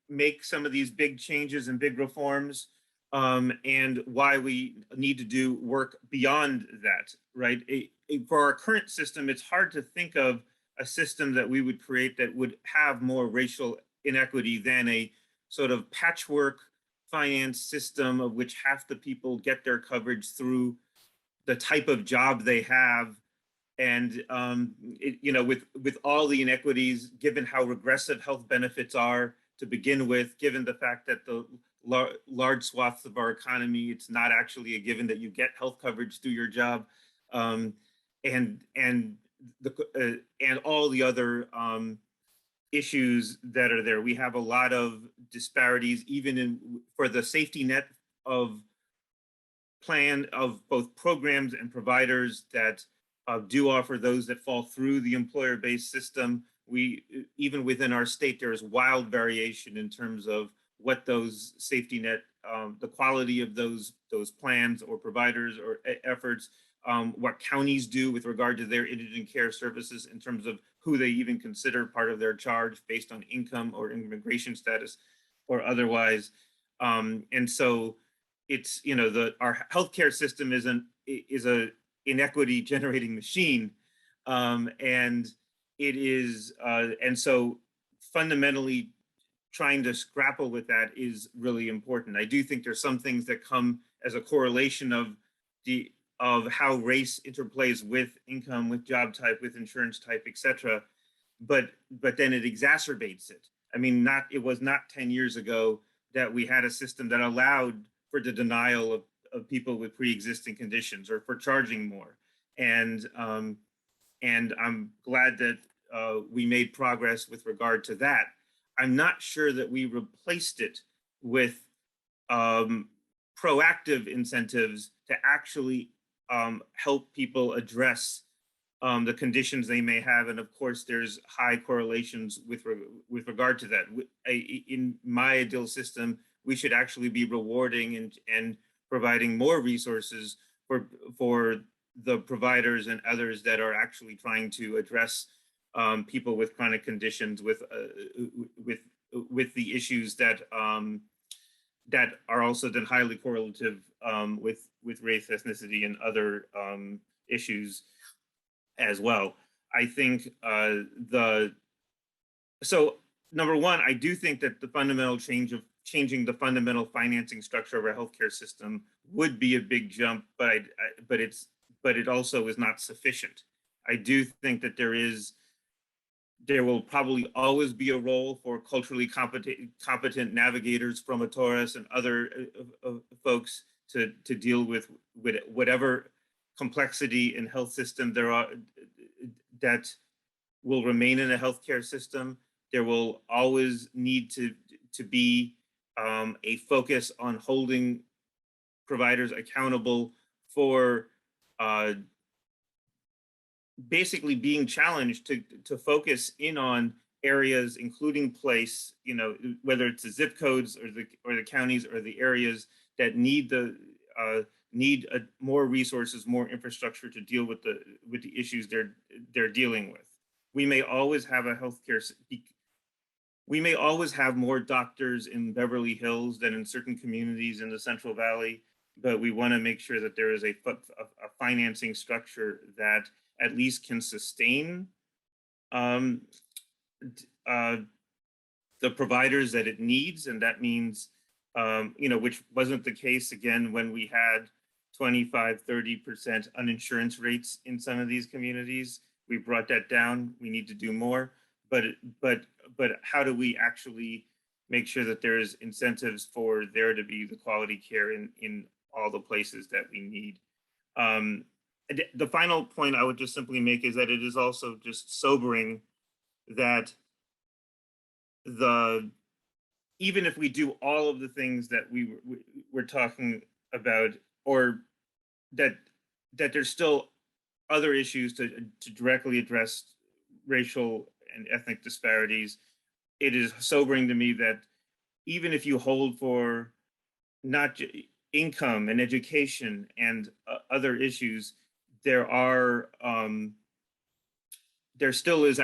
make some of these big changes and big reforms, and why we need to do work beyond that, right? For our current system, it's hard to think of a system that we would create that would have more racial inequity than a sort of patchwork finance system of which half the people get their coverage through the type of job they have. And, with all the inequities, given how regressive health benefits are to begin with, given the fact that the large swaths of our economy, it's not actually a given that you get health coverage through your job. And all the other issues that are there. We have a lot of disparities, even for the safety net of both programs and providers that do offer those that fall through the employer-based system. Even within our state, there is wild variation in terms of what those safety net, the quality of those plans or providers or efforts, what counties do with regard to their indigent care services in terms of who they even consider part of their charge based on income or immigration status or otherwise. And so it's, our healthcare system is a inequity generating machine. And it is, and so fundamentally trying to grapple with that is really important. I do think there's some things that come as a correlation of how race interplays with income, with job type, with insurance type, et cetera. But then it exacerbates it. I mean, it was not 10 years ago that we had a system that allowed for the denial of people with pre-existing conditions or for charging more. And I'm glad that we made progress with regard to that. I'm not sure that we replaced it with proactive incentives to actually help people address the conditions they may have. And of course, there's high correlations with regard to that. In my ideal system, we should actually be rewarding and providing more resources for the providers and others that are actually trying to address people with chronic conditions with the issues that are also then highly correlative with race, ethnicity, and other issues as well. I think so number one, I do think that the fundamental changing the fundamental financing structure of our healthcare system would be a big jump, but it also is not sufficient. I do think that there will probably always be a role for culturally competent navigators from Atoris and other folks to deal with whatever complexity in health system there are that will remain in a healthcare system. There will always need to be a focus on holding providers accountable for basically being challenged to focus in on areas, including place, whether it's the zip codes or the counties or the areas that need need more resources, more infrastructure to deal with the issues they're dealing with. We may always have we may always have more doctors in Beverly Hills than in certain communities in the Central Valley, but we want to make sure that there is a financing structure that at least can sustain the providers that it needs. And that means, which wasn't the case again when we had 25, 30% uninsurance rates in some of these communities. We brought that down. We need to do more. But how do we actually make sure that there's incentives for there to be the quality care in all the places that we need? The final point I would just simply make is that it is also just sobering that even if we do all of the things that we're talking about, or that there's still other issues to directly address racial and ethnic disparities. It is sobering to me that even if you hold for not income and education and other issues, there still is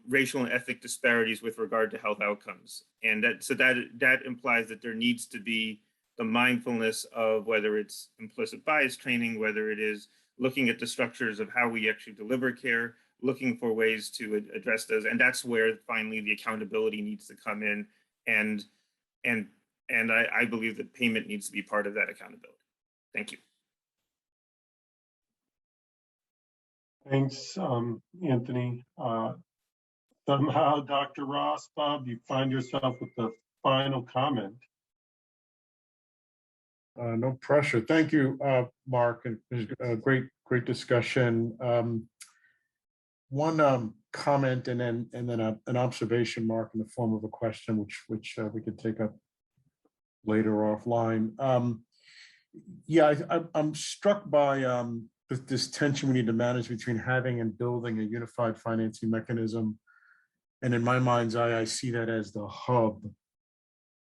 racial and ethnic disparities with regard to health outcomes. And that implies that there needs to be the mindfulness of whether it's implicit bias training, whether it is looking at the structures of how we actually deliver care, looking for ways to address those. And that's where finally the accountability needs to come in. And I believe that payment needs to be part of that accountability. Thank you. Thanks, Anthony. Somehow, Dr. Ross, Bob, you find yourself with the final comment. No pressure. Thank you, Mark. And a great discussion. One comment and then an observation, Mark, in the form of a question, which we could take up later offline. I'm struck by this tension we need to manage between having and building a unified financing mechanism. And in my mind's eye, I see that as the hub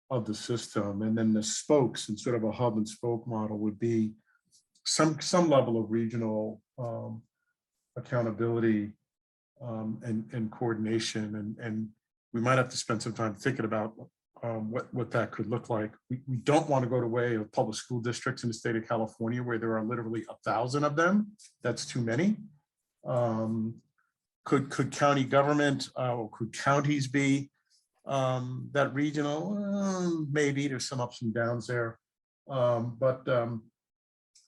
of the system, and then the spokes, and sort of a hub and spoke model would be some level of regional accountability and coordination, and we might have to spend some time thinking about what that could look like. We don't want to go the way of public school districts in the state of California, where there are literally 1,000 of them. That's too many. Could county government or could counties be that regional? Maybe there's some ups and downs there, but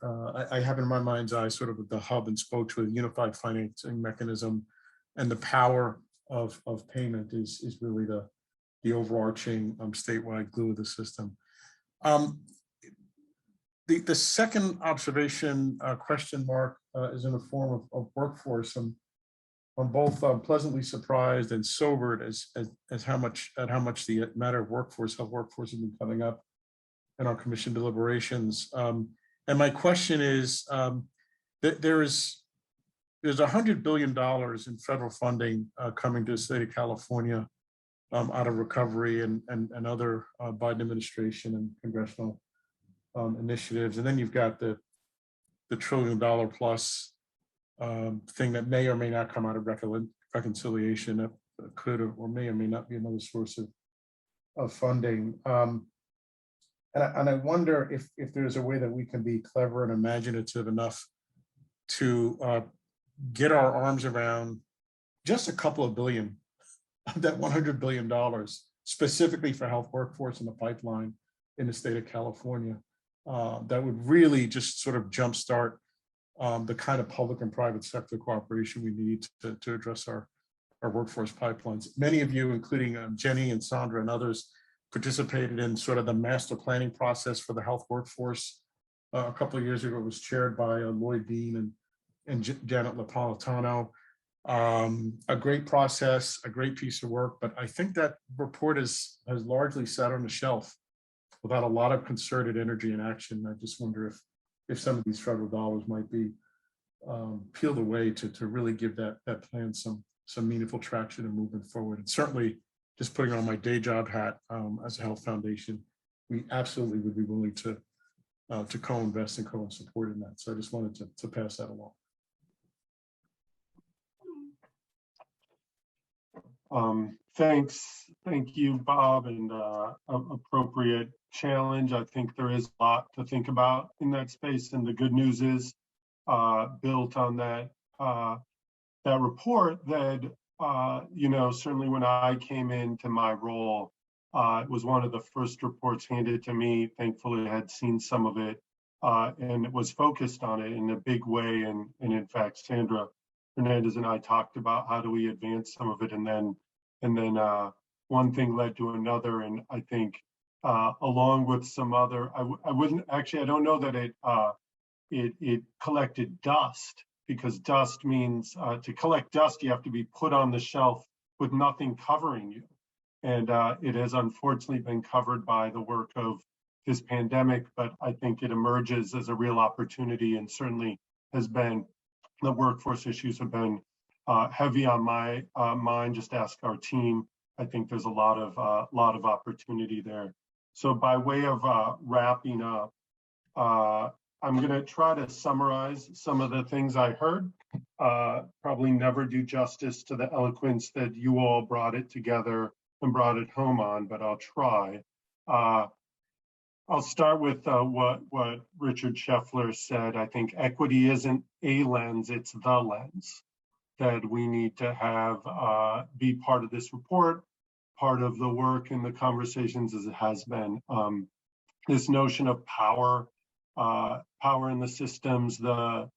I have in my mind's eye sort of the hub and spoke to a unified financing mechanism, and the power of payment is really the overarching statewide glue of the system. The second observation question, Mark, is in the form of workforce. I'm both pleasantly surprised and sobered as how much the matter of health workforce has been coming up in our commission deliberations. And my question is, there's $100 billion in federal funding coming to the state of California out of recovery and other Biden administration and congressional initiatives. And then you've got the $1 trillion plus thing that may or may not come out of reconciliation, that could or may not be another source of funding. And I wonder if there's a way that we can be clever and imaginative enough to get our arms around just a couple of billion of that $100 billion specifically for health workforce in the pipeline in the state of California. That would really just sort of jumpstart the kind of public and private sector cooperation we need to address our workforce pipelines. Many of you, including Jenny and Sandra and others, participated in sort of the master planning process for the health workforce. A couple of years ago, it was chaired by Lloyd Dean and Janet Napolitano. A great process, a great piece of work, but I think that report has largely sat on the shelf without a lot of concerted energy and action. I just wonder if some of these federal dollars might be peeled away to really give that plan some meaningful traction and movement forward. And certainly, just putting on my day job hat as a health foundation, we absolutely would be willing to to co-invest and co-support in that. So I just wanted to pass that along. Thanks. Thank you, Bob, and appropriate challenge. I think there is a lot to think about in that space. And the good news is built on that that report that, certainly when I came into my role, it was one of the first reports handed to me. Thankfully, I had seen some of it and it was focused on it in a big way. And in fact, Sandra Hernandez and I talked about how do we advance some of it, and then one thing led to another. And I think along with some other, I wouldn't actually, I don't know that it collected dust, because dust means to collect dust, you have to be put on the shelf with nothing covering you. And it has unfortunately been covered by the work of this pandemic, but I think it emerges as a real opportunity, and certainly has been, the workforce issues have been heavy on my mind. Just ask our team. I think there's a lot of opportunity there. So by way of wrapping up, I'm going to try to summarize some of the things I heard. Probably never do justice to the eloquence that you all brought it together and brought it home on, but I'll try. I'll start with what Richard Scheffler said. I think equity isn't a lens, it's the lens that we need to have be part of this report, part of the work and the conversations as it has been. This notion of power in the systems, the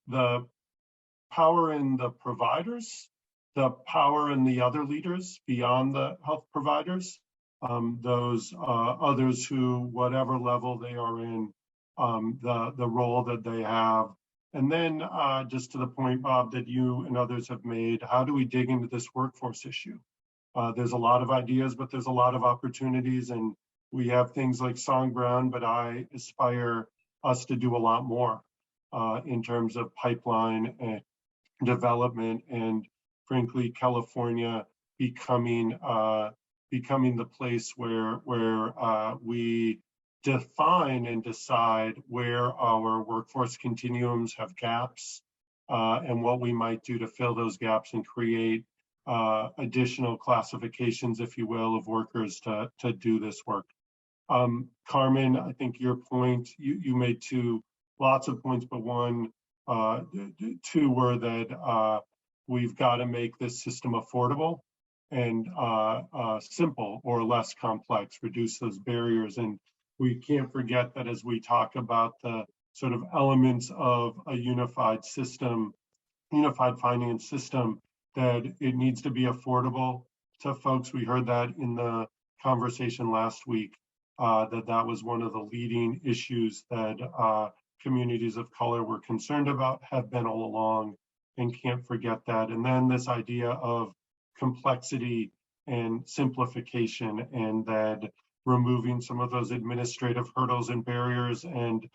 power in the providers, the power in the other leaders beyond the health providers, those others who, whatever level they are in, the role that they have. And then just to the point, Bob, that you and others have made, how do we dig into this workforce issue? There's a lot of ideas, but there's a lot of opportunities, and we have things like Song Brown, but I aspire us to do a lot more in terms of pipeline and development, and frankly, California becoming the place where we define and decide where our workforce continuums have gaps and what we might do to fill those gaps and create additional classifications, if you will, of workers to do this work. Carmen, I think your point, you made lots of points, but two were that we've got to make this system affordable and simple or less complex, reduce those barriers. And we can't forget that as we talk about the sort of elements of a unified system, unified finance system, that it needs to be affordable to folks. We heard that in the conversation last week, that was one of the leading issues that communities of color were concerned about, have been all along, and can't forget that. And then this idea of complexity and simplification, and that removing some of those administrative hurdles and barriers and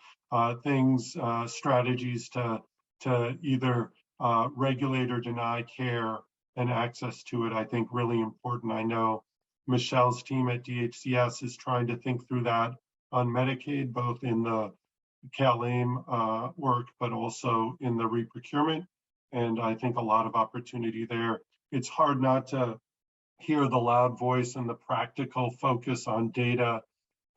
strategies to either regulate or deny care and access to it, I think really important. I know Michelle's team at DHCS is trying to think through that on Medicaid, both in the CalAIM work, but also in the reprocurement. And I think a lot of opportunity there. It's hard not to hear the loud voice and the practical focus on data,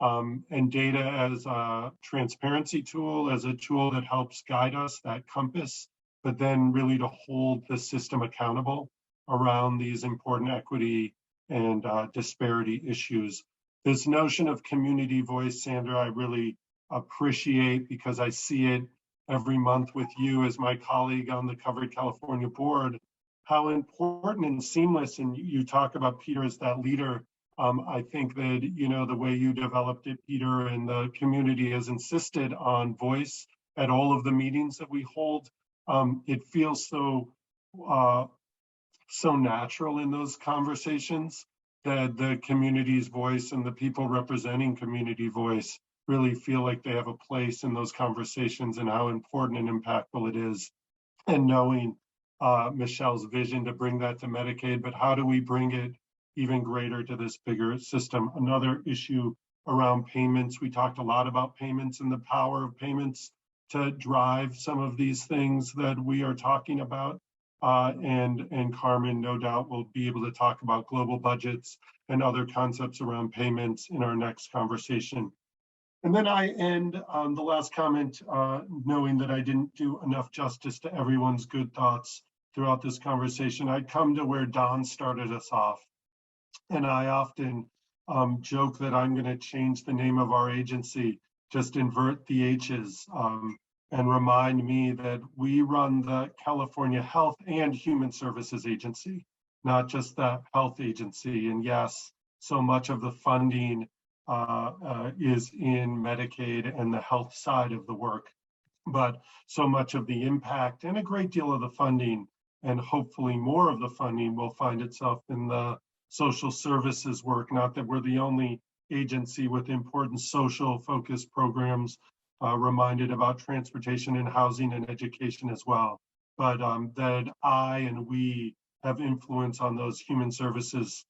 and data as a transparency tool, as a tool that helps guide us, that compass, but then really to hold the system accountable around these important equity and disparity issues. This notion of community voice, Sandra, I really appreciate, because I see it every month with you as my colleague on the Covered California board, how important and seamless, and you talk about Peter as that leader. I think that, the way you developed it, Peter, and the community has insisted on voice at all of the meetings that we hold. It feels so natural in those conversations that the community's voice and the people representing community voice really feel like they have a place in those conversations, and how important and impactful it is. And knowing Michelle's vision to bring that to Medicaid, but how do we bring it even greater to this bigger system? Another issue around payments. We talked a lot about payments and the power of payments to drive some of these things that we are talking about. And Carmen, no doubt, will be able to talk about global budgets and other concepts around payments in our next conversation. And then I end the last comment, knowing that I didn't do enough justice to everyone's good thoughts throughout this conversation. I'd come to where Don started us off. And I often joke that I'm going to change the name of our agency, just invert the H's, and remind me that we run the California Health and Human Services Agency, not just the health agency. And yes, so much of the funding is in Medicaid and the health side of the work, but so much of the impact and a great deal of the funding, and hopefully more of the funding, will find itself in the social services work. Not that we're the only agency with important social focused programs, reminded about transportation and housing and education as well, but that I and we have influence on those human services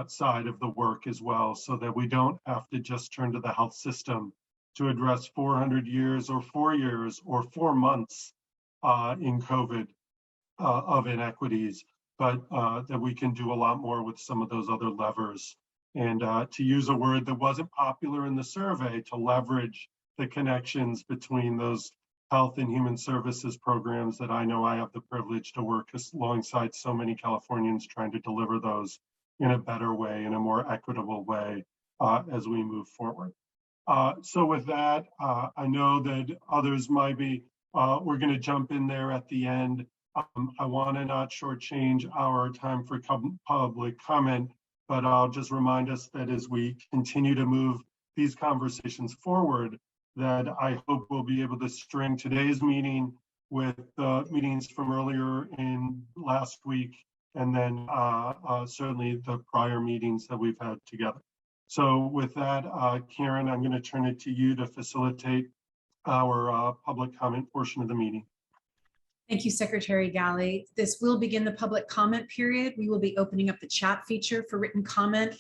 side of the work as well, so that we don't have to just turn to the health system to address 400 years or 4 years or 4 months in COVID of inequities, but that we can do a lot more with some of those other levers. And to use a word that wasn't popular in the survey, to leverage the connections between those health and human services programs that I know I have the privilege to work alongside so many Californians trying to deliver those in a better way, in a more equitable way as we move forward. So with that, I know that others might be, we're going to jump in there at the end. I want to not shortchange our time for public comment, but I'll just remind us that as we continue to move these conversations forward, that I hope we'll be able to string today's meeting with the meetings from earlier in last week, and then certainly the prior meetings that we've had together. So with that, Karen, I'm going to turn it to you to facilitate our public comment portion of the meeting. Thank you, Secretary Galley. This will begin the public comment period. We will be opening up the chat feature for written comment.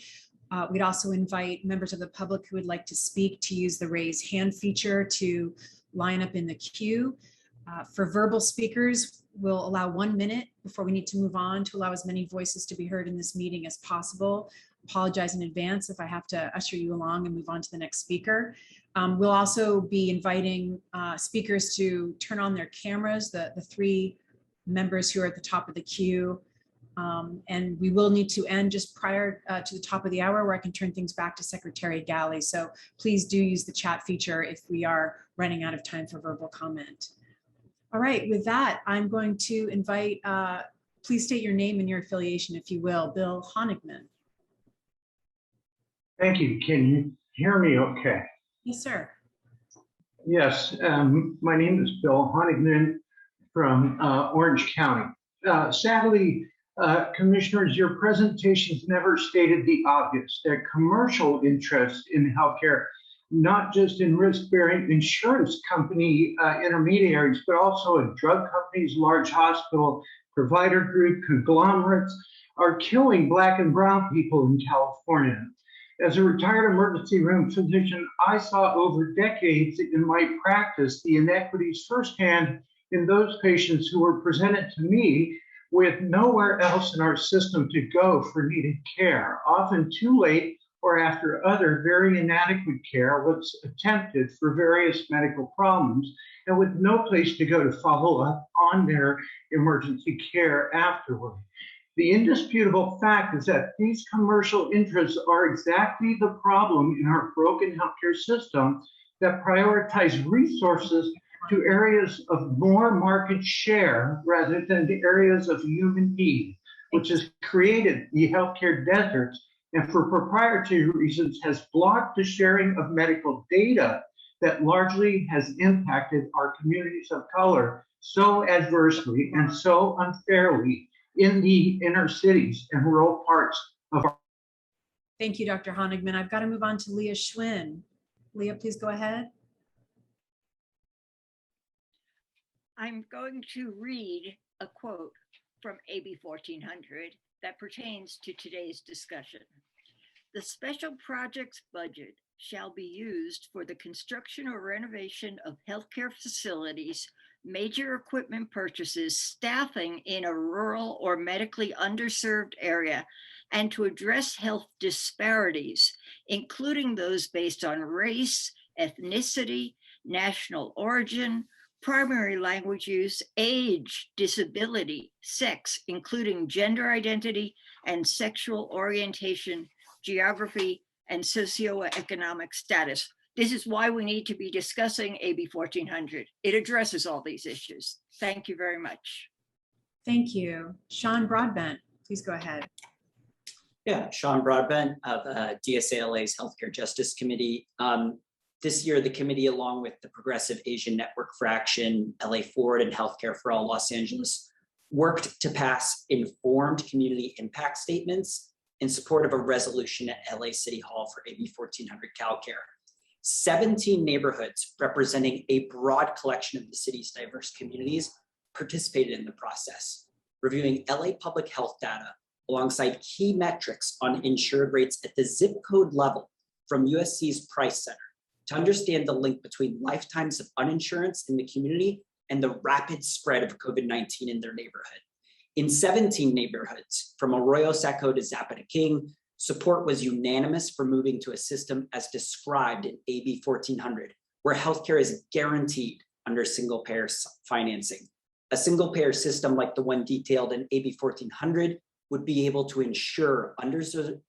We'd also invite members of the public who would like to speak to use the raise hand feature to line up in the queue. For verbal speakers, we'll allow 1 minute before we need to move on to allow as many voices to be heard in this meeting as possible. Apologize in advance if I have to usher you along and move on to the next speaker. We'll also be inviting speakers to turn on their cameras, the 3 members who are at the top of the queue. And we will need to end just prior to the top of the hour, where I can turn things back to Secretary Galley. So please do use the chat feature if we are running out of time for verbal comment. All right, with that, I'm going to invite, please state your name and your affiliation, if you will. Bill Honigman. Thank you. Can you hear me okay? Yes, sir. Yes, my name is Bill Honigman from Orange County. Sadly, commissioners, your presentations never stated the obvious, that commercial interest in healthcare, not just in risk-bearing insurance company intermediaries, but also in drug companies, large hospital provider group conglomerates, are killing Black and brown people in California. As a retired emergency room physician, I saw over decades in my practice the inequities firsthand in those patients who were presented to me with nowhere else in our system to go for needed care, often too late or after other very inadequate care was attempted for various medical problems, and with no place to go to follow up on their emergency care afterward. The indisputable fact is that these commercial interests are exactly the problem in our broken healthcare system that prioritize resources to areas of more market share rather than the areas of human need, which has created the healthcare deserts and for proprietary reasons has blocked the sharing of medical data that largely has impacted our communities of color so adversely and so unfairly in the inner cities and rural parts of our. Thank you, Dr. Honigman. I've got to move on to Leah Schwinn. Leah, please go ahead. I'm going to read a quote from AB 1400 that pertains to today's discussion. The special projects budget shall be used for the construction or renovation of healthcare facilities, major equipment purchases, staffing in a rural or medically underserved area, and to address health disparities, including those based on race, ethnicity, national origin, primary language use, age, disability, sex, including gender identity and sexual orientation, geography, and socioeconomic status. This is why we need to be discussing AB 1400. It addresses all these issues. Thank you very much. Thank you. Sean Broadbent, please go ahead. Yeah, Sean Broadbent of DSALA's Healthcare Justice Committee. This year, the committee, along with the Progressive Asian Network for Action, LA Forward, and Healthcare for All Los Angeles, worked to pass informed community impact statements in support of a resolution at LA City Hall for AB 1400 CalCare. 17 neighborhoods representing a broad collection of the city's diverse communities participated in the process, reviewing LA public health data alongside key metrics on insured rates at the zip code level from USC's Price Center to understand the link between lifetimes of uninsurance in the community and the rapid spread of COVID-19 in their neighborhood. In 17 neighborhoods, from Arroyo Sacco to Zapata King, support was unanimous for moving to a system as described in AB 1400, where healthcare is guaranteed under single payer financing. A single payer system like the one detailed in AB 1400 would be able to ensure underserved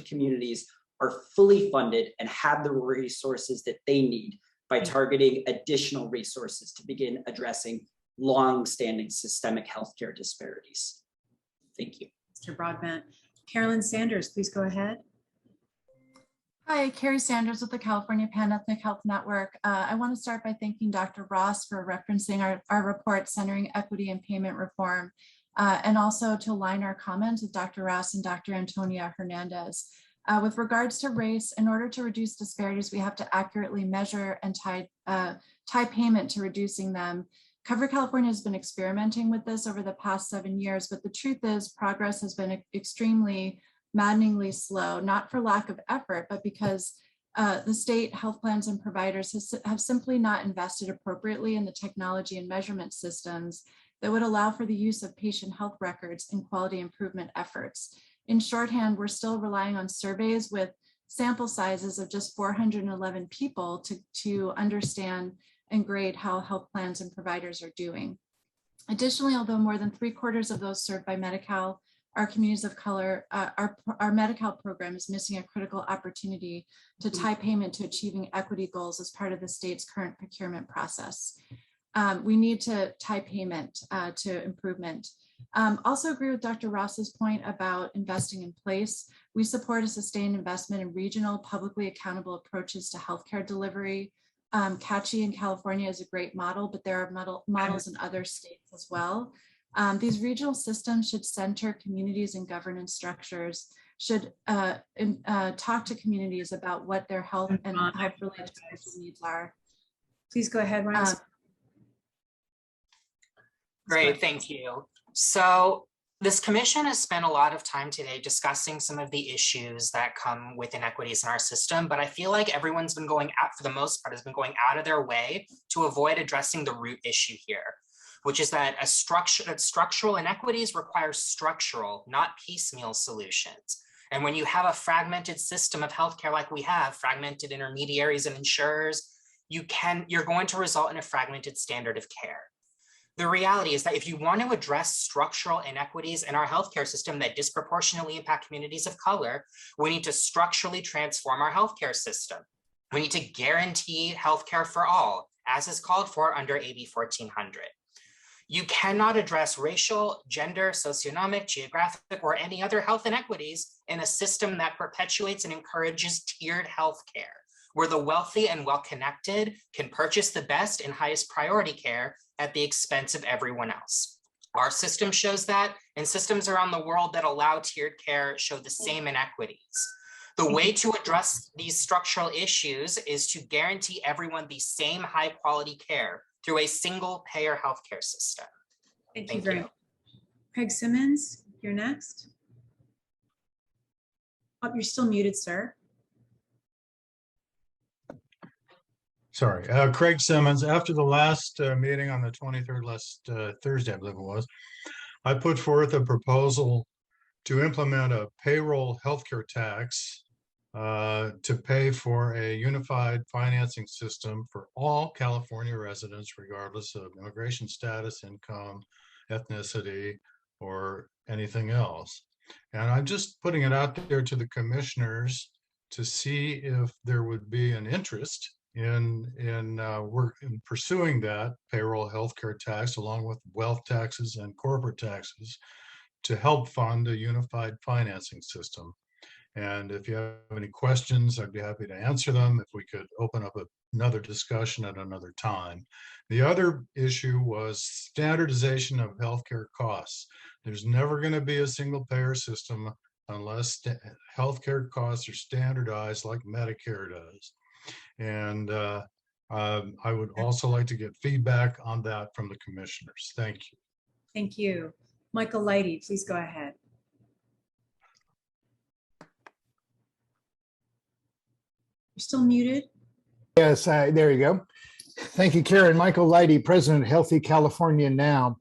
communities are fully funded and have the resources that they need by targeting additional resources to begin addressing long-standing systemic healthcare disparities. Thank you. Mr. Broadbent. Carolyn Sanders, please go ahead. Hi, Carrie Sanders with the California Pan-Ethnic Health Network. I want to start by thanking Dr. Ross for referencing our report centering equity and payment reform, and also to align our comments with Dr. Ross and Dr. Antonia Hernandez. With regards to race, in order to reduce disparities, we have to accurately measure and tie payment to reducing them. Cover California has been experimenting with this over the past 7 years, but the truth is progress has been extremely maddeningly slow, not for lack of effort, but because the state health plans and providers have simply not invested appropriately in the technology and measurement systems that would allow for the use of patient health records in quality improvement efforts. In shorthand, we're still relying on surveys with sample sizes of just 411 people to understand and grade how health plans and providers are doing. Additionally, although more than 3/4 of those served by Medi-Cal are communities of color, our Medi-Cal program is missing a critical opportunity to tie payment to achieving equity goals as part of the state's current procurement process. We need to tie payment to improvement. Also agree with Dr. Ross's point about investing in place. We support a sustained investment in regional, publicly accountable approaches to healthcare delivery. CACHI in California is a great model, but there are models in other states as well. These regional systems should center communities and governance structures, should talk to communities about what their health and health-related needs are. Please go ahead, Ryan. Great, thank you. So this commission has spent a lot of time today discussing some of the issues that come with inequities in our system, but I feel like everyone's been going out, for the most part, has been going out of their way to avoid addressing the root issue here, which is that structural inequities require structural, not piecemeal solutions. And when you have a fragmented system of healthcare like we have, fragmented intermediaries and insurers, you're going to result in a fragmented standard of care. The reality is that if you want to address structural inequities in our healthcare system that disproportionately impact communities of color, we need to structurally transform our healthcare system. We need to guarantee healthcare for all, as is called for under AB 1400. You cannot address racial, gender, socioeconomic, geographic, or any other health inequities in a system that perpetuates and encourages tiered healthcare, where the wealthy and well-connected can purchase the best and highest priority care at the expense of everyone else. Our system shows that, and systems around the world that allow tiered care show the same inequities. The way to address these structural issues is to guarantee everyone the same high quality care through a single payer healthcare system. Thank you very much. Craig Simmons, you're next. Oh, you're still muted, sir. sorry, Craig Simmons. After the last meeting on the 23rd, last Thursday, I believe it was, I put forth a proposal to implement a payroll healthcare tax to pay for a unified financing system for all California residents, regardless of immigration status, income, ethnicity, or anything else. And I'm just putting it out there to the commissioners to see if there would be an interest in pursuing that payroll healthcare tax along with wealth taxes and corporate taxes to help fund a unified financing system. And if you have any questions, I'd be happy to answer them. If we could open up another discussion at another time. The other issue was standardization of healthcare costs. There's never going to be a single payer system unless healthcare costs are standardized like Medicare does. And I would also like to get feedback on that from the commissioners. Thank you. Thank you. Michael Lighty, please go ahead. You're still muted. Yes, there you go. Thank you, Karen. Michael Lighty, President of Healthy California Now.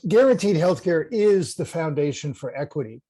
Guaranteed healthcare is the foundation for equity.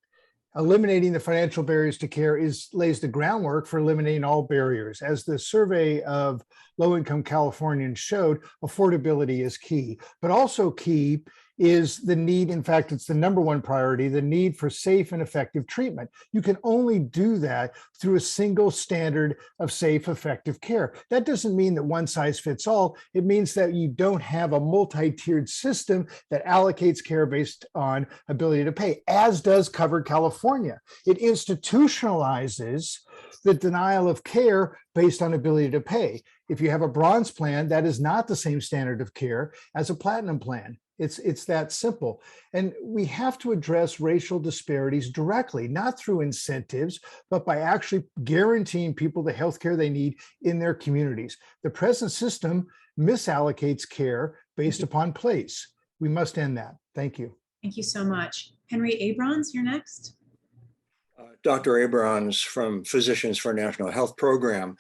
Eliminating the financial barriers to care lays the groundwork for eliminating all barriers. As the survey of low-income Californians showed, affordability is key, but also key is the need, in fact, it's the number one priority, the need for safe and effective treatment. You can only do that through a single standard of safe, effective care. That doesn't mean that one size fits all. It means that you don't have a multi-tiered system that allocates care based on ability to pay, as does Covered California. It institutionalizes the denial of care based on ability to pay. If you have a bronze plan, that is not the same standard of care as a platinum plan. It's that simple. And we have to address racial disparities directly, not through incentives, but by actually guaranteeing people the health care they need in their communities. The present system misallocates care based upon place. We must end that. Thank you. Thank you so much. Henry Abrons, you're next. Dr. Abrons from Physicians for National Health Program.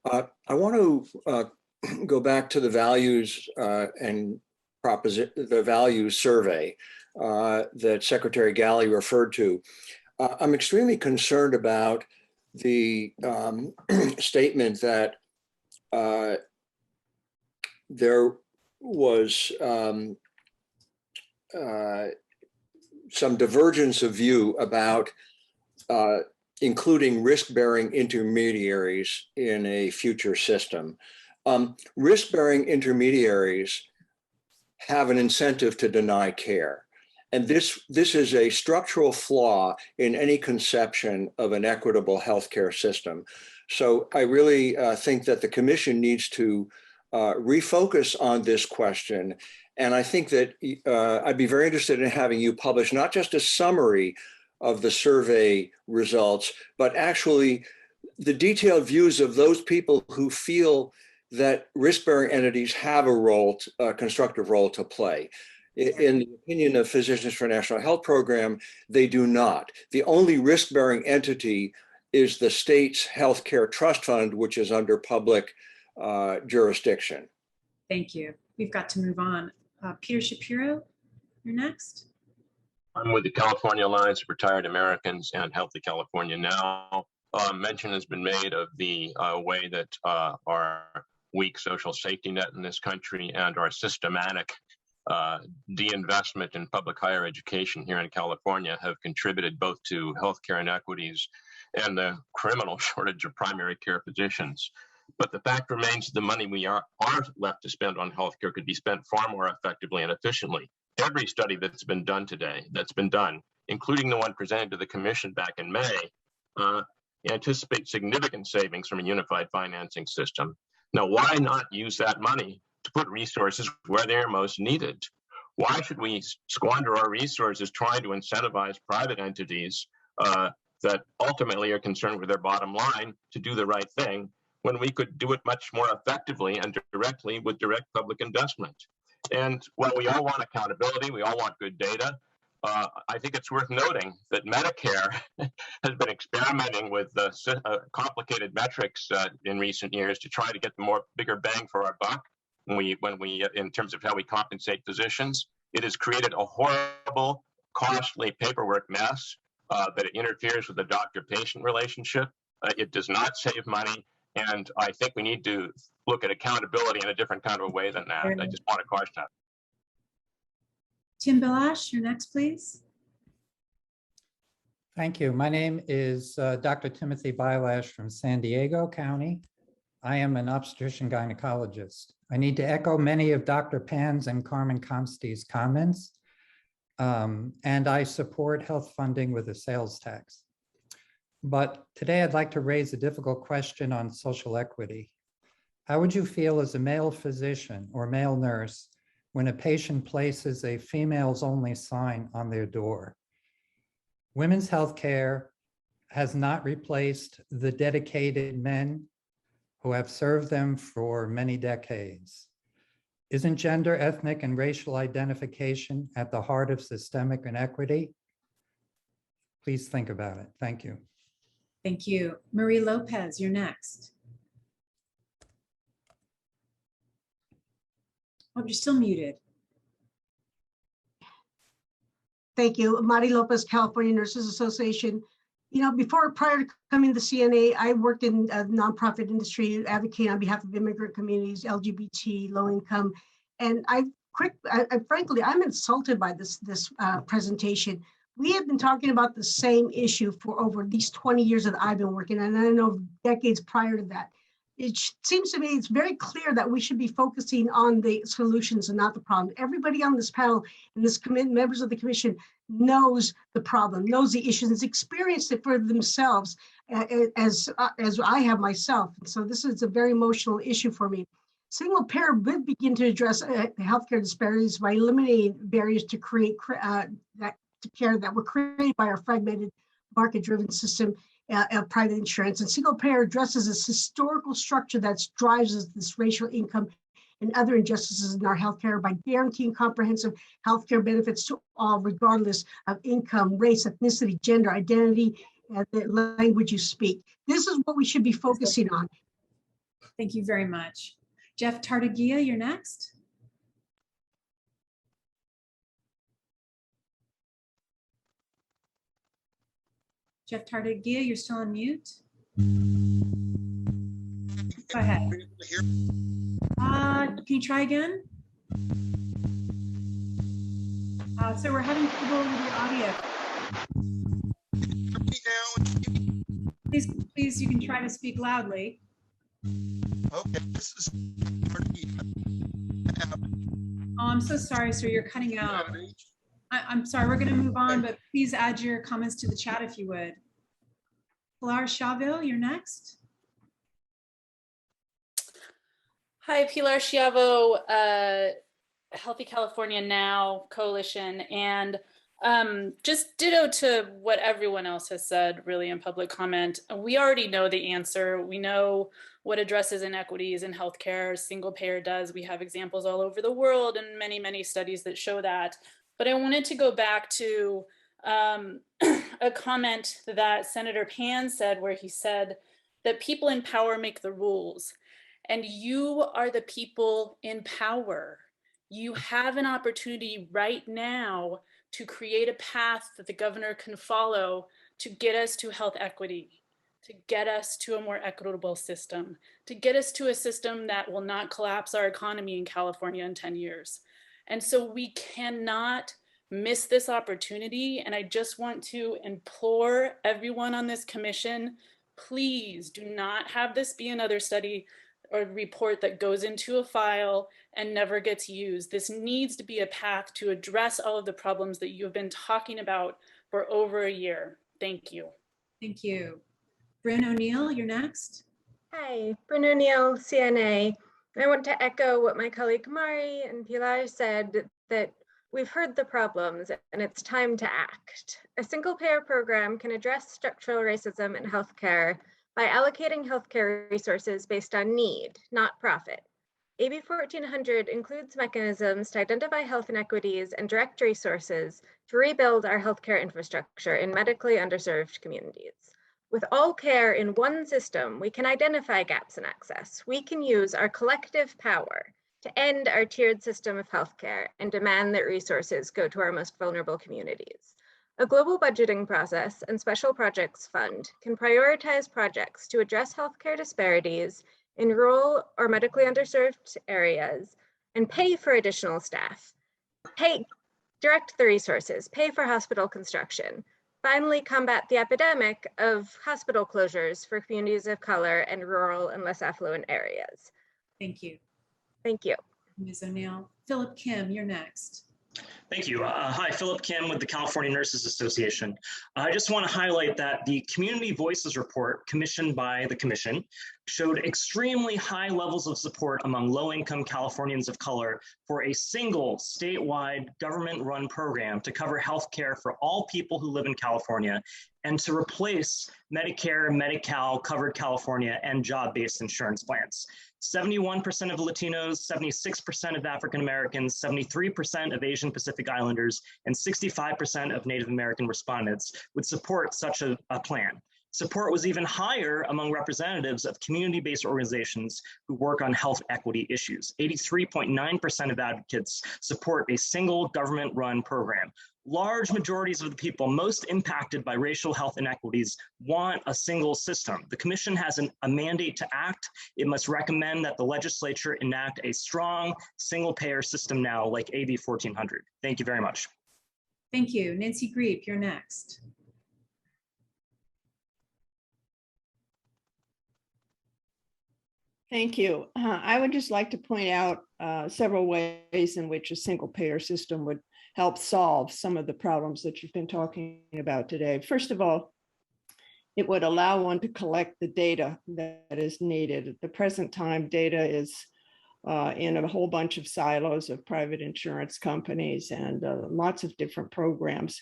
I want to go back to the values and the values survey that Secretary Galley referred to. I'm extremely concerned about the statement that there was some divergence of view about including risk-bearing intermediaries in a future system. Risk-bearing intermediaries have an incentive to deny care. And this is a structural flaw in any conception of an equitable healthcare system. So I really think that the commission needs to refocus on this question. And I think that I'd be very interested in having you publish not just a summary of the survey results, but actually the detailed views of those people who feel that risk-bearing entities have a role, a constructive role to play. In the opinion of Physicians for National Health Program, they do not. The only risk-bearing entity is the state's healthcare trust fund, which is under public jurisdiction. Thank you. We've got to move on. Peter Shapiro, you're next. I'm with the California Alliance of Retired Americans and Healthy California Now. Mention has been made of the way that our weak social safety net in this country and our systematic de-investment in public higher education here in California have contributed both to healthcare inequities and the criminal shortage of primary care physicians. But the fact remains the money we are left to spend on healthcare could be spent far more effectively and efficiently. Every study that's been done today, including the one presented to the commission back in May, anticipate significant savings from a unified financing system. Now, why not use that money to put resources where they're most needed? Why should we squander our resources trying to incentivize private entities that ultimately are concerned with their bottom line to do the right thing when we could do it much more effectively and directly with direct public investment? And while we all want accountability, we all want good data, I think it's worth noting that Medicare has been experimenting with complicated metrics in recent years to try to get the bigger bang for our buck in terms of how we compensate physicians. It has created a horrible, costly paperwork mess that interferes with the doctor-patient relationship. It does not save money. And I think we need to look at accountability in a different kind of a way than that. I just want to caution that. Tim Bilash, you're next, please. Thank you. My name is Dr. Timothy Bilash from San Diego County. I am an obstetrician gynecologist. I need to echo many of Dr. Pan's and Carmen Comste's comments, and I support health funding with a sales tax. But today I'd like to raise a difficult question on social equity. How would you feel as a male physician or male nurse when a patient places a females only sign on their door? Women's health care has not replaced the dedicated men who have served them for many decades. Isn't gender, ethnic, and racial identification at the heart of systemic inequity? Please think about it. Thank you. Thank you. Marie Lopez, you're next. Oh, you're still muted. Thank you. Mari Lopez, California Nurses Association. You know, prior to coming to CNA, I worked in a nonprofit industry advocating on behalf of immigrant communities, LGBT, low income. And frankly, I'm insulted by this presentation. We have been talking about the same issue for over these 20 years that I've been working, and I know decades prior to that. It seems to me it's very clear that we should be focusing on the solutions and not the problem. Everybody on this panel and this members of the commission knows the problem, knows the issues, has experienced it for themselves as I have myself. And so this is a very emotional issue for me. Single payer would begin to address healthcare disparities by eliminating barriers to create care that were created by our fragmented market-driven system of private insurance. And single payer addresses this historical structure that drives this racial income and other injustices in our healthcare by guaranteeing comprehensive healthcare benefits to all, regardless of income, race, ethnicity, gender, identity, and the language you speak. This is what we should be focusing on. Thank you very much. Jeff Tartagia, you're next. Jeff Tartagia, you're still on mute. Go ahead. Can you try again? So we're having trouble with your audio. Please, you can try to speak loudly. Okay, this is. Oh, I'm so sorry, sir. You're cutting out. I'm sorry. We're going to move on, but please add your comments to the chat if you would. Pilar Chaville, you're next. Hi, Pilar Schiavo, Healthy California Now Coalition, and just ditto to what everyone else has said really in public comment. We already know the answer. We know what addresses inequities in healthcare single payer does. We have examples all over the world and many, many studies that show that. But I wanted to go back to a comment that Senator Pan said, where he said that people in power make the rules. And you are the people in power. You have an opportunity right now to create a path that the governor can follow to get us to health equity, to get us to a more equitable system, to get us to a system that will not collapse our economy in California in 10 years. And so we cannot miss this opportunity. And I just want to implore everyone on this commission, please do not have this be another study or report that goes into a file and never gets used. This needs to be a path to address all of the problems that you have been talking about for over a year. Thank you. Thank you. Bryn O'Neill, you're next. Hi, Bryn O'Neill, CNA. I want to echo what my colleague Mari and Pilar said, that we've heard the problems and it's time to act. A single payer program can address structural racism in healthcare by allocating healthcare resources based on need, not profit. AB 1400 includes mechanisms to identify health inequities and direct resources to rebuild our healthcare infrastructure in medically underserved communities. With all care in one system, we can identify gaps in access. We can use our collective power to end our tiered system of healthcare and demand that resources go to our most vulnerable communities. A global budgeting process and special projects fund can prioritize projects to address healthcare disparities in rural or medically underserved areas and pay for additional staff, direct the resources, pay for hospital construction, finally combat the epidemic of hospital closures for communities of color and rural and less affluent areas. Thank you. Thank you. Ms. O'Neill. Philip Kim, you're next. Thank you. Hi, Philip Kim with the California Nurses Association. I just want to highlight that the Community Voices report commissioned by the Commission showed extremely high levels of support among low-income Californians of color for a single statewide government-run program to cover healthcare for all people who live in California and to replace Medicare, Medi-Cal, Covered California, and job-based insurance plans. 71% of Latinos, 76% of African Americans, 73% of Asian Pacific Islanders, and 65% of Native American respondents would support such a plan. Support was even higher among representatives of community-based organizations who work on health equity issues. 83.9% of advocates support a single government-run program. Large majorities of the people most impacted by racial health inequities want a single system. The Commission has a mandate to act. It must recommend that the legislature enact a strong single-payer system now, like AB 1400. Thank you very much. Thank you. Nancy Griep, you're next. Thank you. I would just like to point out several ways in which a single payer system would help solve some of the problems that you've been talking about today. First of all, it would allow one to collect the data that is needed. At the present time, data is in a whole bunch of silos of private insurance companies and lots of different programs.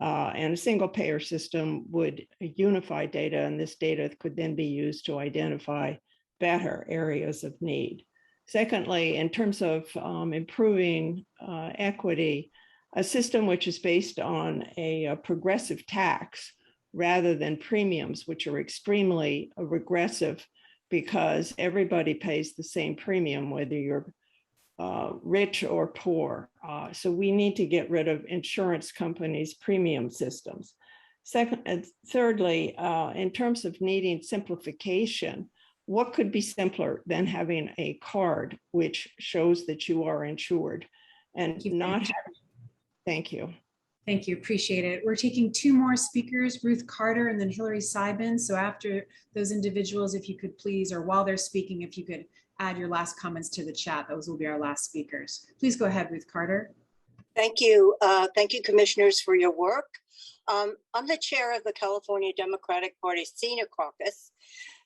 And a single payer system would unify data, and this data could then be used to identify better areas of need. Secondly, in terms of improving equity, a system which is based on a progressive tax rather than premiums, which are extremely regressive because everybody pays the same premium, whether you're rich or poor. So we need to get rid of insurance companies' premium systems. Thirdly, in terms of needing simplification, what could be simpler than having a card which shows that you are insured and not having. Thank you. Thank you. Appreciate it. We're taking two more speakers, Ruth Carter and then Hillary Seibens. So after those individuals, if you could please, or while they're speaking, if you could add your last comments to the chat, those will be our last speakers. Please go ahead, Ruth Carter. Thank you. Thank you, commissioners, for your work. I'm the chair of the California Democratic Party Senior Caucus,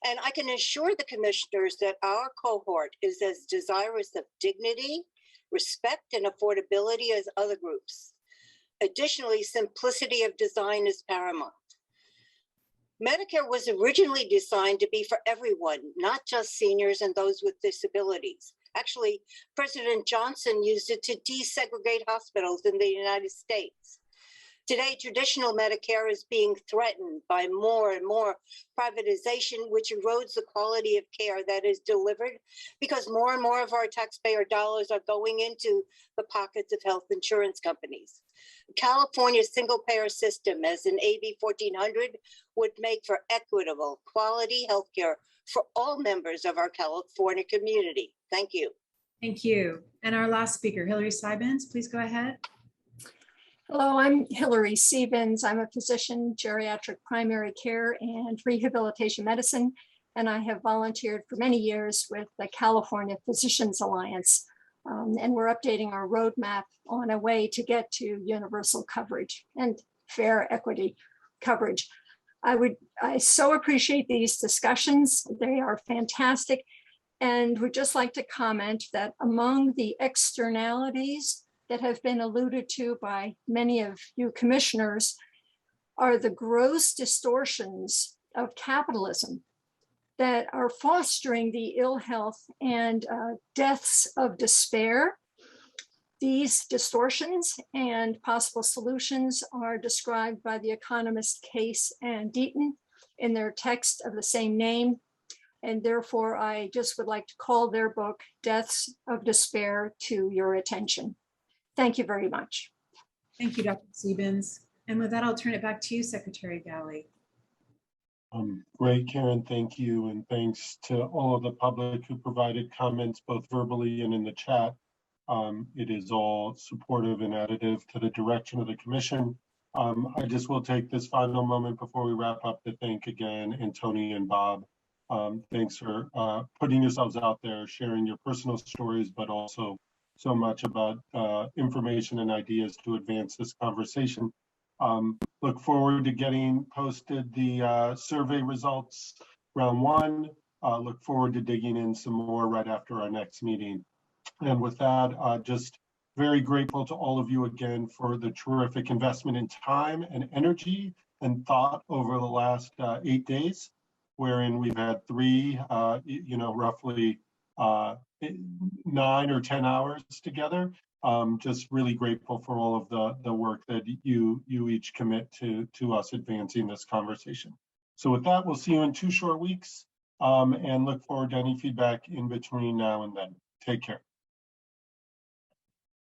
and I can assure the commissioners that our cohort is as desirous of dignity, respect, and affordability as other groups. Additionally, simplicity of design is paramount. Medicare was originally designed to be for everyone, not just seniors and those with disabilities. Actually, President Johnson used it to desegregate hospitals in the United States. Today, traditional Medicare is being threatened by more and more privatization, which erodes the quality of care that is delivered because more and more of our taxpayer dollars are going into the pockets of health insurance companies. California's single-payer system, as in AB 1400, would make for equitable, quality healthcare for all members of our California community. Thank you. Thank you. And our last speaker, Hillary Seibens, please go ahead. Hello, I'm Hillary Seibens. I'm a physician, geriatric primary care and rehabilitation medicine, and I have volunteered for many years with the California Physicians Alliance, and we're updating our roadmap on a way to get to universal coverage and fair equity coverage. I so appreciate these discussions. They are fantastic, and would just like to comment that among the externalities that have been alluded to by many of you commissioners are the gross distortions of capitalism that are fostering the ill health and deaths of despair. These distortions and possible solutions are described by the economists Case and Deaton in their text of the same name. And therefore, I just would like to call their book, Deaths of Despair, to your attention. Thank you very much. Thank you, Dr. Siebens. And with that, I'll turn it back to you, Secretary Galley. Great, Karen, thank you. And thanks to all of the public who provided comments both verbally and in the chat. It is all supportive and additive to the direction of the commission. I just will take this final moment before we wrap up to thank again Antonia and Bob. Thanks for putting yourselves out there, sharing your personal stories, but also so much about information and ideas to advance this conversation. Look forward to getting posted the survey results round one. Look forward to digging in some more right after our next meeting. And with that, just very grateful to all of you again for the terrific investment in time and energy and thought over the last 8 days, wherein we've had three, roughly 9 or 10 hours together. Just really grateful for all of the work that you each commit to us advancing this conversation. So with that, we'll see you in 2 short weeks and look forward to any feedback in between now and then. Take care.